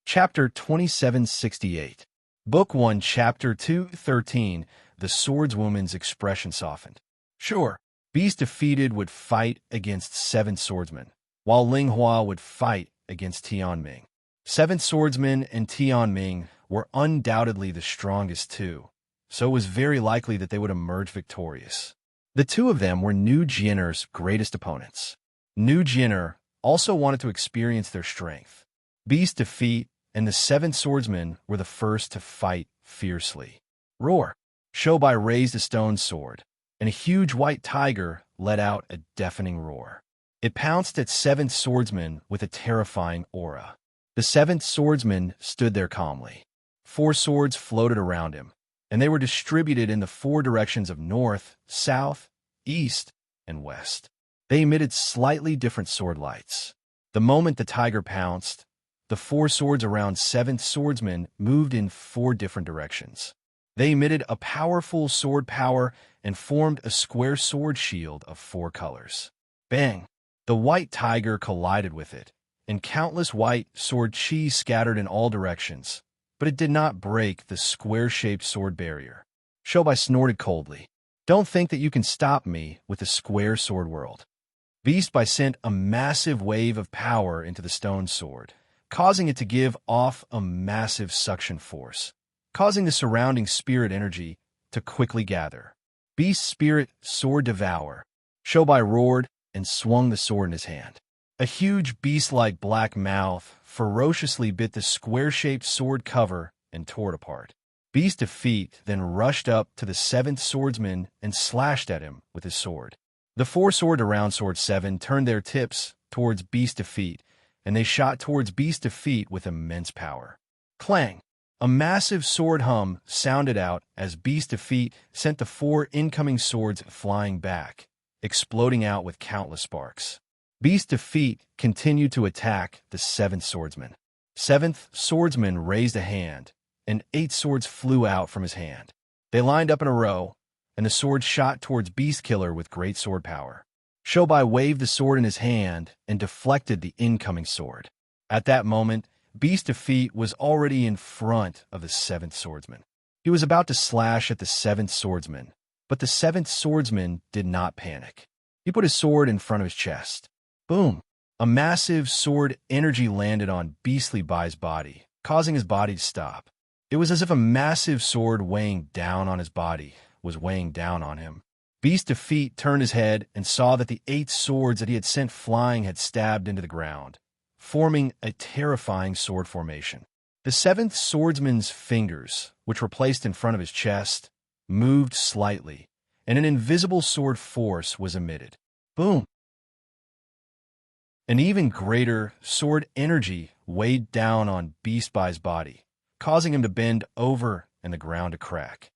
Chapter 2768. Book 1, Chapter 213. The swordswoman's expression softened. Sure, Beast defeated would fight against seven swordsmen, while Ling Hua would fight against Tianming. Seven swordsmen and Tianming were undoubtedly the strongest two, so it was very likely that they would emerge victorious. The two of them were Nu Jin'er's greatest opponents. Nu Jin'er also wanted to experience their strength. Beast's defeat and the seven swordsmen were the first to fight fiercely. Roar! Shobai raised a stone sword, and a huge white tiger let out a deafening roar. It pounced at seventh swordsman with a terrifying aura. The seventh swordsman stood there calmly. Four swords floated around him, and they were distributed in the four directions of north, south, east, and west. They emitted slightly different sword lights. The moment the tiger pounced, the four swords around seventh swordsman moved in four different directions. They emitted a powerful sword power and formed a square sword shield of four colors. Bang! The white tiger collided with it, and countless white sword chi scattered in all directions, but it did not break the square-shaped sword barrier. Shobai snorted coldly. Don't think that you can stop me with the square sword world. Beast sent a massive wave of power into the stone sword, causing it to give off a massive suction force, causing the surrounding spirit energy to quickly gather. Beast's spirit sword devour. Shobai roared and swung the sword in his hand. A huge beast-like black mouth ferociously bit the square-shaped sword cover and tore it apart. Beast's defeat then rushed up to the seventh swordsman and slashed at him with his sword. The four swords around Sword 7 turned their tips towards Beast's defeat, and they shot towards Beast's defeat with immense power. Clang! A massive sword hum sounded out as Beast's defeat sent the four incoming swords flying back, exploding out with countless sparks. Beast's defeat continued to attack the seventh swordsman. Seventh swordsman raised a hand, and 8 swords flew out from his hand. They lined up in a row, and the sword shot towards Beast Killer with great sword power. Shobai waved the sword in his hand and deflected the incoming sword. At that moment, Beast's defeat was already in front of the seventh swordsman. He was about to slash at the seventh swordsman, but the seventh swordsman did not panic. He put his sword in front of his chest. Boom! A massive sword energy landed on Beastly Bai's body, causing his body to stop. It was as if a massive sword weighing down on his body was weighing down on him. Beast's defeat turned his head and saw that the 8 swords that he had sent flying had stabbed into the ground, forming a terrifying sword formation. The seventh swordsman's fingers, which were placed in front of his chest, moved slightly, and an invisible sword force was emitted. Boom! An even greater sword energy weighed down on Beast Bai's body, causing him to bend over and the ground to crack.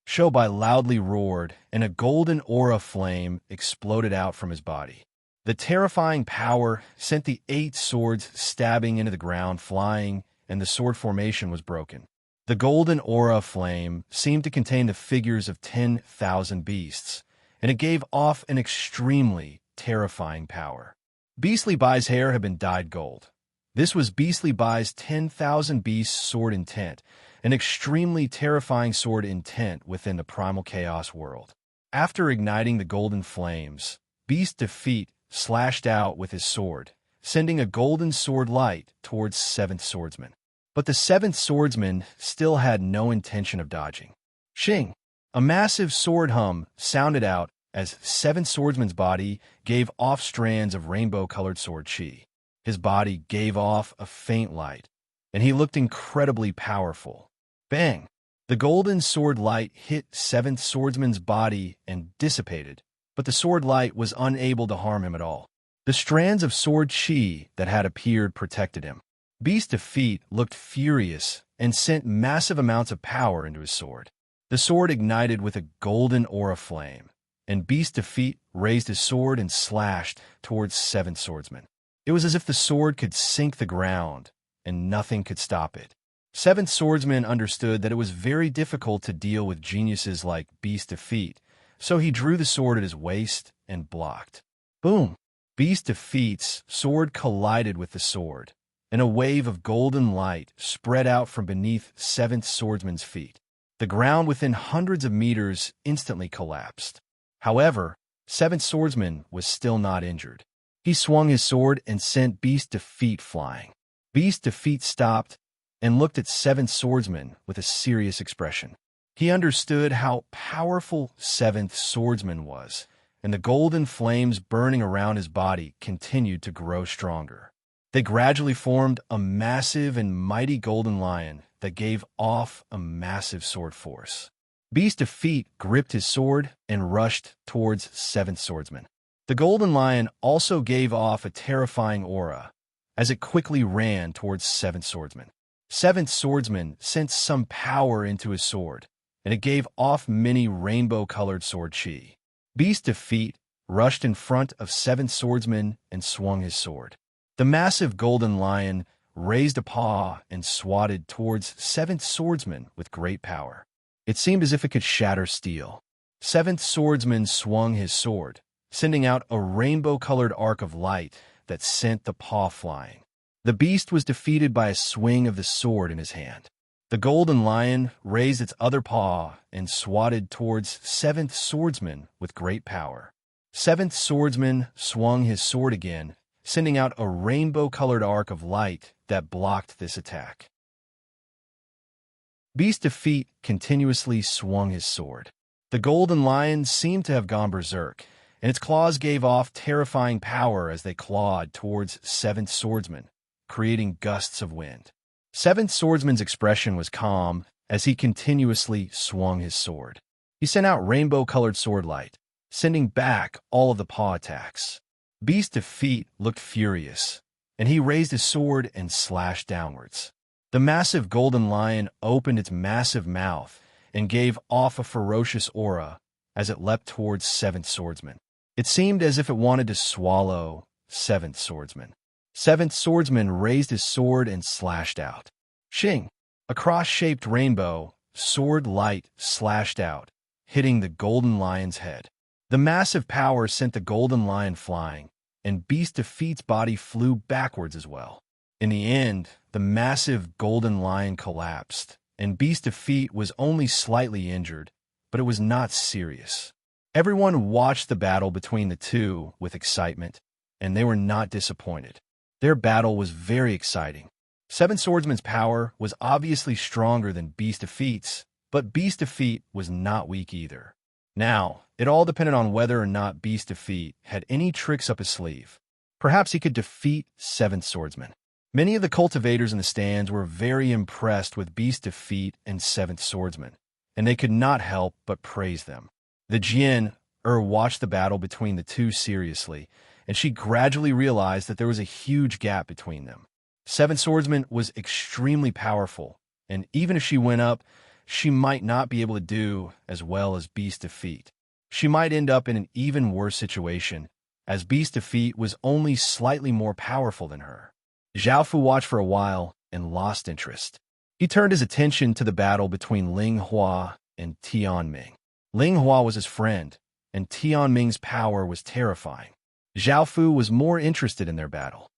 Shobai loudly roared, and a golden aura flame exploded out from his body. The terrifying power sent the 8 swords stabbing into the ground flying, and the sword formation was broken. The golden aura flame seemed to contain the figures of 10,000 beasts, and it gave off an extremely terrifying power. Beastly Bai's hair had been dyed gold. This was Beastly Bai's 10,000 beasts sword intent, an extremely terrifying sword intent within the primal chaos world. After igniting the golden flames, Beast's defeat slashed out with his sword, sending a golden sword light towards seventh swordsman. But the seventh swordsman still had no intention of dodging. Shing! A massive sword hum sounded out as seventh swordsman's body gave off strands of rainbow-colored sword chi. His body gave off a faint light, and he looked incredibly powerful. Bang! The golden sword light hit seventh swordsman's body and dissipated, but the sword light was unable to harm him at all. The strands of sword chi that had appeared protected him. Beast's defeat looked furious and sent massive amounts of power into his sword. The sword ignited with a golden aura flame, and Beast's defeat raised his sword and slashed towards seventh swordsman. It was as if the sword could sink the ground, and nothing could stop it. Seventh swordsman understood that it was very difficult to deal with geniuses like Beast's defeat, so he drew the sword at his waist and blocked. Boom! Beast's defeat's sword collided with the sword, and a wave of golden light spread out from beneath Seventh Swordsman's feet. The ground within hundreds of meters instantly collapsed. However, Seventh Swordsman was still not injured. He swung his sword and sent Beast Defeat flying. Beast Defeat stopped and looked at Seventh Swordsman with a serious expression. He understood how powerful Seventh Swordsman was, and the golden flames burning around his body continued to grow stronger. They gradually formed a massive and mighty golden lion that gave off a massive sword force. Beast Defeat gripped his sword and rushed towards Seventh Swordsman. The golden lion also gave off a terrifying aura as it quickly ran towards Seventh Swordsman. Seventh Swordsman sensed some power into his sword, and it gave off many rainbow-colored sword chi. Beast Defeat rushed in front of Seventh Swordsman and swung his sword. The massive golden lion raised a paw and swatted towards Seventh Swordsman with great power. It seemed as if it could shatter steel. Seventh Swordsman swung his sword, sending out a rainbow-colored arc of light that sent the paw flying. The beast was defeated by a swing of the sword in his hand. The golden lion raised its other paw and swatted towards Seventh Swordsman with great power. Seventh Swordsman swung his sword again, sending out a rainbow-colored arc of light that blocked this attack. Beast Defeat continuously swung his sword. The golden lion seemed to have gone berserk, and its claws gave off terrifying power as they clawed towards Seventh Swordsman, creating gusts of wind. Seventh Swordsman's expression was calm as he continuously swung his sword. He sent out rainbow-colored sword light, sending back all of the paw attacks. Beast Defeat looked furious, and he raised his sword and slashed downwards. The massive golden lion opened its massive mouth and gave off a ferocious aura as it leapt towards Seventh Swordsman. It seemed as if it wanted to swallow Seventh Swordsman. Seventh Swordsman raised his sword and slashed out. Shing! A cross-shaped rainbow, sword light slashed out, hitting the golden lion's head. The massive power sent the golden lion flying, and Beast Defeat's body flew backwards as well. In the end, the massive golden lion collapsed, and Beast Defeat was only slightly injured, but it was not serious. Everyone watched the battle between the two with excitement, and they were not disappointed. Their battle was very exciting. Seventh Swordsman's power was obviously stronger than Beast Defeat's, but Beast Defeat was not weak either. Now, it all depended on whether or not Beast Defeat had any tricks up his sleeve. Perhaps he could defeat Seventh Swordsman. Many of the cultivators in the stands were very impressed with Beast Defeat and Seventh Swordsman, and they could not help but praise them. The Jin watched the battle between the two seriously, and she gradually realized that there was a huge gap between them. Seventh Swordsman was extremely powerful, and even if she went up, she might not be able to do as well as Beast Defeat. She might end up in an even worse situation, as Beast Defeat was only slightly more powerful than her. Zhao Fu watched for a while and lost interest. He turned his attention to the battle between Ling Hua and Tian Ming. Ling Hua was his friend, and Tian Ming's power was terrifying. Zhao Fu was more interested in their battle.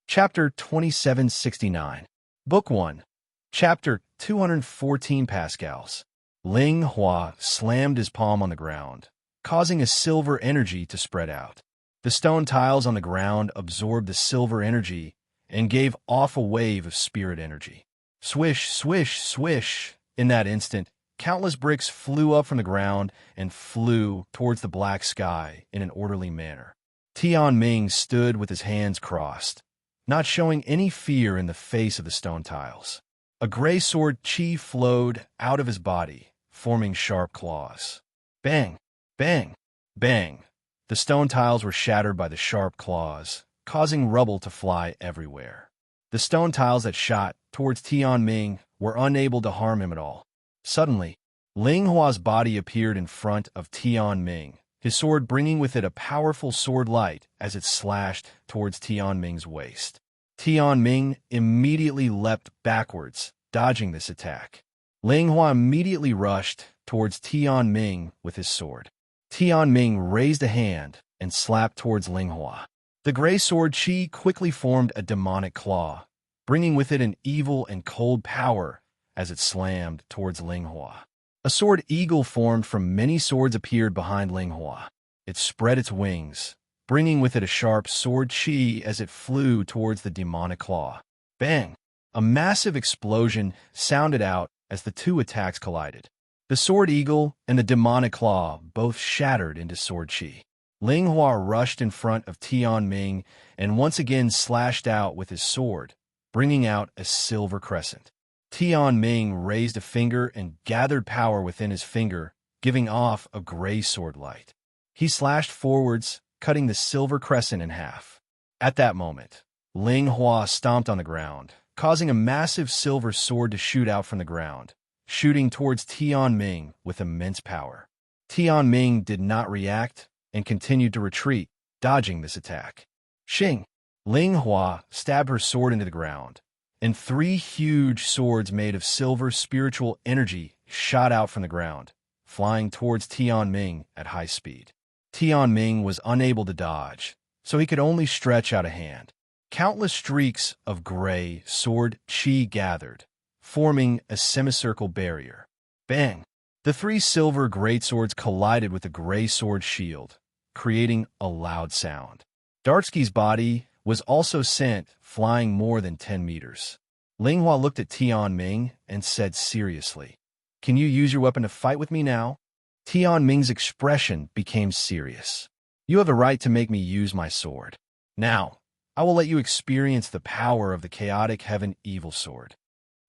Chapter 2769. Book 1. Chapter 214 Pascals. Ling Hua slammed his palm on the ground, causing a silver energy to spread out. The stone tiles on the ground absorbed the silver energy and gave off a wave of spirit energy. Swish, swish, swish. In that instant, countless bricks flew up from the ground and flew towards the black sky in an orderly manner. Tian Ming stood with his hands crossed, not showing any fear in the face of the stone tiles. A gray sword chi flowed out of his body, forming sharp claws. Bang! Bang! Bang! The stone tiles were shattered by the sharp claws, causing rubble to fly everywhere. The stone tiles that shot towards Tian Ming were unable to harm him at all. Suddenly, Ling Hua's body appeared in front of Tian Ming, his sword bringing with it a powerful sword light as it slashed towards Tian Ming's waist. Tian Ming immediately leapt backwards, dodging this attack. Ling Hua immediately rushed towards Tian Ming with his sword. Tian Ming raised a hand, and slapped towards Ling Hua. The gray sword Qi quickly formed a demonic claw, bringing with it an evil and cold power as it slammed towards Ling Hua. A sword eagle formed from many swords appeared behind Ling Hua. It spread its wings, bringing with it a sharp sword Qi as it flew towards the demonic claw. Bang! A massive explosion sounded out as the two attacks collided. The sword eagle and the demonic claw both shattered into sword Qi. Ling Hua rushed in front of Tianming and once again slashed out with his sword, bringing out a silver crescent. Tianming raised a finger and gathered power within his finger, giving off a gray sword light. He slashed forwards, cutting the silver crescent in half. At that moment, Ling Hua stomped on the ground, causing a massive silver sword to shoot out from the ground, shooting towards Tianming with immense power. Tianming did not react and continued to retreat, dodging this attack. Xing! Ling Hua stabbed her sword into the ground, and three huge swords made of silver spiritual energy shot out from the ground, flying towards Tianming at high speed. Tianming was unable to dodge, so he could only stretch out a hand. Countless streaks of gray sword Qi gathered, forming a semicircle barrier. Bang! The three silver greatswords collided with the gray sword shield, creating a loud sound. Dartsky's body was also sent flying more than 10 meters. Ling Hua looked at Tianming and said seriously, "Can you use your weapon to fight with me now?" Tianming's expression became serious. "You have a right to make me use my sword. Now, I will let you experience the power of the chaotic heaven evil sword."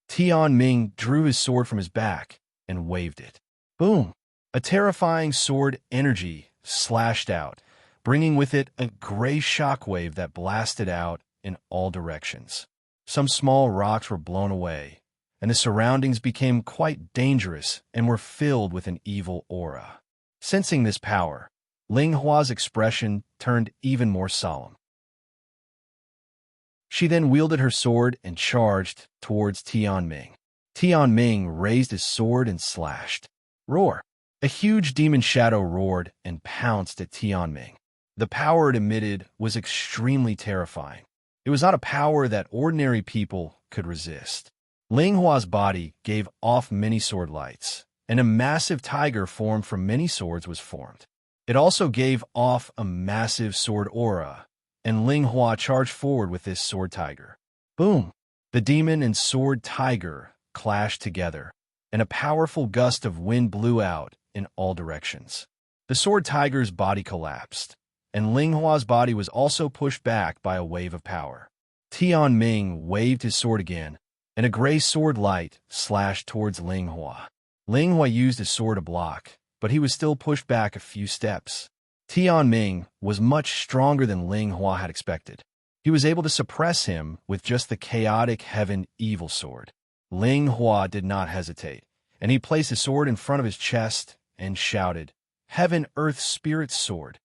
Tianming drew his sword from his back and waved it. Boom! A terrifying sword energy slashed out, bringing with it a gray shockwave that blasted out in all directions. Some small rocks were blown away, and the surroundings became quite dangerous and were filled with an evil aura. Sensing this power, Ling Hua's expression turned even more solemn. She then wielded her sword and charged towards Tianming. Tianming raised his sword and slashed. Roar! A huge demon shadow roared and pounced at Tianming. The power it emitted was extremely terrifying. It was not a power that ordinary people could resist. Ling Hua's body gave off many sword lights, and a massive tiger formed from many swords was formed. It also gave off a massive sword aura, and Ling Hua charged forward with this sword tiger. Boom! The demon and sword tiger clashed together, and a powerful gust of wind blew out in all directions. The sword tiger's body collapsed, and Ling Hua's body was also pushed back by a wave of power. Tianming waved his sword again, and a gray sword light slashed towards Ling Hua. Ling Hua used his sword to block, but he was still pushed back a few steps. Tianming was much stronger than Ling Hua had expected. He was able to suppress him with just the chaotic heaven evil sword. Ling Hua did not hesitate, and he placed his sword in front of his chest and shouted, "Heaven, Earth, Spirit Sword."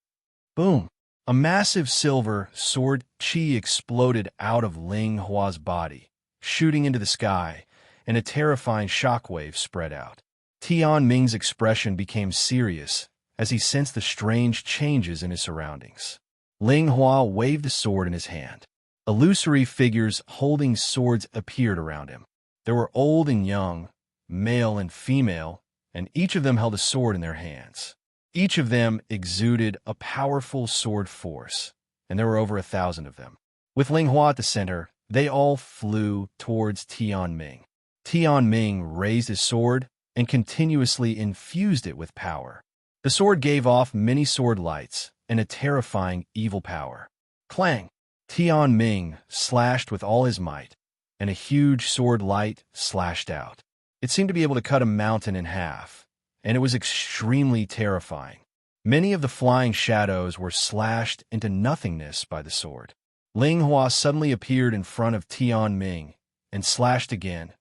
Boom! A massive silver sword Qi exploded out of Ling Hua's body, shooting into the sky, and a terrifying shockwave spread out. Tianming's expression became serious as he sensed the strange changes in his surroundings. Ling Hua waved the sword in his hand. Illusory figures holding swords appeared around him. There were old and young, male and female, and each of them held a sword in their hands. Each of them exuded a powerful sword force, and there were over 1,000 of them. With Ling Hua at the center, they all flew towards Tianming. Tianming raised his sword and continuously infused it with power. The sword gave off many sword lights and a terrifying evil power. Clang! Tianming slashed with all his might, and a huge sword light slashed out. It seemed to be able to cut a mountain in half, and it was extremely terrifying. Many of the flying shadows were slashed into nothingness by the sword. Ling Hua suddenly appeared in front of Tianming and slashed again,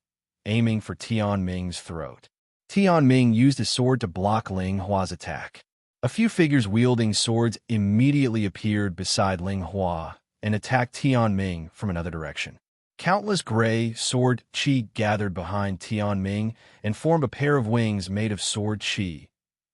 aiming for Tianming's throat. Tianming used his sword to block Ling Hua's attack. A few figures wielding swords immediately appeared beside Ling Hua and attacked Tianming from another direction. Countless gray sword Qi gathered behind Tianming and formed a pair of wings made of sword Qi,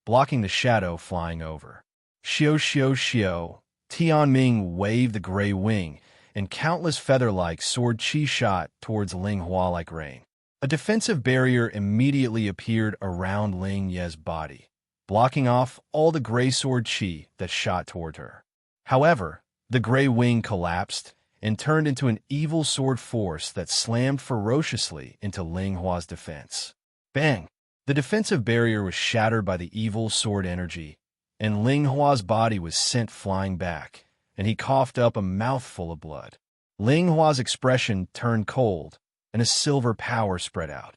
blocking the shadow flying over. Xiao xiao xiao. Tianming waved the gray wing, and countless feather-like sword chi shot towards Ling Hua like rain. A defensive barrier immediately appeared around Ling Ye's body, blocking off all the gray sword chi that shot toward her. However, the gray wing collapsed and turned into an evil sword force that slammed ferociously into Ling Hua's defense. Bang! The defensive barrier was shattered by the evil sword energy, and Ling Hua's body was sent flying back, and he coughed up a mouthful of blood. Ling Hua's expression turned cold, and a silver power spread out.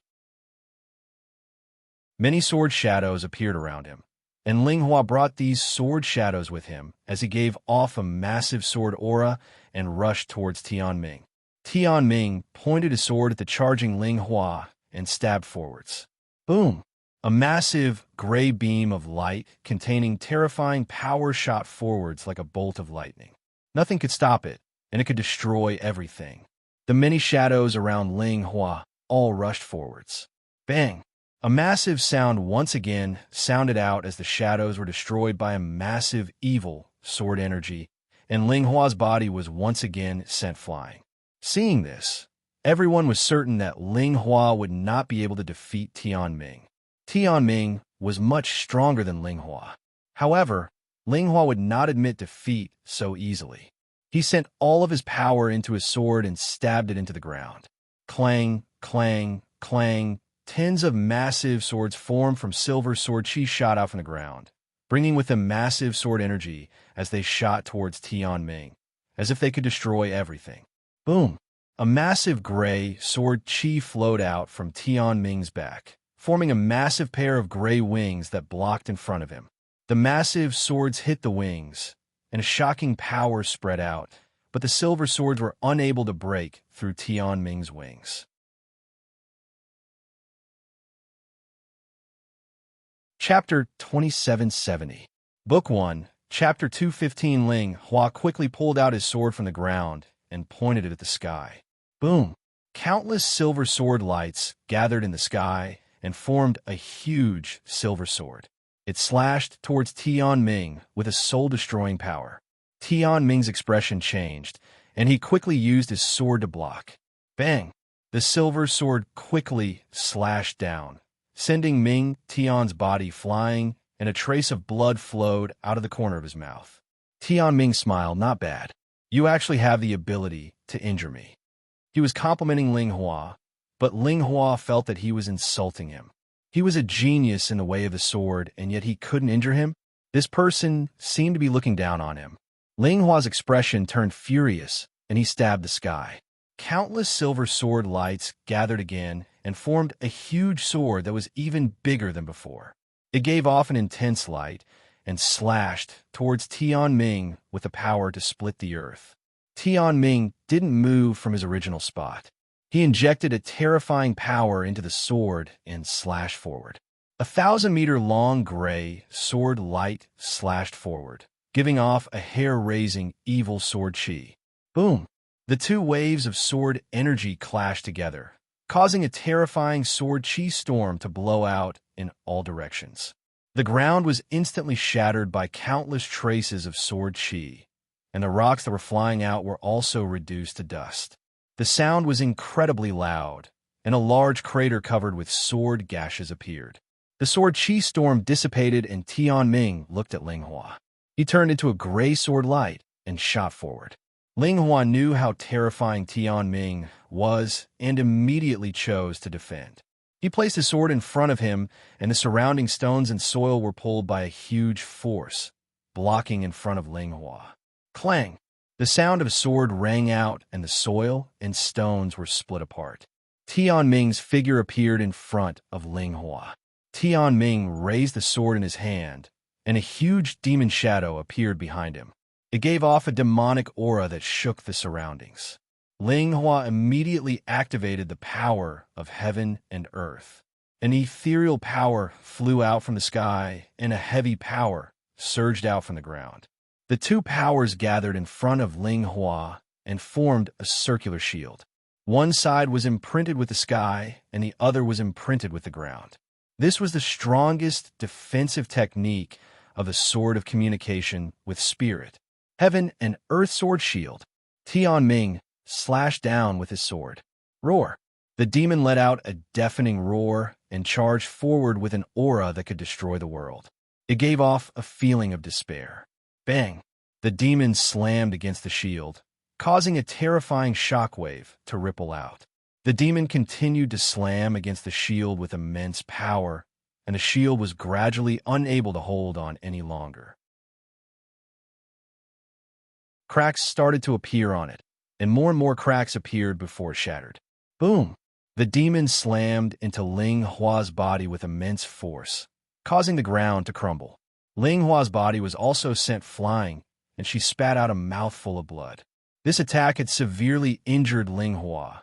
Many sword shadows appeared around him, and Ling Hua brought these sword shadows with him as he gave off a massive sword aura and rushed towards Tianming. Tianming pointed his sword at the charging Ling Hua and stabbed forwards. Boom! A massive gray beam of light containing terrifying power shot forwards like a bolt of lightning. Nothing could stop it, and it could destroy everything. The many shadows around Ling Hua all rushed forwards. Bang! A massive sound once again sounded out as the shadows were destroyed by a massive evil sword energy, and Ling Hua's body was once again sent flying. Seeing this, everyone was certain that Ling Hua would not be able to defeat Tianming. Tianming was much stronger than Ling Hua. However, Ling Hua would not admit defeat so easily. He sent all of his power into his sword and stabbed it into the ground. Clang, clang, clang. Tens of massive swords formed from silver sword chi shot out from the ground, bringing with them massive sword energy as they shot towards Tianming, as if they could destroy everything. Boom! A massive gray sword chi flowed out from Tianming's back, forming a massive pair of gray wings that blocked in front of him. The massive swords hit the wings, and a shocking power spread out, but the silver swords were unable to break through Tianming's wings. Chapter 2770. Book 1, Chapter 215. Ling Hua quickly pulled out his sword from the ground and pointed it at the sky. Boom! Countless silver sword lights gathered in the sky and formed a huge silver sword. It slashed towards Tianming with a soul-destroying power. Tianming's expression changed, and he quickly used his sword to block. Bang! The silver sword quickly slashed down, sending Ming Tian's body flying, and a trace of blood flowed out of the corner of his mouth. Tianming smiled. Not bad. You actually have the ability to injure me. He was complimenting Ling Hua, but Ling Hua felt that he was insulting him. He was a genius in the way of the sword, and yet he couldn't injure him? This person seemed to be looking down on him. Ling Hua's expression turned furious, and he stabbed the sky. Countless silver sword lights gathered again and formed a huge sword that was even bigger than before. It gave off an intense light and slashed towards Tianming with the power to split the earth. Tianming didn't move from his original spot. He injected a terrifying power into the sword and slashed forward. 1,000-meter-long gray sword light slashed forward, giving off a hair-raising evil sword chi. Boom! The two waves of sword energy clashed together, causing a terrifying sword chi storm to blow out in all directions. The ground was instantly shattered by countless traces of sword chi, and the rocks that were flying out were also reduced to dust. The sound was incredibly loud, and a large crater covered with sword gashes appeared. The sword chi storm dissipated, and Tianming looked at Ling Hua. He turned into a gray sword light and shot forward. Ling Hua knew how terrifying Tianming was and immediately chose to defend. He placed his sword in front of him, and the surrounding stones and soil were pulled by a huge force, blocking in front of Ling Hua. Clang! The sound of a sword rang out, and the soil and stones were split apart. Tianming's figure appeared in front of Ling Hua. Tianming raised the sword in his hand, and a huge demon shadow appeared behind him. It gave off a demonic aura that shook the surroundings. Ling Hua immediately activated the power of heaven and earth. An ethereal power flew out from the sky, and a heavy power surged out from the ground. The two powers gathered in front of Ling Hua and formed a circular shield. One side was imprinted with the sky, and the other was imprinted with the ground. This was the strongest defensive technique of the sword of communication with spirit. Heaven and earth sword shield. Tianming slashed down with his sword. Roar. The demon let out a deafening roar and charged forward with an aura that could destroy the world. It gave off a feeling of despair. Bang! The demon slammed against the shield, causing a terrifying shockwave to ripple out. The demon continued to slam against the shield with immense power, and the shield was gradually unable to hold on any longer. Cracks started to appear on it, and more cracks appeared before it shattered. Boom! The demon slammed into Ling Hua's body with immense force, causing the ground to crumble. Ling Hua's body was also sent flying, and she spat out a mouthful of blood. This attack had severely injured Ling Hua,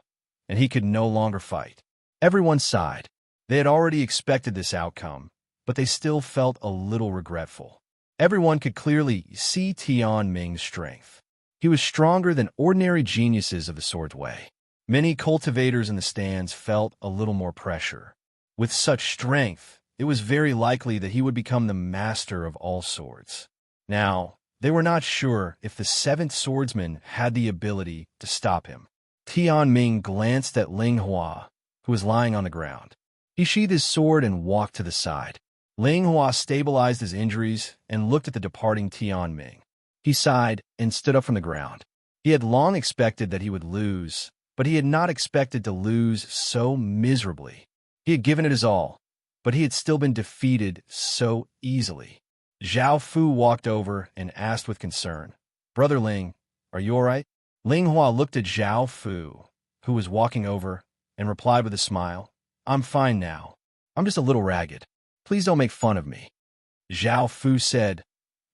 and he could no longer fight. Everyone sighed. They had already expected this outcome, but they still felt a little regretful. Everyone could clearly see Tianming's strength. He was stronger than ordinary geniuses of the sword's way. Many cultivators in the stands felt a little more pressure. With such strength, it was very likely that he would become the master of all swords. Now, they were not sure if the seventh swordsman had the ability to stop him. Tianming glanced at Ling Hua, who was lying on the ground. He sheathed his sword and walked to the side. Ling Hua stabilized his injuries and looked at the departing Tianming. He sighed and stood up from the ground. He had long expected that he would lose, but he had not expected to lose so miserably. He had given it his all, but he had still been defeated so easily. Zhao Fu walked over and asked with concern, "Brother Ling, are you all right?" Ling Hua looked at Zhao Fu, who was walking over, and replied with a smile, "I'm fine now. I'm just a little ragged. Please don't make fun of me." Zhao Fu said,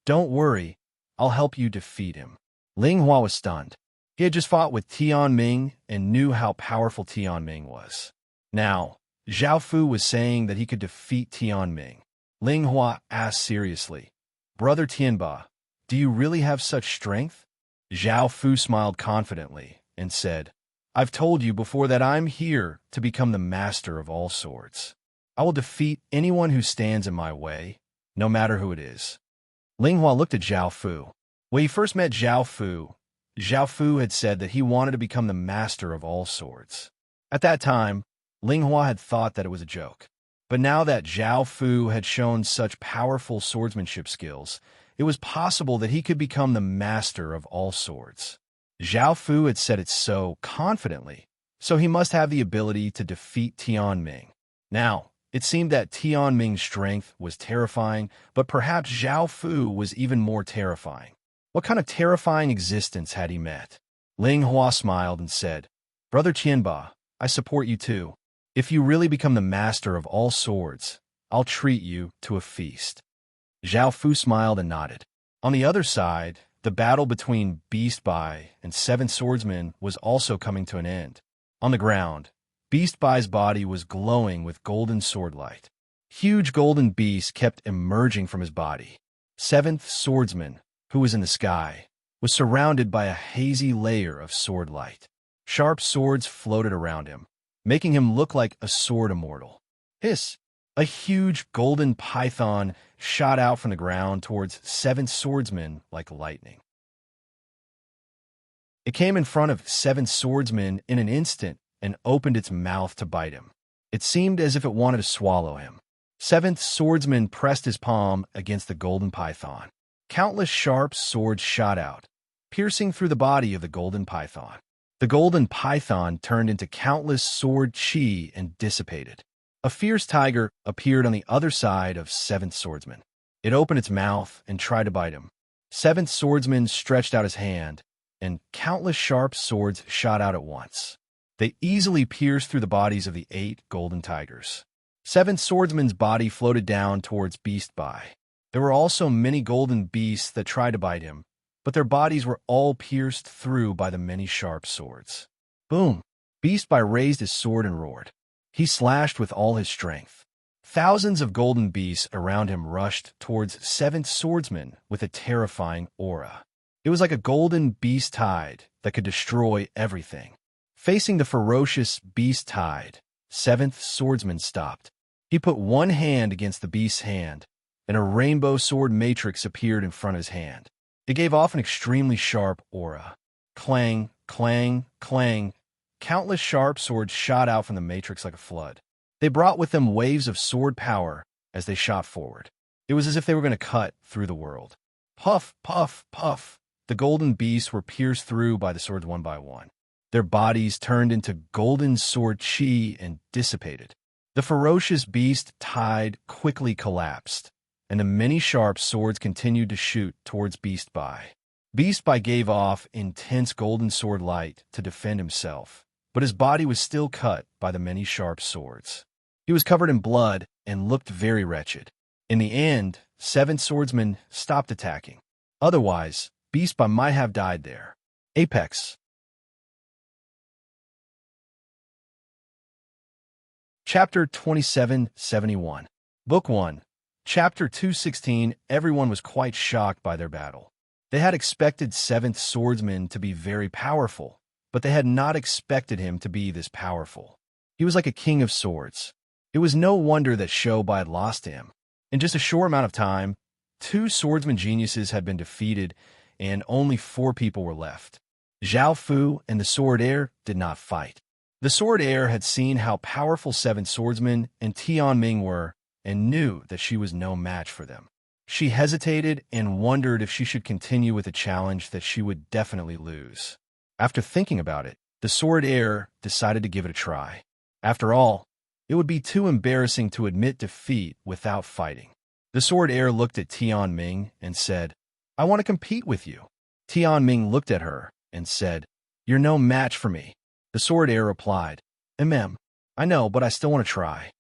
"Don't worry, I'll help you defeat him." Ling Hua was stunned. He had just fought with Tianming and knew how powerful Tianming was. Now, Zhao Fu was saying that he could defeat Tianming. Ling Hua asked seriously, "Brother Tianba, do you really have such strength?" Zhao Fu smiled confidently and said, "I've told you before that I'm here to become the master of all swords. I will defeat anyone who stands in my way, no matter who it is." Ling Hua looked at Zhao Fu. When he first met Zhao Fu had said that he wanted to become the master of all swords. At that time, Ling Hua had thought that it was a joke. But now that Zhao Fu had shown such powerful swordsmanship skills, it was possible that he could become the master of all swords. Zhao Fu had said it so confidently, so he must have the ability to defeat Tianming. Now, it seemed that Tianming's strength was terrifying, but perhaps Zhao Fu was even more terrifying. What kind of terrifying existence had he met? Ling Hua smiled and said, "Brother Tianba, I support you too. If you really become the master of all swords, I'll treat you to a feast." Zhao Fu smiled and nodded. On the other side, the battle between Beast Bai and Seven Swordsmen was also coming to an end. On the ground, Beast Bai's body was glowing with golden sword light. Huge golden beasts kept emerging from his body. Seventh Swordsman, who was in the sky, was surrounded by a hazy layer of sword light. Sharp swords floated around him, making him look like a sword immortal. Hiss! A huge golden python shot out from the ground towards Seven Swordsmen like lightning. It came in front of Seven Swordsmen in an instant and opened its mouth to bite him. It seemed as if it wanted to swallow him. Seventh Swordsman pressed his palm against the golden python. Countless sharp swords shot out, piercing through the body of the golden python. The golden python turned into countless sword chi and dissipated. A fierce tiger appeared on the other side of Seventh Swordsman. It opened its mouth and tried to bite him. Seventh Swordsman stretched out his hand, and countless sharp swords shot out at once. They easily pierced through the bodies of the 8 golden tigers. Seventh Swordsman's body floated down towards Beast Bai. There were also many golden beasts that tried to bite him, but their bodies were all pierced through by the many sharp swords. Boom! Beast Bai raised his sword and roared. He slashed with all his strength. Thousands of golden beasts around him rushed towards Seventh Swordsman with a terrifying aura. It was like a golden beast tide that could destroy everything. Facing the ferocious beast tide, Seventh Swordsman stopped. He put one hand against the beast's hand, and a rainbow sword matrix appeared in front of his hand. It gave off an extremely sharp aura. Clang, clang, clang. Countless sharp swords shot out from the matrix like a flood. They brought with them waves of sword power as they shot forward. It was as if they were going to cut through the world. Puff, puff, puff. The golden beasts were pierced through by the swords one by one. Their bodies turned into golden sword chi and dissipated. The ferocious beast tide quickly collapsed, and the many sharp swords continued to shoot towards Beast By. Beast By gave off intense golden sword light to defend himself, but his body was still cut by the many sharp swords. He was covered in blood and looked very wretched. In the end, 7 swordsmen stopped attacking. Otherwise, Beast By might have died there. Apex. Chapter 2771. Book 1. Chapter 216. Everyone was quite shocked by their battle. They had expected 7th swordsman to be very powerful, but they had not expected him to be this powerful. He was like a king of swords. It was no wonder that Shoubai had lost to him. In just a short amount of time, 2 swordsman geniuses had been defeated, and only 4 people were left. Zhao Fu and the Sword Heir did not fight. The Sword Heir had seen how powerful 7 swordsmen and Tianming were, and knew that she was no match for them. She hesitated and wondered if she should continue with a challenge that she would definitely lose. After thinking about it, the Sword Heir decided to give it a try. After all, it would be too embarrassing to admit defeat without fighting. The Sword Heir looked at Tianming and said, "I want to compete with you." Tianming looked at her and said, "You're no match for me." The Sword Heir replied, I know, but I still want to try."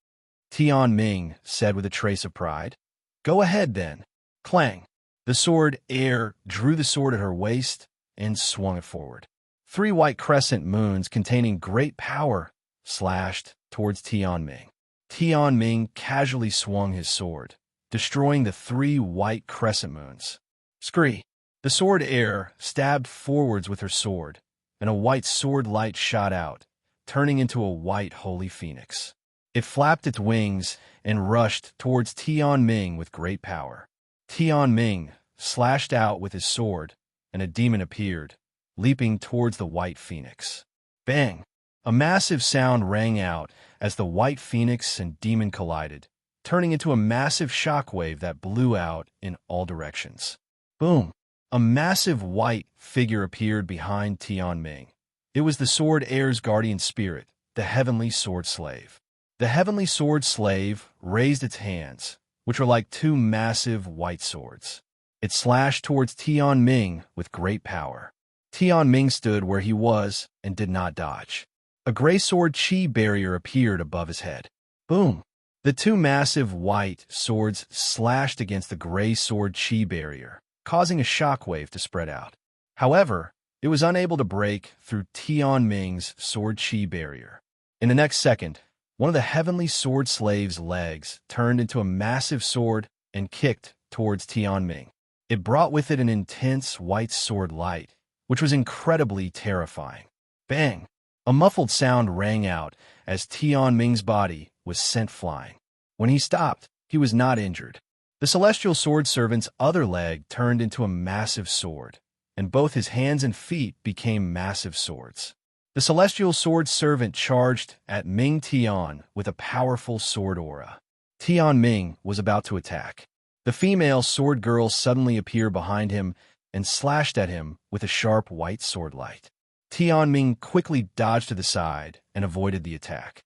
Tianming said with a trace of pride, "Go ahead then." Clang. The Sword Heir drew the sword at her waist and swung it forward. 3 white crescent moons containing great power slashed towards Tianming. Tianming casually swung his sword, destroying the 3 white crescent moons. Scree. The Sword Heir stabbed forwards with her sword, and a white sword light shot out, turning into a white holy phoenix. It flapped its wings and rushed towards Tianming with great power. Tianming slashed out with his sword, and a demon appeared, leaping towards the white phoenix. Bang! A massive sound rang out as the white phoenix and demon collided, turning into a massive shockwave that blew out in all directions. Boom! A massive white figure appeared behind Tianming. It was the Sword Heir's guardian spirit, the Heavenly Sword Slave. The Heavenly Sword Slave raised its hands, which were like 2 massive white swords. It slashed towards Tianming with great power. Tianming stood where he was and did not dodge. A gray sword chi barrier appeared above his head. Boom! The 2 massive white swords slashed against the gray sword chi barrier, causing a shockwave to spread out. However, it was unable to break through Tianming's sword chi barrier. In the next second, one of the Heavenly Sword Slave's legs turned into a massive sword and kicked towards Tianming. It brought with it an intense white sword light, which was incredibly terrifying. Bang! A muffled sound rang out as Tianming's body was sent flying. When he stopped, he was not injured. The Celestial Sword Servant's other leg turned into a massive sword, and both his hands and feet became massive swords. The Celestial Sword Servant charged at Ming Tian with a powerful sword aura. Tianming was about to attack. The female sword girl suddenly appeared behind him and slashed at him with a sharp white sword light. Tianming quickly dodged to the side and avoided the attack.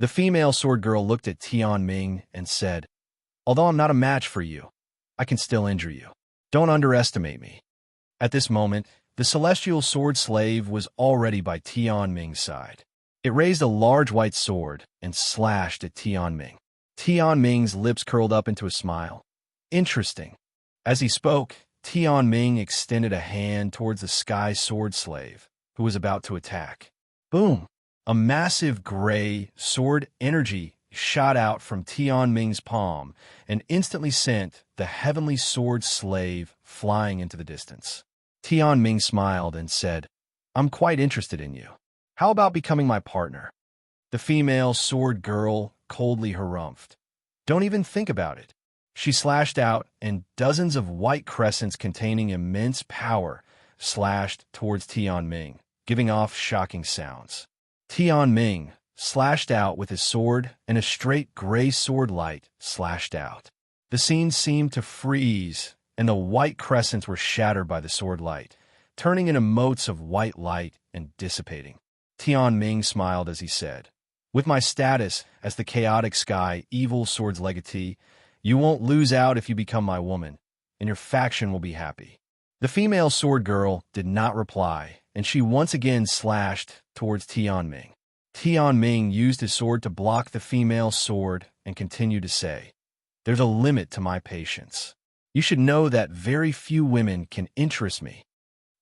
The female sword girl looked at Tianming and said, "Although I'm not a match for you, I can still injure you. Don't underestimate me." At this moment, the Celestial Sword Slave was already by Tianming's side. It raised a large white sword and slashed at Tianming. Tianming's lips curled up into a smile. Interesting. As he spoke, Tianming extended a hand towards the Sky Sword Slave, who was about to attack. Boom! A massive gray sword energy shot out from Tianming's palm and instantly sent the Heavenly Sword Slave flying into the distance. Tianming smiled and said, "I'm quite interested in you. How about becoming my partner?" The female sword girl coldly harumphed. Don't even think about it. She slashed out, and dozens of white crescents containing immense power slashed towards Tianming, giving off shocking sounds. Tianming slashed out with his sword, and a straight gray sword light slashed out. The scene seemed to freeze, and the white crescents were shattered by the sword light, turning into motes of white light and dissipating. Tianming smiled as he said, "With my status as the chaotic sky evil sword's legatee, you won't lose out if you become my woman, and your faction will be happy." The female sword girl did not reply, and she once again slashed towards Tianming. Tianming used his sword to block the female sword and continued to say, "There's a limit to my patience. You should know that very few women can interest me."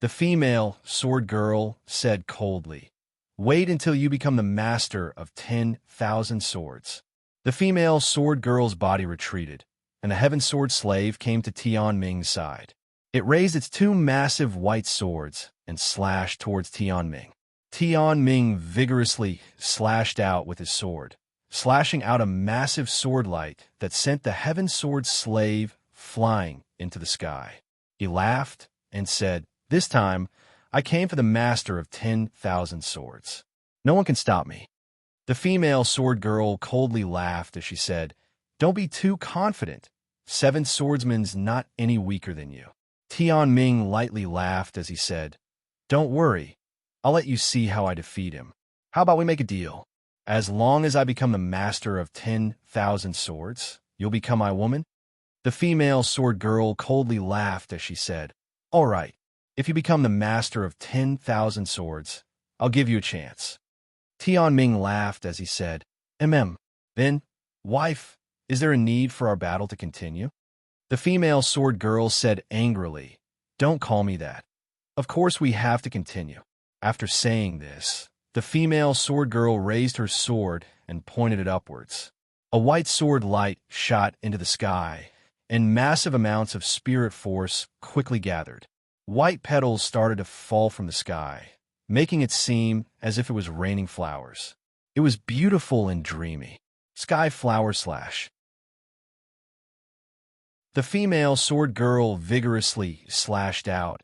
The female sword girl said coldly, "Wait until you become the master of 10,000 swords." The female sword girl's body retreated, and the heaven sword slave came to Tianming's side. It raised its two massive white swords and slashed towards Tianming. Tianming vigorously slashed out with his sword, slashing out a massive sword light that sent the heaven sword slave flying into the sky. He laughed and said, "This time, I came for the master of 10,000 swords. No one can stop me." The female sword girl coldly laughed as she said, "Don't be too confident. 7 swordsmen's not any weaker than you." Tianming lightly laughed as he said, "Don't worry. I'll let you see how I defeat him. How about we make a deal? As long as I become the master of 10,000 swords, you'll become my woman?" The female sword girl coldly laughed as she said, "All right. If you become the master of 10,000 swords, I'll give you a chance." Tianming laughed as he said, Then, wife, is there a need for our battle to continue?" The female sword girl said angrily, "Don't call me that. Of course we have to continue." After saying this, the female sword girl raised her sword and pointed it upwards. A white sword light shot into the sky, and massive amounts of spirit force quickly gathered. White petals started to fall from the sky, making it seem as if it was raining flowers. It was beautiful and dreamy. Sky flower slash. The female sword girl vigorously slashed out,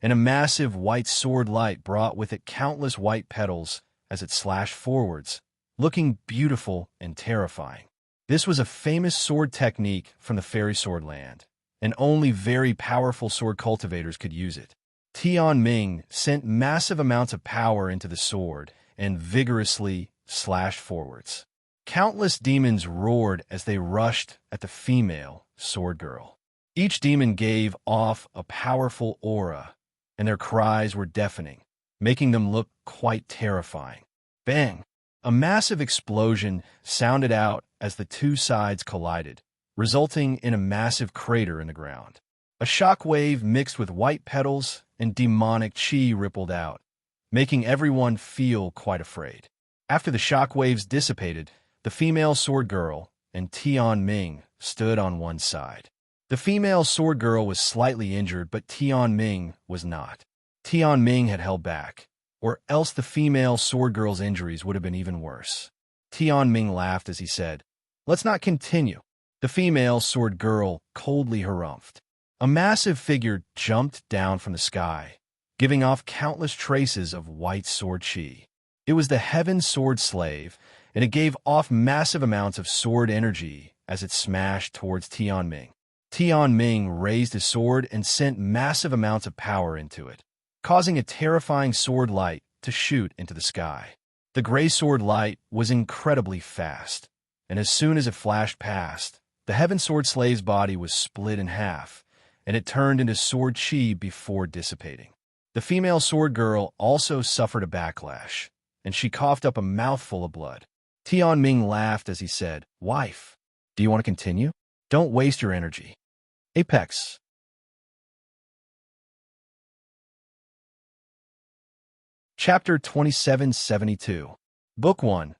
and a massive white sword light brought with it countless white petals as it slashed forwards, looking beautiful and terrifying. This was a famous sword technique from the fairy sword land, and only very powerful sword cultivators could use it. Tianming sent massive amounts of power into the sword and vigorously slashed forwards. Countless demons roared as they rushed at the female sword girl. Each demon gave off a powerful aura, and their cries were deafening, making them look quite terrifying. Bang! A massive explosion sounded out as the two sides collided, resulting in a massive crater in the ground. A shock wave mixed with white petals and demonic chi rippled out, making everyone feel quite afraid. After the shock waves dissipated, the female sword girl and Tianming stood on one side. The female sword girl was slightly injured, but Tianming was not. Tianming had held back, or else the female sword girl's injuries would have been even worse. Tianming laughed as he said, "Let's not continue." The female sword girl coldly harumphed. A massive figure jumped down from the sky, giving off countless traces of white sword chi. It was the heaven sword slave, and it gave off massive amounts of sword energy as it smashed towards Tianming. Tianming raised his sword and sent massive amounts of power into it, causing a terrifying sword light to shoot into the sky. The gray sword light was incredibly fast, and as soon as it flashed past, the heaven sword slave's body was split in half, and it turned into sword chi before dissipating. The female sword girl also suffered a backlash, and she coughed up a mouthful of blood. Tianming laughed as he said, "Wife, do you want to continue? Don't waste your energy." Apex. Chapter 2772. Book 1.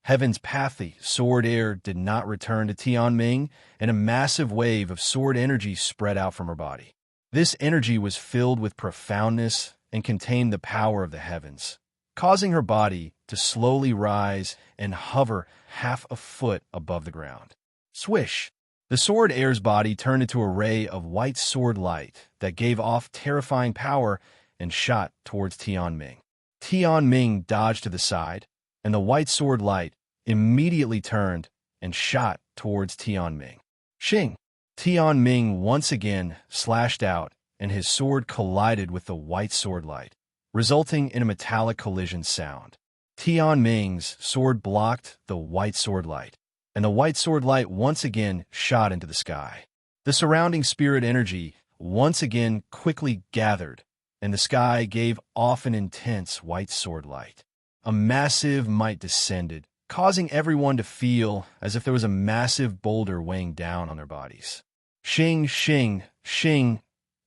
Heaven's pathy sword air did not return to Tianming, and a massive wave of sword energy spread out from her body. This energy was filled with profoundness and contained the power of the heavens, causing her body to slowly rise and hover half a foot above the ground. Swish! The sword heir's body turned into a ray of white sword light that gave off terrifying power and shot towards Tianming. Tianming dodged to the side, and the white sword light immediately turned and shot towards Tianming. Xing! Tianming once again slashed out, and his sword collided with the white sword light, resulting in a metallic collision sound. Tianming's sword blocked the white sword light, and the white sword light once again shot into the sky. The surrounding spirit energy once again quickly gathered, and the sky gave off an intense white sword light. A massive might descended, causing everyone to feel as if there was a massive boulder weighing down on their bodies. Xing, xing, xing!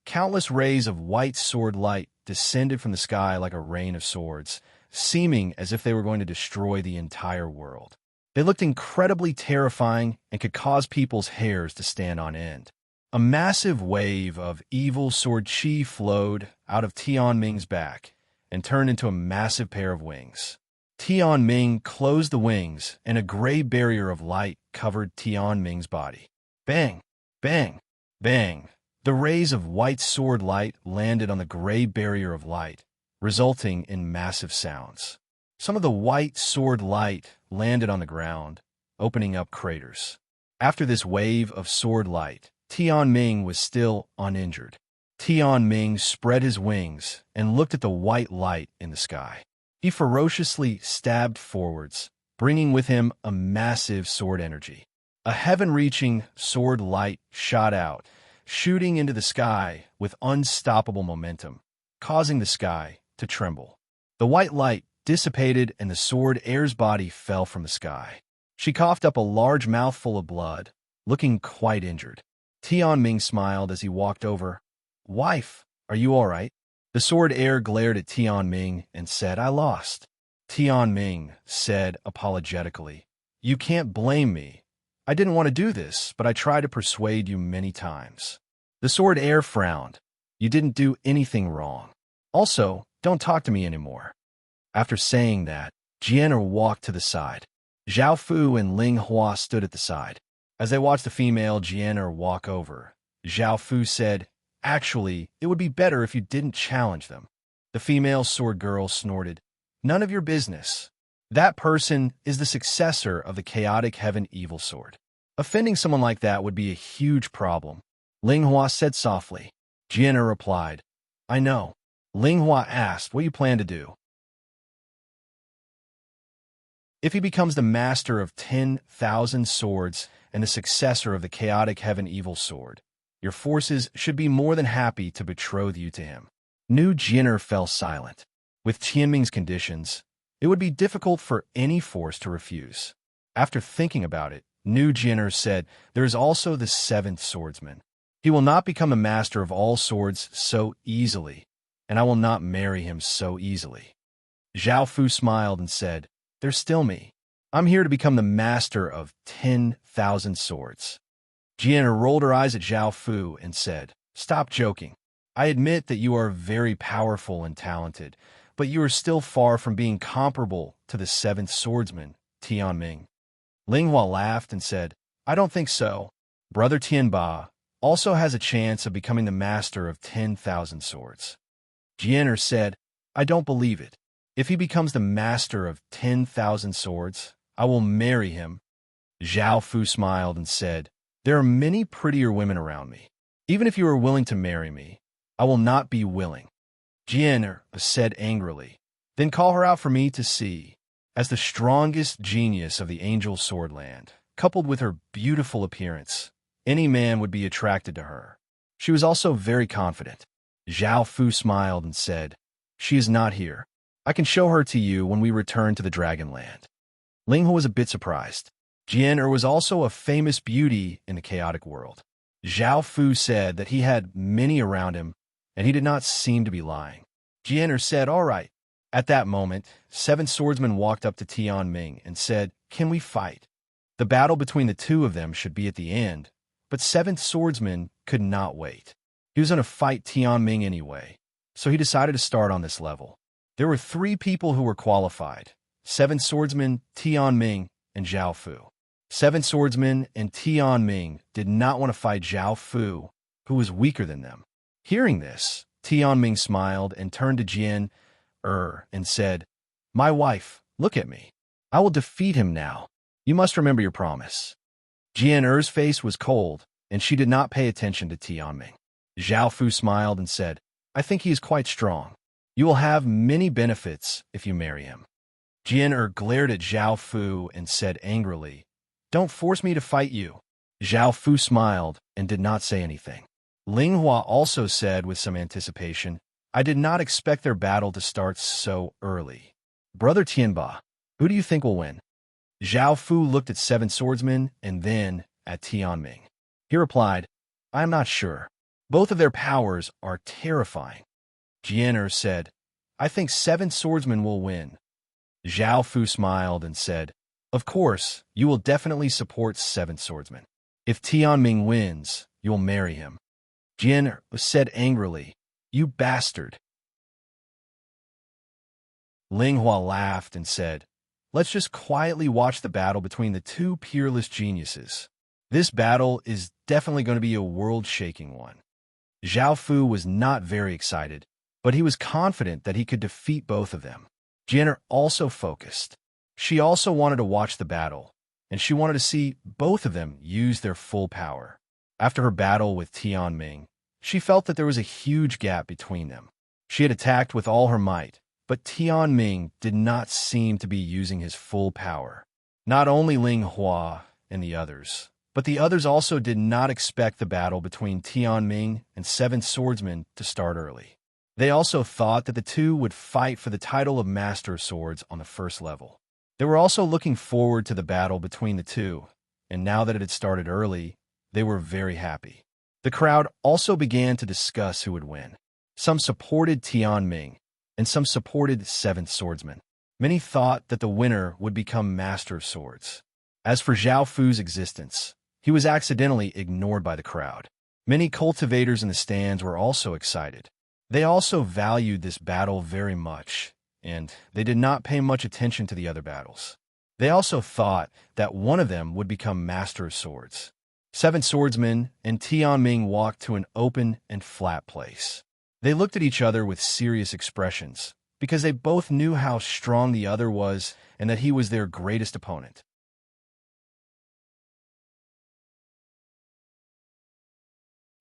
Countless rays of white sword light descended from the sky like a rain of swords, seeming as if they were going to destroy the entire world. They looked incredibly terrifying and could cause people's hairs to stand on end. A massive wave of evil sword chi flowed out of Tianming's back and turned into a massive pair of wings. Tianming closed the wings, and a gray barrier of light covered Tianming's body. Bang! Bang! Bang! The rays of white sword light landed on the gray barrier of light, resulting in massive sounds. Some of the white sword light landed on the ground, opening up craters. After this wave of sword light, Tianming was still uninjured. Tianming spread his wings and looked at the white light in the sky. He ferociously stabbed forwards, bringing with him a massive sword energy. A heaven-reaching sword light shot out, shooting into the sky with unstoppable momentum, causing the sky to tremble. The white light dissipated and the sword heir's body fell from the sky. She coughed up a large mouthful of blood, looking quite injured. Tianming smiled as he walked over. "Wife, are you all right?" The sword heir glared at Tianming and said, "I lost." Tianming said apologetically, "You can't blame me. I didn't want to do this, but I tried to persuade you many times." The sword heir frowned. "You didn't do anything wrong. Also, don't talk to me anymore." After saying that, Jian'er walked to the side. Zhao Fu and Ling Hua stood at the side. As they watched the female Jian'er walk over, Zhao Fu said, "Actually, it would be better if you didn't challenge them." The female sword girl snorted, "None of your business. That person is the successor of the chaotic heaven evil sword. Offending someone like that would be a huge problem." Ling Hua said softly. Jian'er replied, "I know." Ling Hua asked, "What you plan to do?" "If he becomes the master of 10,000 swords and the successor of the chaotic heaven evil sword, your forces should be more than happy to betroth you to him." Nu Jian'er fell silent. With Tianming's conditions, it would be difficult for any force to refuse. After thinking about it, Nu Jian'er said, "There is also the seventh swordsman. He will not become the master of all swords so easily, and I will not marry him so easily." Zhao Fu smiled and said, "There's still me. I'm here to become the master of 10,000 swords." Jian'er rolled her eyes at Zhao Fu and said, "Stop joking. I admit that you are very powerful and talented, but you are still far from being comparable to the seventh swordsman, Tianming." Ling Hua laughed and said, "I don't think so. Brother Tianba also has a chance of becoming the master of 10,000 swords." Jian'er said, "I don't believe it. If he becomes the master of 10,000 swords, I will marry him." Zhao Fu smiled and said, "There are many prettier women around me. Even if you are willing to marry me, I will not be willing." Jian'er said angrily, "Then call her out for me to see." As the strongest genius of the angel swordland, coupled with her beautiful appearance, any man would be attracted to her. She was also very confident. Zhao Fu smiled and said, "She is not here. I can show her to you when we return to the Dragonland." Ling He was a bit surprised. Jian'er was also a famous beauty in the chaotic world. Zhao Fu said that he had many around him, and he did not seem to be lying. Jian'er said, "All right." At that moment, 7 swordsmen walked up to Tianming and said, "Can we fight?" The battle between the two of them should be at the end, but 7th swordsman could not wait. He was going to fight Tianming anyway, so he decided to start on this level. There were 3 people who were qualified: 7th swordsman, Tianming, and Zhao Fu. Seven swordsmen and Tianming did not want to fight Zhao Fu, who was weaker than them. Hearing this, Tianming smiled and turned to Jian and said, "My wife, look at me. I will defeat him now. You must remember your promise." Jian face was cold, and she did not pay attention to Tianming. Zhao Fu smiled and said, "I think he is quite strong. You will have many benefits if you marry him." Jian glared at Zhao Fu and said angrily, "Don't force me to fight you." Zhao Fu smiled and did not say anything. Ling Hua also said with some anticipation, "I did not expect their battle to start so early. Brother Tianba, who do you think will win?" Zhao Fu looked at Seven Swordsmen and then at Tianming. He replied, "I am not sure. Both of their powers are terrifying." Jian said, "I think Seven Swordsmen will win." Zhao Fu smiled and said, "Of course, you will definitely support Seven Swordsmen. If Tianming wins, you will marry him." Jian said angrily, "You bastard." Ling Hua laughed and said, "Let's just quietly watch the battle between the two peerless geniuses. This battle is definitely going to be a world-shaking one." Zhao Fu was not very excited, but he was confident that he could defeat both of them. Jian also focused. She also wanted to watch the battle, and she wanted to see both of them use their full power. After her battle with Tianming, she felt that there was a huge gap between them. She had attacked with all her might, but Tianming did not seem to be using his full power. Not only Ling Hua and the others, but the others also did not expect the battle between Tianming and Seven Swordsmen to start early. They also thought that the two would fight for the title of Master of Swords on the first level. They were also looking forward to the battle between the two, and now that it had started early, they were very happy. The crowd also began to discuss who would win. Some supported Tianming, and some supported Seven Swordsmen. Many thought that the winner would become Master of Swords. As for Zhao Fu's existence, he was accidentally ignored by the crowd. Many cultivators in the stands were also excited. They also valued this battle very much, and they did not pay much attention to the other battles. They also thought that one of them would become Master of Swords. Seven Swordsmen and Tianming walked to an open and flat place. They looked at each other with serious expressions, because they both knew how strong the other was and that he was their greatest opponent.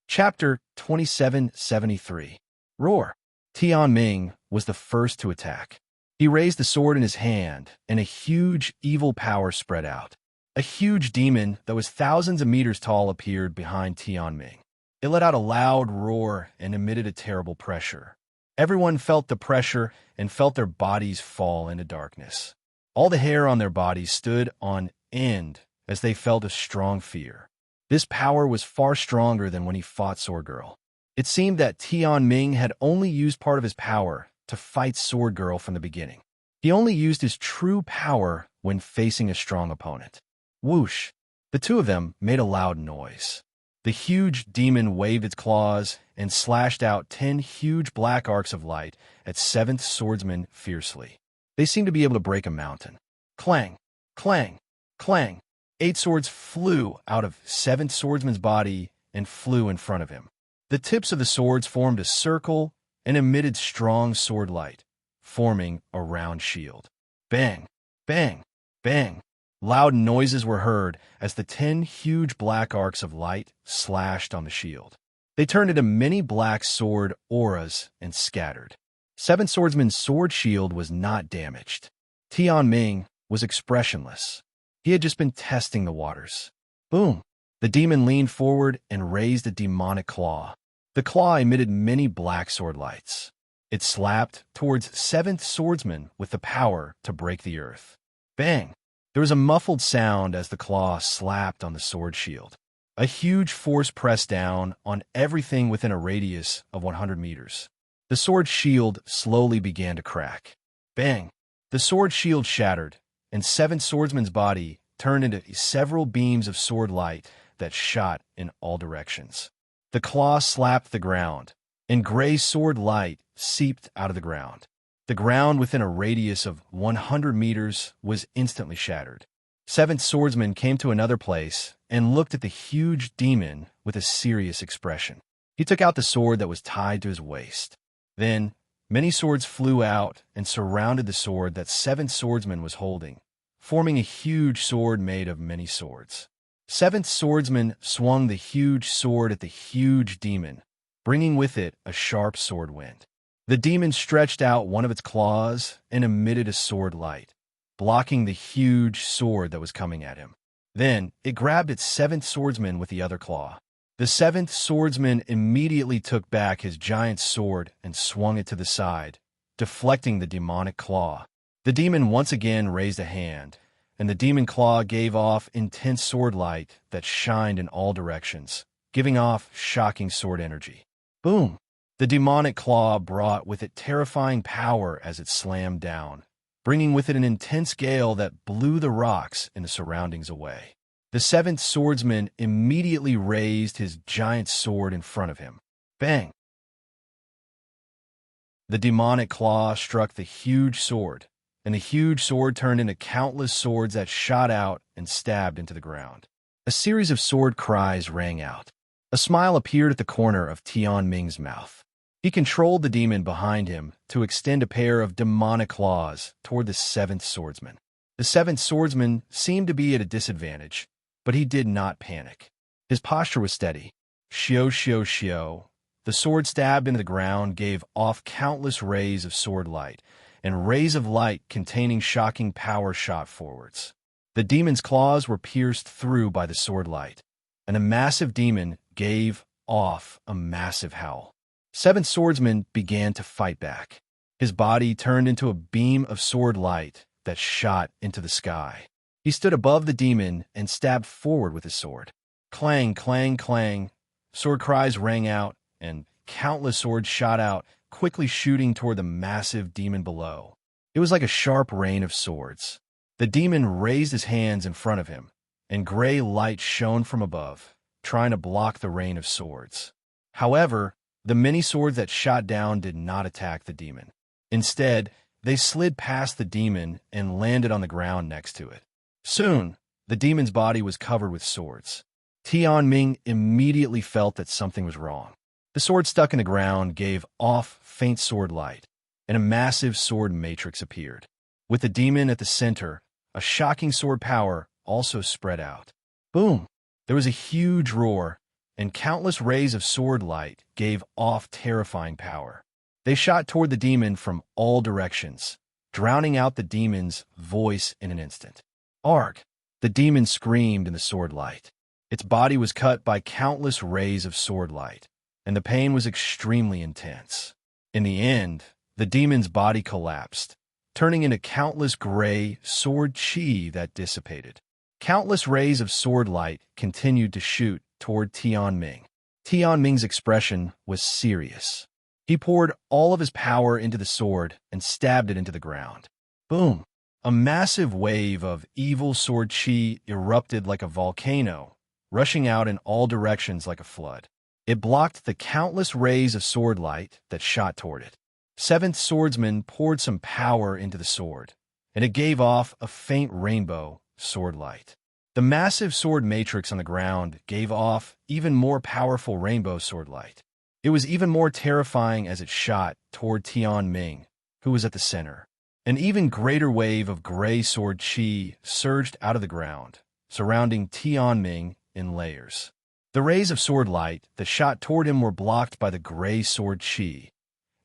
Chapter 2773. Roar. Tianming was the first to attack. He raised the sword in his hand, and a huge evil power spread out. A huge demon that was thousands of meters tall appeared behind Tianming. It let out a loud roar and emitted a terrible pressure. Everyone felt the pressure and felt their bodies fall into darkness. All the hair on their bodies stood on end as they felt a strong fear. This power was far stronger than when he fought Sword Girl. It seemed that Tianming had only used part of his power to fight Sword Girl from the beginning. He only used his true power when facing a strong opponent. Whoosh! The two of them made a loud noise. The huge demon waved its claws and slashed out 10 huge black arcs of light at Seventh Swordsman fiercely. They seemed to be able to break a mountain. Clang! Clang! Clang! 8 swords flew out of Seventh Swordsman's body and flew in front of him. The tips of the swords formed a circle and emitted strong sword light, forming a round shield. Bang! Bang! Bang! Loud noises were heard as the 10 huge black arcs of light slashed on the shield. They turned into many black sword auras and scattered. Seven Swordsman's sword shield was not damaged. Tianming was expressionless. He had just been testing the waters. Boom! The demon leaned forward and raised a demonic claw. The claw emitted many black sword lights. It slapped towards Seventh Swordsman with the power to break the earth. Bang! There was a muffled sound as the claw slapped on the sword shield. A huge force pressed down on everything within a radius of 100 meters. The sword shield slowly began to crack. Bang! The sword shield shattered, and Seven Swordsman's body turned into several beams of sword light that shot in all directions. The claw slapped the ground, and gray sword light seeped out of the ground. The ground within a radius of 100 meters was instantly shattered. Seventh swordsman came to another place and looked at the huge demon with a serious expression. He took out the sword that was tied to his waist. Then, many swords flew out and surrounded the sword that seventh swordsman was holding, forming a huge sword made of many swords. Seventh swordsman swung the huge sword at the huge demon, bringing with it a sharp sword wind. The demon stretched out one of its claws and emitted a sword light, blocking the huge sword that was coming at him. Then it grabbed its seventh swordsman with the other claw. The seventh swordsman immediately took back his giant sword and swung it to the side, deflecting the demonic claw. The demon once again raised a hand, and the demon claw gave off intense sword light that shined in all directions, giving off shocking sword energy. Boom! The demonic claw brought with it terrifying power as it slammed down, bringing with it an intense gale that blew the rocks in the surroundings away. The seventh swordsman immediately raised his giant sword in front of him. Bang! The demonic claw struck the huge sword, and the huge sword turned into countless swords that shot out and stabbed into the ground. A series of sword cries rang out. A smile appeared at the corner of Tian Ming's mouth. He controlled the demon behind him to extend a pair of demonic claws toward the seventh swordsman. The seventh swordsman seemed to be at a disadvantage, but he did not panic. His posture was steady. Shio, shio, shio. The sword stabbed into the ground gave off countless rays of sword light, and rays of light containing shocking power shot forwards. The demon's claws were pierced through by the sword light, and the massive demon gave off a massive howl. Seventh swordsman began to fight back. His body turned into a beam of sword light that shot into the sky. He stood above the demon and stabbed forward with his sword. Clang, clang, clang. Sword cries rang out, and countless swords shot out, quickly shooting toward the massive demon below. It was like a sharp rain of swords. The demon raised his hands in front of him, and gray light shone from above, trying to block the rain of swords. However, the many swords that shot down did not attack the demon. Instead, they slid past the demon and landed on the ground next to it. Soon, the demon's body was covered with swords. Tian Ming immediately felt that something was wrong. The sword stuck in the ground gave off faint sword light, and a massive sword matrix appeared. With the demon at the center, a shocking sword power also spread out. Boom! There was a huge roar, and countless rays of sword light gave off terrifying power. They shot toward the demon from all directions, drowning out the demon's voice in an instant. Arg! The demon screamed in the sword light. Its body was cut by countless rays of sword light, and the pain was extremely intense. In the end, the demon's body collapsed, turning into countless gray sword chi that dissipated. Countless rays of sword light continued to shoot toward Tian Ming. Tian Ming's expression was serious. He poured all of his power into the sword and stabbed it into the ground. Boom! A massive wave of evil sword chi erupted like a volcano, rushing out in all directions like a flood. It blocked the countless rays of sword light that shot toward it. Seventh swordsman poured some power into the sword, and it gave off a faint rainbow sword light. The massive sword matrix on the ground gave off even more powerful rainbow sword light. It was even more terrifying as it shot toward Tian Ming, who was at the center. An even greater wave of gray sword chi surged out of the ground, surrounding Tian Ming in layers. The rays of sword light that shot toward him were blocked by the gray sword chi,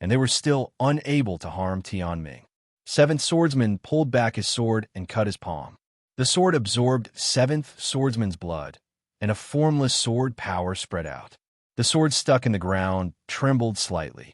and they were still unable to harm Tian Ming. Seventh swordsman pulled back his sword and cut his palm. The sword absorbed seventh swordsman's blood, and a formless sword power spread out. The sword stuck in the ground, trembled slightly.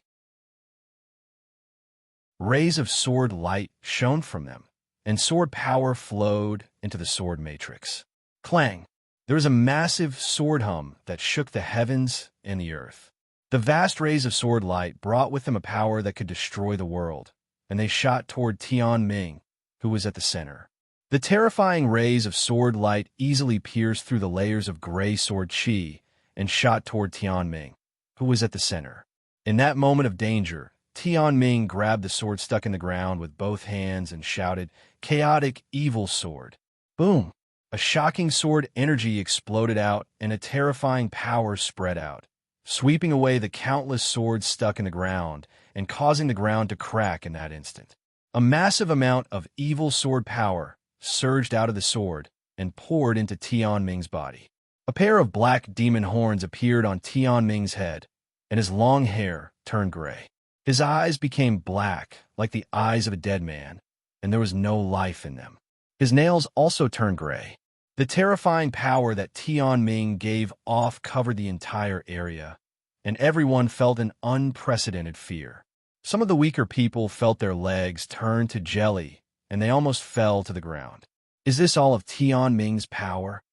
Rays of sword light shone from them, and sword power flowed into the sword matrix. Clang! There was a massive sword hum that shook the heavens and the earth. The vast rays of sword light brought with them a power that could destroy the world, and they shot toward Tian Ming, who was at the center. The terrifying rays of sword light easily pierced through the layers of gray sword chi and shot toward Tian Ming, who was at the center. In that moment of danger, Tian Ming grabbed the sword stuck in the ground with both hands and shouted, "Chaotic evil sword!" Boom! A shocking sword energy exploded out, and a terrifying power spread out, sweeping away the countless swords stuck in the ground and causing the ground to crack in that instant. A massive amount of evil sword power surged out of the sword and poured into Tian Ming's body. A pair of black demon horns appeared on Tian Ming's head, and his long hair turned gray. His eyes became black, like the eyes of a dead man, and there was no life in them. His nails also turned gray. The terrifying power that Tian Ming gave off covered the entire area, and everyone felt an unprecedented fear. Some of the weaker people felt their legs turn to jelly, and they almost fell to the ground. Is this all of Tian Ming's power?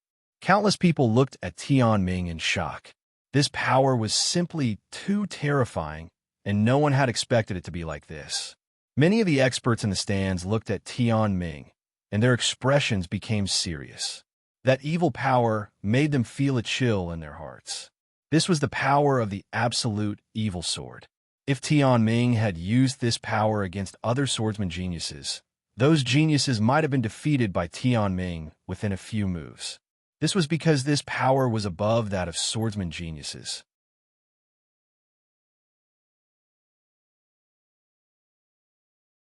Countless people looked at Tian Ming in shock. This power was simply too terrifying, and no one had expected it to be like this. Many of the experts in the stands looked at Tian Ming, and their expressions became serious. That evil power made them feel a chill in their hearts. This was the power of the absolute evil sword. If Tian Ming had used this power against other swordsman geniuses, those geniuses might have been defeated by Tian Ming within a few moves. This was because this power was above that of swordsman geniuses.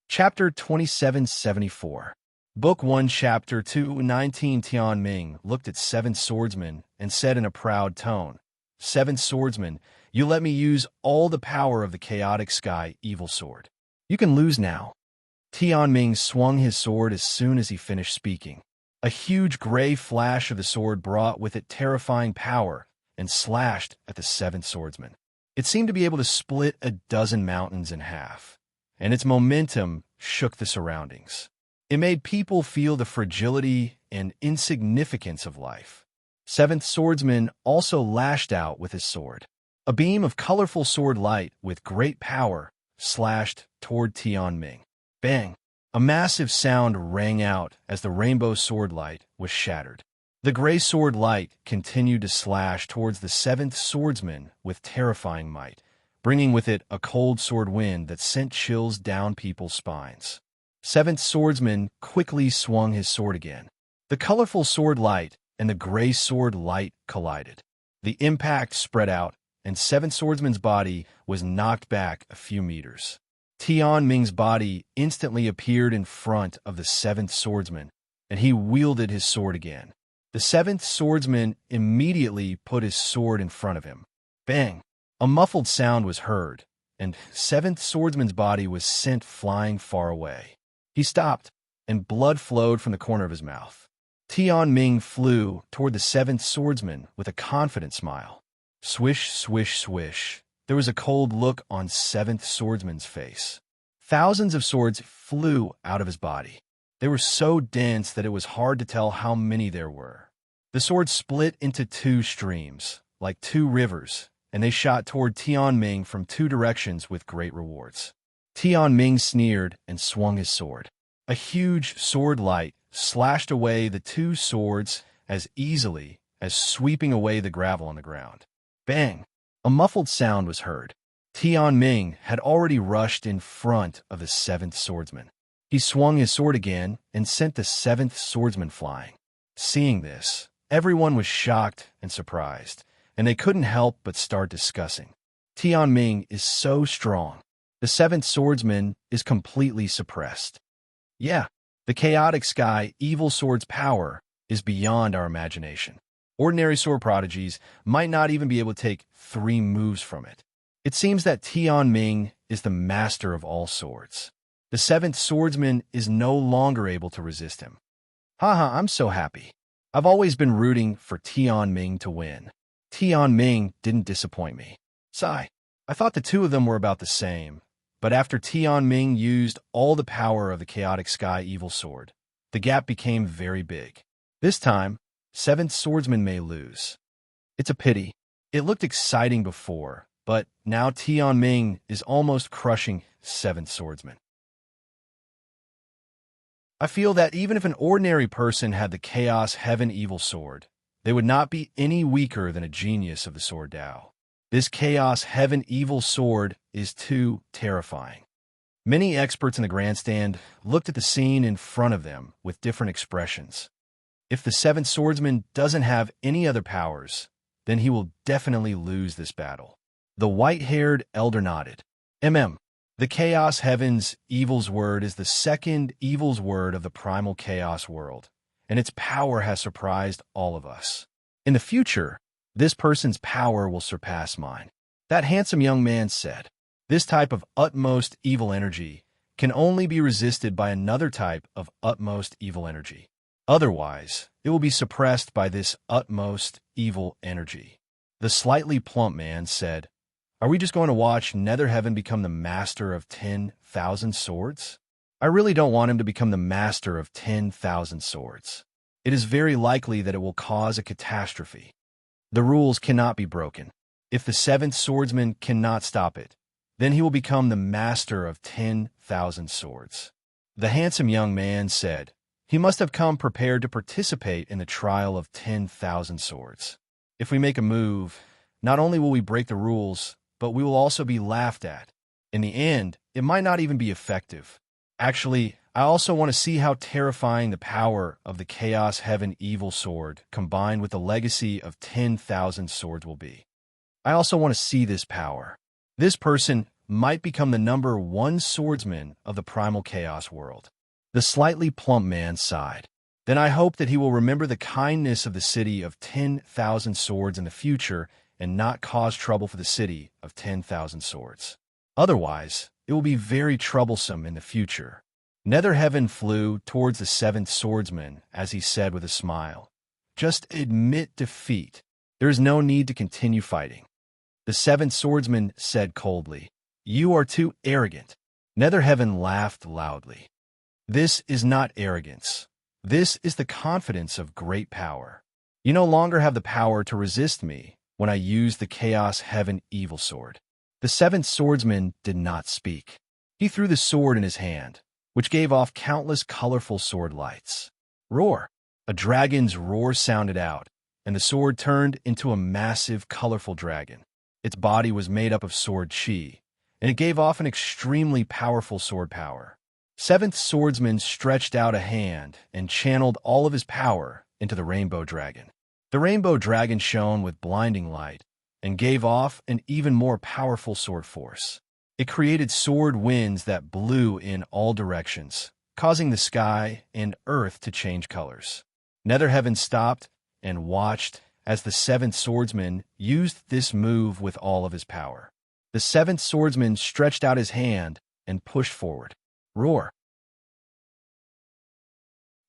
Chapter 2774. Book 1, Chapter 2:19. Tian Ming looked at Seventh Swordsman and said in a proud tone, "Seventh Swordsman, you let me use all the power of the chaotic sky evil sword. You can lose now." Tian Ming swung his sword as soon as he finished speaking. A huge gray flash of the sword brought with it terrifying power and slashed at the Seventh Swordsman. It seemed to be able to split a dozen mountains in half, and its momentum shook the surroundings. It made people feel the fragility and insignificance of life. Seventh Swordsman also lashed out with his sword. A beam of colorful sword light with great power slashed toward Tian Ming. Bang! A massive sound rang out as the rainbow sword light was shattered. The gray sword light continued to slash towards the Seventh Swordsman with terrifying might, bringing with it a cold sword wind that sent chills down people's spines. Seventh Swordsman quickly swung his sword again. The colorful sword light and the gray sword light collided. The impact spread out, and Seventh Swordsman's body was knocked back a few meters. Tian Ming's body instantly appeared in front of the Seventh Swordsman, and he wielded his sword again. The Seventh Swordsman immediately put his sword in front of him. Bang! A muffled sound was heard, and Seventh Swordsman's body was sent flying far away. He stopped, and blood flowed from the corner of his mouth. Tian Ming flew toward the Seventh Swordsman with a confident smile. Swish, swish, swish. There was a cold look on Seventh Swordsman's face. Thousands of swords flew out of his body. They were so dense that it was hard to tell how many there were. The swords split into two streams, like two rivers, and they shot toward Tian Ming from two directions with great rewards. Tian Ming sneered and swung his sword. A huge sword light slashed away the two swords as easily as sweeping away the gravel on the ground. Bang! A muffled sound was heard. Tian Ming had already rushed in front of the Seventh Swordsman. He swung his sword again and sent the Seventh Swordsman flying. Seeing this, everyone was shocked and surprised, and they couldn't help but start discussing. Tian Ming is so strong. The Seventh Swordsman is completely suppressed. Yeah, the chaotic sky evil sword's power is beyond our imagination. Ordinary sword prodigies might not even be able to take 3 moves from it. It seems that Tian Ming is the master of all swords. The Seventh Swordsman is no longer able to resist him. Haha, I'm so happy. I've always been rooting for Tian Ming to win. Tian Ming didn't disappoint me. Sigh. I thought the two of them were about the same, but after Tian Ming used all the power of the chaotic sky evil sword, the gap became very big. This time, Seventh Swordsman may lose. It's a pity. It looked exciting before, but now Tian Ming is almost crushing Seventh Swordsman. I feel that even if an ordinary person had the Chaos Heaven Evil Sword, they would not be any weaker than a genius of the Sword Tao. This Chaos Heaven Evil Sword is too terrifying. Many experts in the grandstand looked at the scene in front of them with different expressions. If the seventh swordsman doesn't have any other powers, then he will definitely lose this battle. The white-haired elder nodded. The Chaos Heaven's Evil's Word is the second Evil's Word of the primal chaos world, and its power has surprised all of us. In the future, this person's power will surpass mine. That handsome young man said. This type of utmost evil energy can only be resisted by another type of utmost evil energy. Otherwise, it will be suppressed by this utmost evil energy. The slightly plump man said, "Are we just going to watch Netherheaven become the master of 10,000 swords? I really don't want him to become the master of 10,000 swords. It is very likely that it will cause a catastrophe. The rules cannot be broken. If the seventh swordsman cannot stop it, then he will become the master of 10,000 swords." The handsome young man said, he must have come prepared to participate in the trial of 10,000 swords. If we make a move, not only will we break the rules, but we will also be laughed at. In the end, it might not even be effective. Actually, I also want to see how terrifying the power of the Chaos Heaven Evil Sword combined with the legacy of 10,000 swords will be. I also want to see this power. This person might become the #1 swordsman of the primal chaos world. The slightly plump man sighed. Then I hope that he will remember the kindness of the city of 10,000 swords in the future and not cause trouble for the city of 10,000 swords. Otherwise, it will be very troublesome in the future. Netherheaven flew towards the seventh swordsman as he said with a smile, "Just admit defeat. There is no need to continue fighting." The seventh swordsman said coldly, "You are too arrogant." Netherheaven laughed loudly. "This is not arrogance. This is the confidence of great power. You no longer have the power to resist me when I use the Chaos Heaven Evil Sword." The seventh swordsman did not speak. He threw the sword in his hand, which gave off countless colorful sword lights. Roar! A dragon's roar sounded out, and the sword turned into a massive, colorful dragon. Its body was made up of sword chi, and it gave off an extremely powerful sword power. Seventh swordsman stretched out a hand and channeled all of his power into the rainbow dragon. The rainbow dragon shone with blinding light and gave off an even more powerful sword force. It created sword winds that blew in all directions, causing the sky and earth to change colors. Netherheaven stopped and watched as the seventh swordsman used this move with all of his power. The seventh swordsman stretched out his hand and pushed forward. Roar!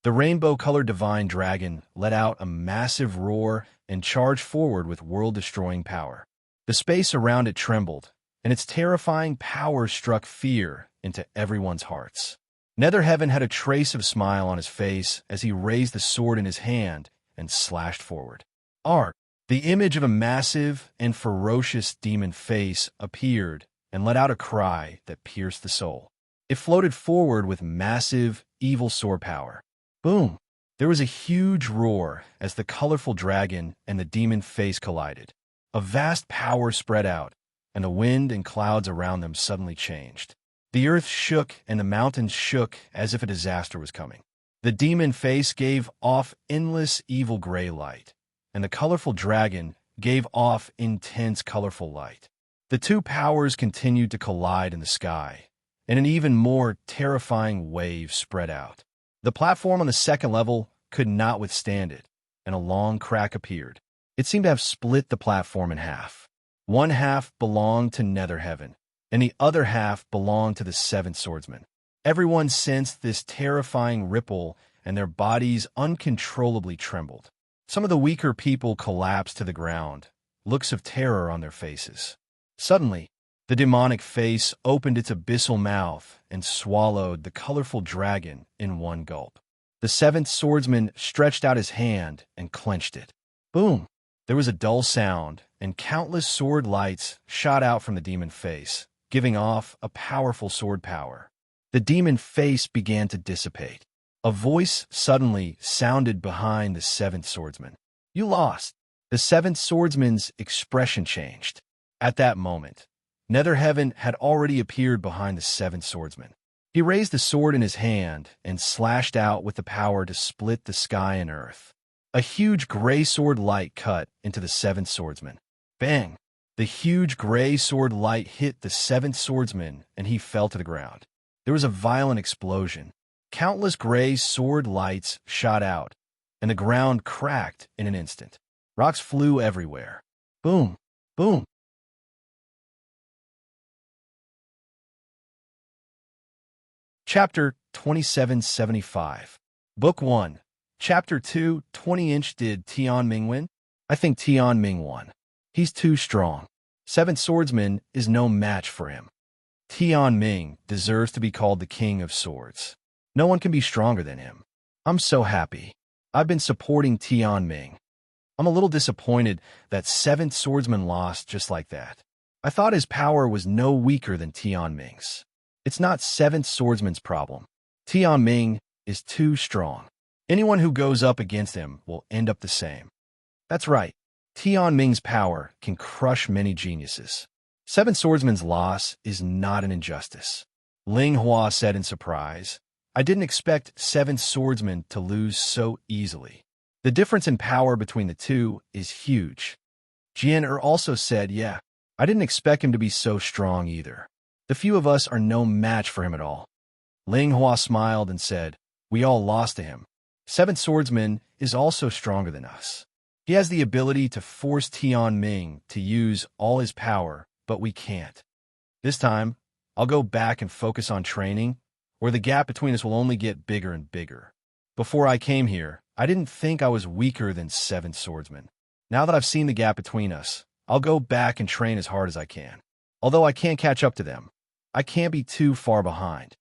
The rainbow-colored divine dragon let out a massive roar and charged forward with world-destroying power. The space around it trembled, and its terrifying power struck fear into everyone's hearts. Netherheaven had a trace of smile on his face as he raised the sword in his hand and slashed forward. Ark! The image of a massive and ferocious demon face appeared and let out a cry that pierced the soul. It floated forward with massive, evil sword power. Boom! There was a huge roar as the colorful dragon and the demon face collided. A vast power spread out, and the wind and clouds around them suddenly changed. The earth shook and the mountains shook as if a disaster was coming. The demon face gave off endless evil gray light, and the colorful dragon gave off intense colorful light. The two powers continued to collide in the sky, and an even more terrifying wave spread out. The platform on the second level could not withstand it, and a long crack appeared. It seemed to have split the platform in half. One half belonged to Netherheaven, and the other half belonged to the seventh swordsman. Everyone sensed this terrifying ripple, and their bodies uncontrollably trembled. Some of the weaker people collapsed to the ground, looks of terror on their faces. Suddenly, the demonic face opened its abyssal mouth and swallowed the colorful dragon in one gulp. The seventh swordsman stretched out his hand and clenched it. Boom! There was a dull sound, and countless sword lights shot out from the demon face, giving off a powerful sword power. The demon face began to dissipate. A voice suddenly sounded behind the seventh swordsman. "You lost." The seventh swordsman's expression changed. At that moment, Netherheaven had already appeared behind the seventh swordsman. He raised the sword in his hand and slashed out with the power to split the sky and earth. A huge gray sword light cut into the seventh swordsman. Bang! The huge gray sword light hit the seventh swordsman, and he fell to the ground. There was a violent explosion. Countless gray sword lights shot out, and the ground cracked in an instant. Rocks flew everywhere. Boom! Boom! Chapter 2775. Book 1. Chapter 2, 20-inch. Did Tian Ming win? I think Tian Ming won. He's too strong. Seventh Swordsman is no match for him. Tian Ming deserves to be called the King of Swords. No one can be stronger than him. I'm so happy. I've been supporting Tian Ming. I'm a little disappointed that Seventh Swordsman lost just like that. I thought his power was no weaker than Tian Ming's. It's not Seventh Swordsman's problem. Tian Ming is too strong. Anyone who goes up against him will end up the same. That's right. Tian Ming's power can crush many geniuses. Seventh Swordsman's loss is not an injustice. Ling Hua said in surprise, I didn't expect Seventh Swordsman to lose so easily. The difference in power between the two is huge. Jian Er also said, yeah, I didn't expect him to be so strong either. The few of us are no match for him at all. Ling Hua smiled and said, we all lost to him. Seventh Swordsman is also stronger than us. He has the ability to force Tian Ming to use all his power, but we can't. This time, I'll go back and focus on training, or the gap between us will only get bigger and bigger. Before I came here, I didn't think I was weaker than Seventh Swordsman. Now that I've seen the gap between us, I'll go back and train as hard as I can. Although I can't catch up to them, I can't be too far behind.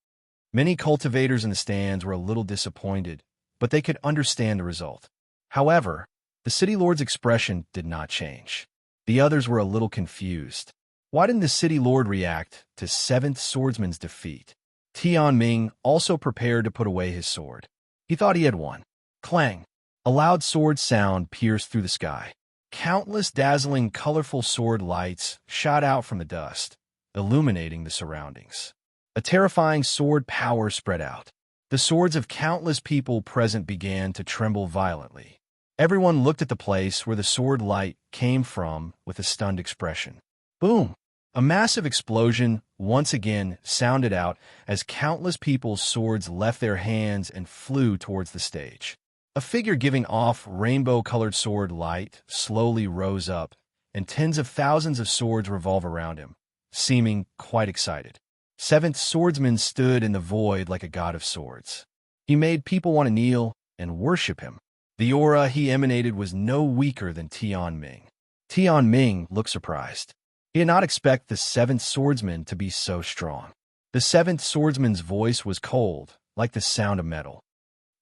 Many cultivators in the stands were a little disappointed, but they could understand the result. However, the City Lord's expression did not change. The others were a little confused. Why didn't the City Lord react to Seventh Swordsman's defeat? Tian Ming also prepared to put away his sword. He thought he had won. Clang! A loud sword sound pierced through the sky. Countless dazzling, colorful sword lights shot out from the dust, illuminating the surroundings. A terrifying sword power spread out. The swords of countless people present began to tremble violently. Everyone looked at the place where the sword light came from with a stunned expression. Boom! A massive explosion once again sounded out as countless people's swords left their hands and flew towards the stage. A figure giving off rainbow-colored sword light slowly rose up, and tens of thousands of swords revolve around him, seeming quite excited. Seventh Swordsman stood in the void like a god of swords. He made people want to kneel and worship him. The aura he emanated was no weaker than Tian Ming. Tian Ming looked surprised. He did not expect the Seventh Swordsman to be so strong. The Seventh Swordsman's voice was cold, like the sound of metal.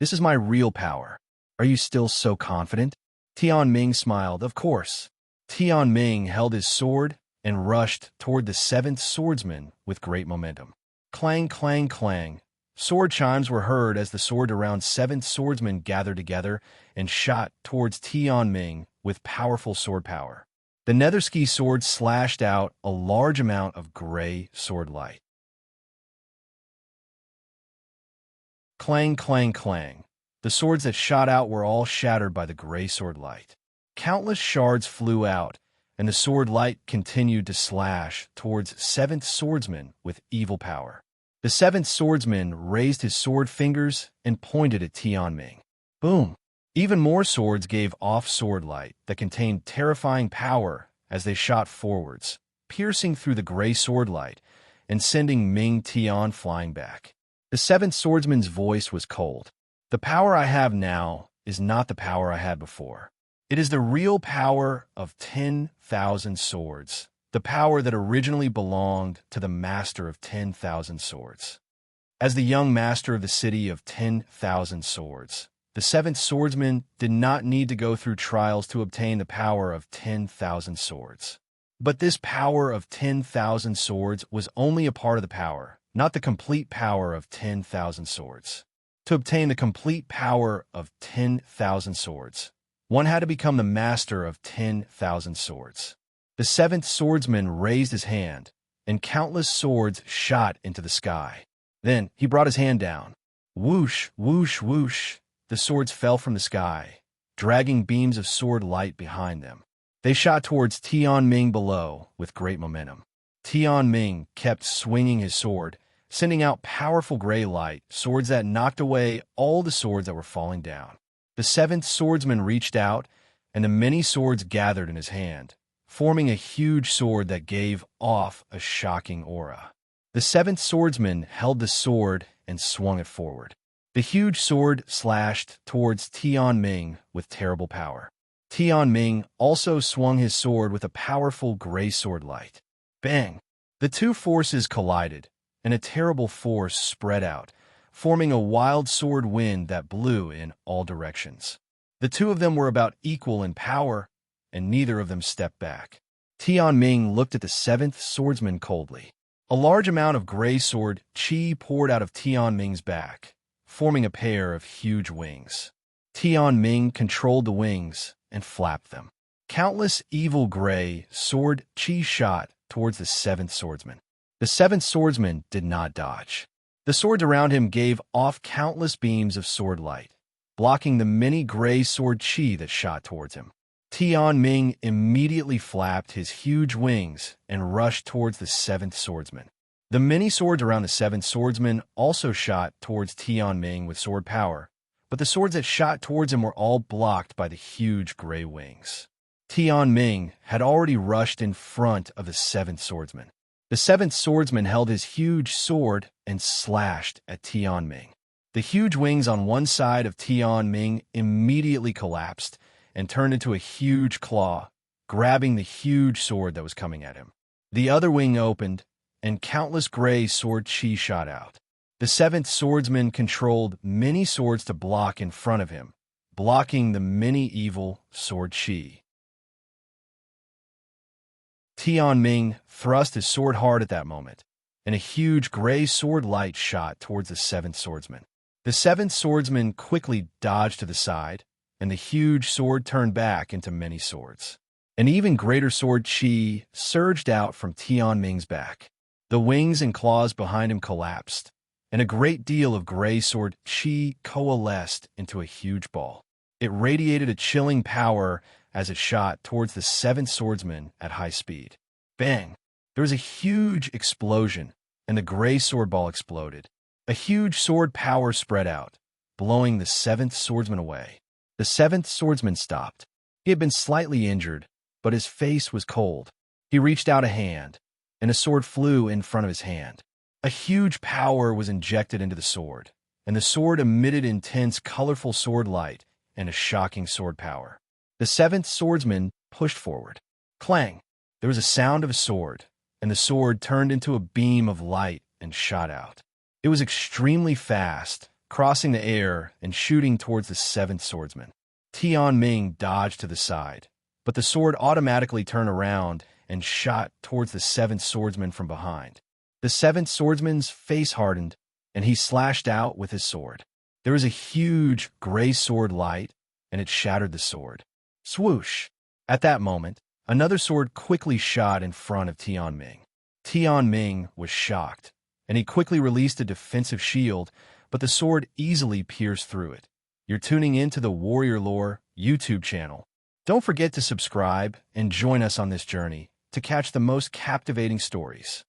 This is my real power. Are you still so confident? Tian Ming smiled, of course. Tian Ming held his sword and rushed toward the Seventh Swordsman with great momentum. Clang, clang, clang. Sword chimes were heard as the swords around Seventh Swordsman gathered together and shot towards Tian Ming with powerful sword power. The Netherski sword slashed out a large amount of gray sword light. Clang, clang, clang. The swords that shot out were all shattered by the gray sword light. Countless shards flew out, and the sword light continued to slash towards Seventh Swordsman with evil power. The Seventh Swordsman raised his sword fingers and pointed at Tian Ming. Boom! Even more swords gave off sword light that contained terrifying power as they shot forwards, piercing through the gray sword light and sending Ming Tian flying back. The Seventh Swordsman's voice was cold. The power I have now is not the power I had before. It is the real power of 10,000 swords, the power that originally belonged to the master of 10,000 swords. As the young master of the city of 10,000 swords, the Seventh Swordsman did not need to go through trials to obtain the power of 10,000 swords. But this power of 10,000 swords was only a part of the power, not the complete power of 10,000 swords. To obtain the complete power of 10,000 swords, one had to become the master of 10,000 swords. The Seventh Swordsman raised his hand, and countless swords shot into the sky. Then he brought his hand down. Whoosh, whoosh, whoosh. The swords fell from the sky, dragging beams of sword light behind them. They shot towards Tianming below with great momentum. Tianming kept swinging his sword, sending out powerful gray light, swords that knocked away all the swords that were falling down. The seventh swordsman reached out, and the many swords gathered in his hand, forming a huge sword that gave off a shocking aura. The seventh swordsman held the sword and swung it forward. The huge sword slashed towards Tianming with terrible power. Tianming also swung his sword with a powerful gray sword light. Bang! The two forces collided, and a terrible force spread out, forming a wild sword wind that blew in all directions. The two of them were about equal in power, and neither of them stepped back. Tianming looked at the seventh swordsman coldly. A large amount of gray sword chi poured out of Tianming's back, forming a pair of huge wings. Tianming controlled the wings and flapped them. Countless evil gray sword chi shot towards the seventh swordsman. The seventh swordsman did not dodge. The swords around him gave off countless beams of sword light, blocking the many gray sword chi that shot towards him. Tianming immediately flapped his huge wings and rushed towards the seventh swordsman. The many swords around the seventh swordsman also shot towards Tianming with sword power, but the swords that shot towards him were all blocked by the huge gray wings. Tianming had already rushed in front of the seventh swordsman. The seventh swordsman held his huge sword and slashed at Tianming. The huge wings on one side of Tianming immediately collapsed and turned into a huge claw, grabbing the huge sword that was coming at him. The other wing opened, and countless gray sword chi shot out. The seventh swordsman controlled many swords to block in front of him, blocking the many evil sword chi. Tianming thrust his sword hard at that moment, and a huge gray sword light shot towards the seventh swordsman. The seventh swordsman quickly dodged to the side, and the huge sword turned back into many swords. An even greater sword chi surged out from Tianming's back. The wings and claws behind him collapsed, and a great deal of gray sword chi coalesced into a huge ball. It radiated a chilling power as it shot towards the seventh swordsman at high speed. Bang! There was a huge explosion, and the gray sword ball exploded. A huge sword power spread out, blowing the seventh swordsman away. The seventh swordsman stopped. He had been slightly injured, but his face was cold. He reached out a hand, and a sword flew in front of his hand. A huge power was injected into the sword, and the sword emitted intense, colorful sword light and a shocking sword power. The seventh swordsman pushed forward. Clang! There was a sound of a sword, and the sword turned into a beam of light and shot out. It was extremely fast, crossing the air and shooting towards the seventh swordsman. Tianming dodged to the side, but the sword automatically turned around and shot towards the seventh swordsman from behind. The seventh swordsman's face hardened, and he slashed out with his sword. There was a huge gray sword light, and it shattered the sword. Swoosh! At that moment, another sword quickly shot in front of Tianming. Tianming was shocked, and he quickly released a defensive shield, but the sword easily pierced through it. You're tuning in to the Warrior Lore YouTube channel. Don't forget to subscribe and join us on this journey to catch the most captivating stories.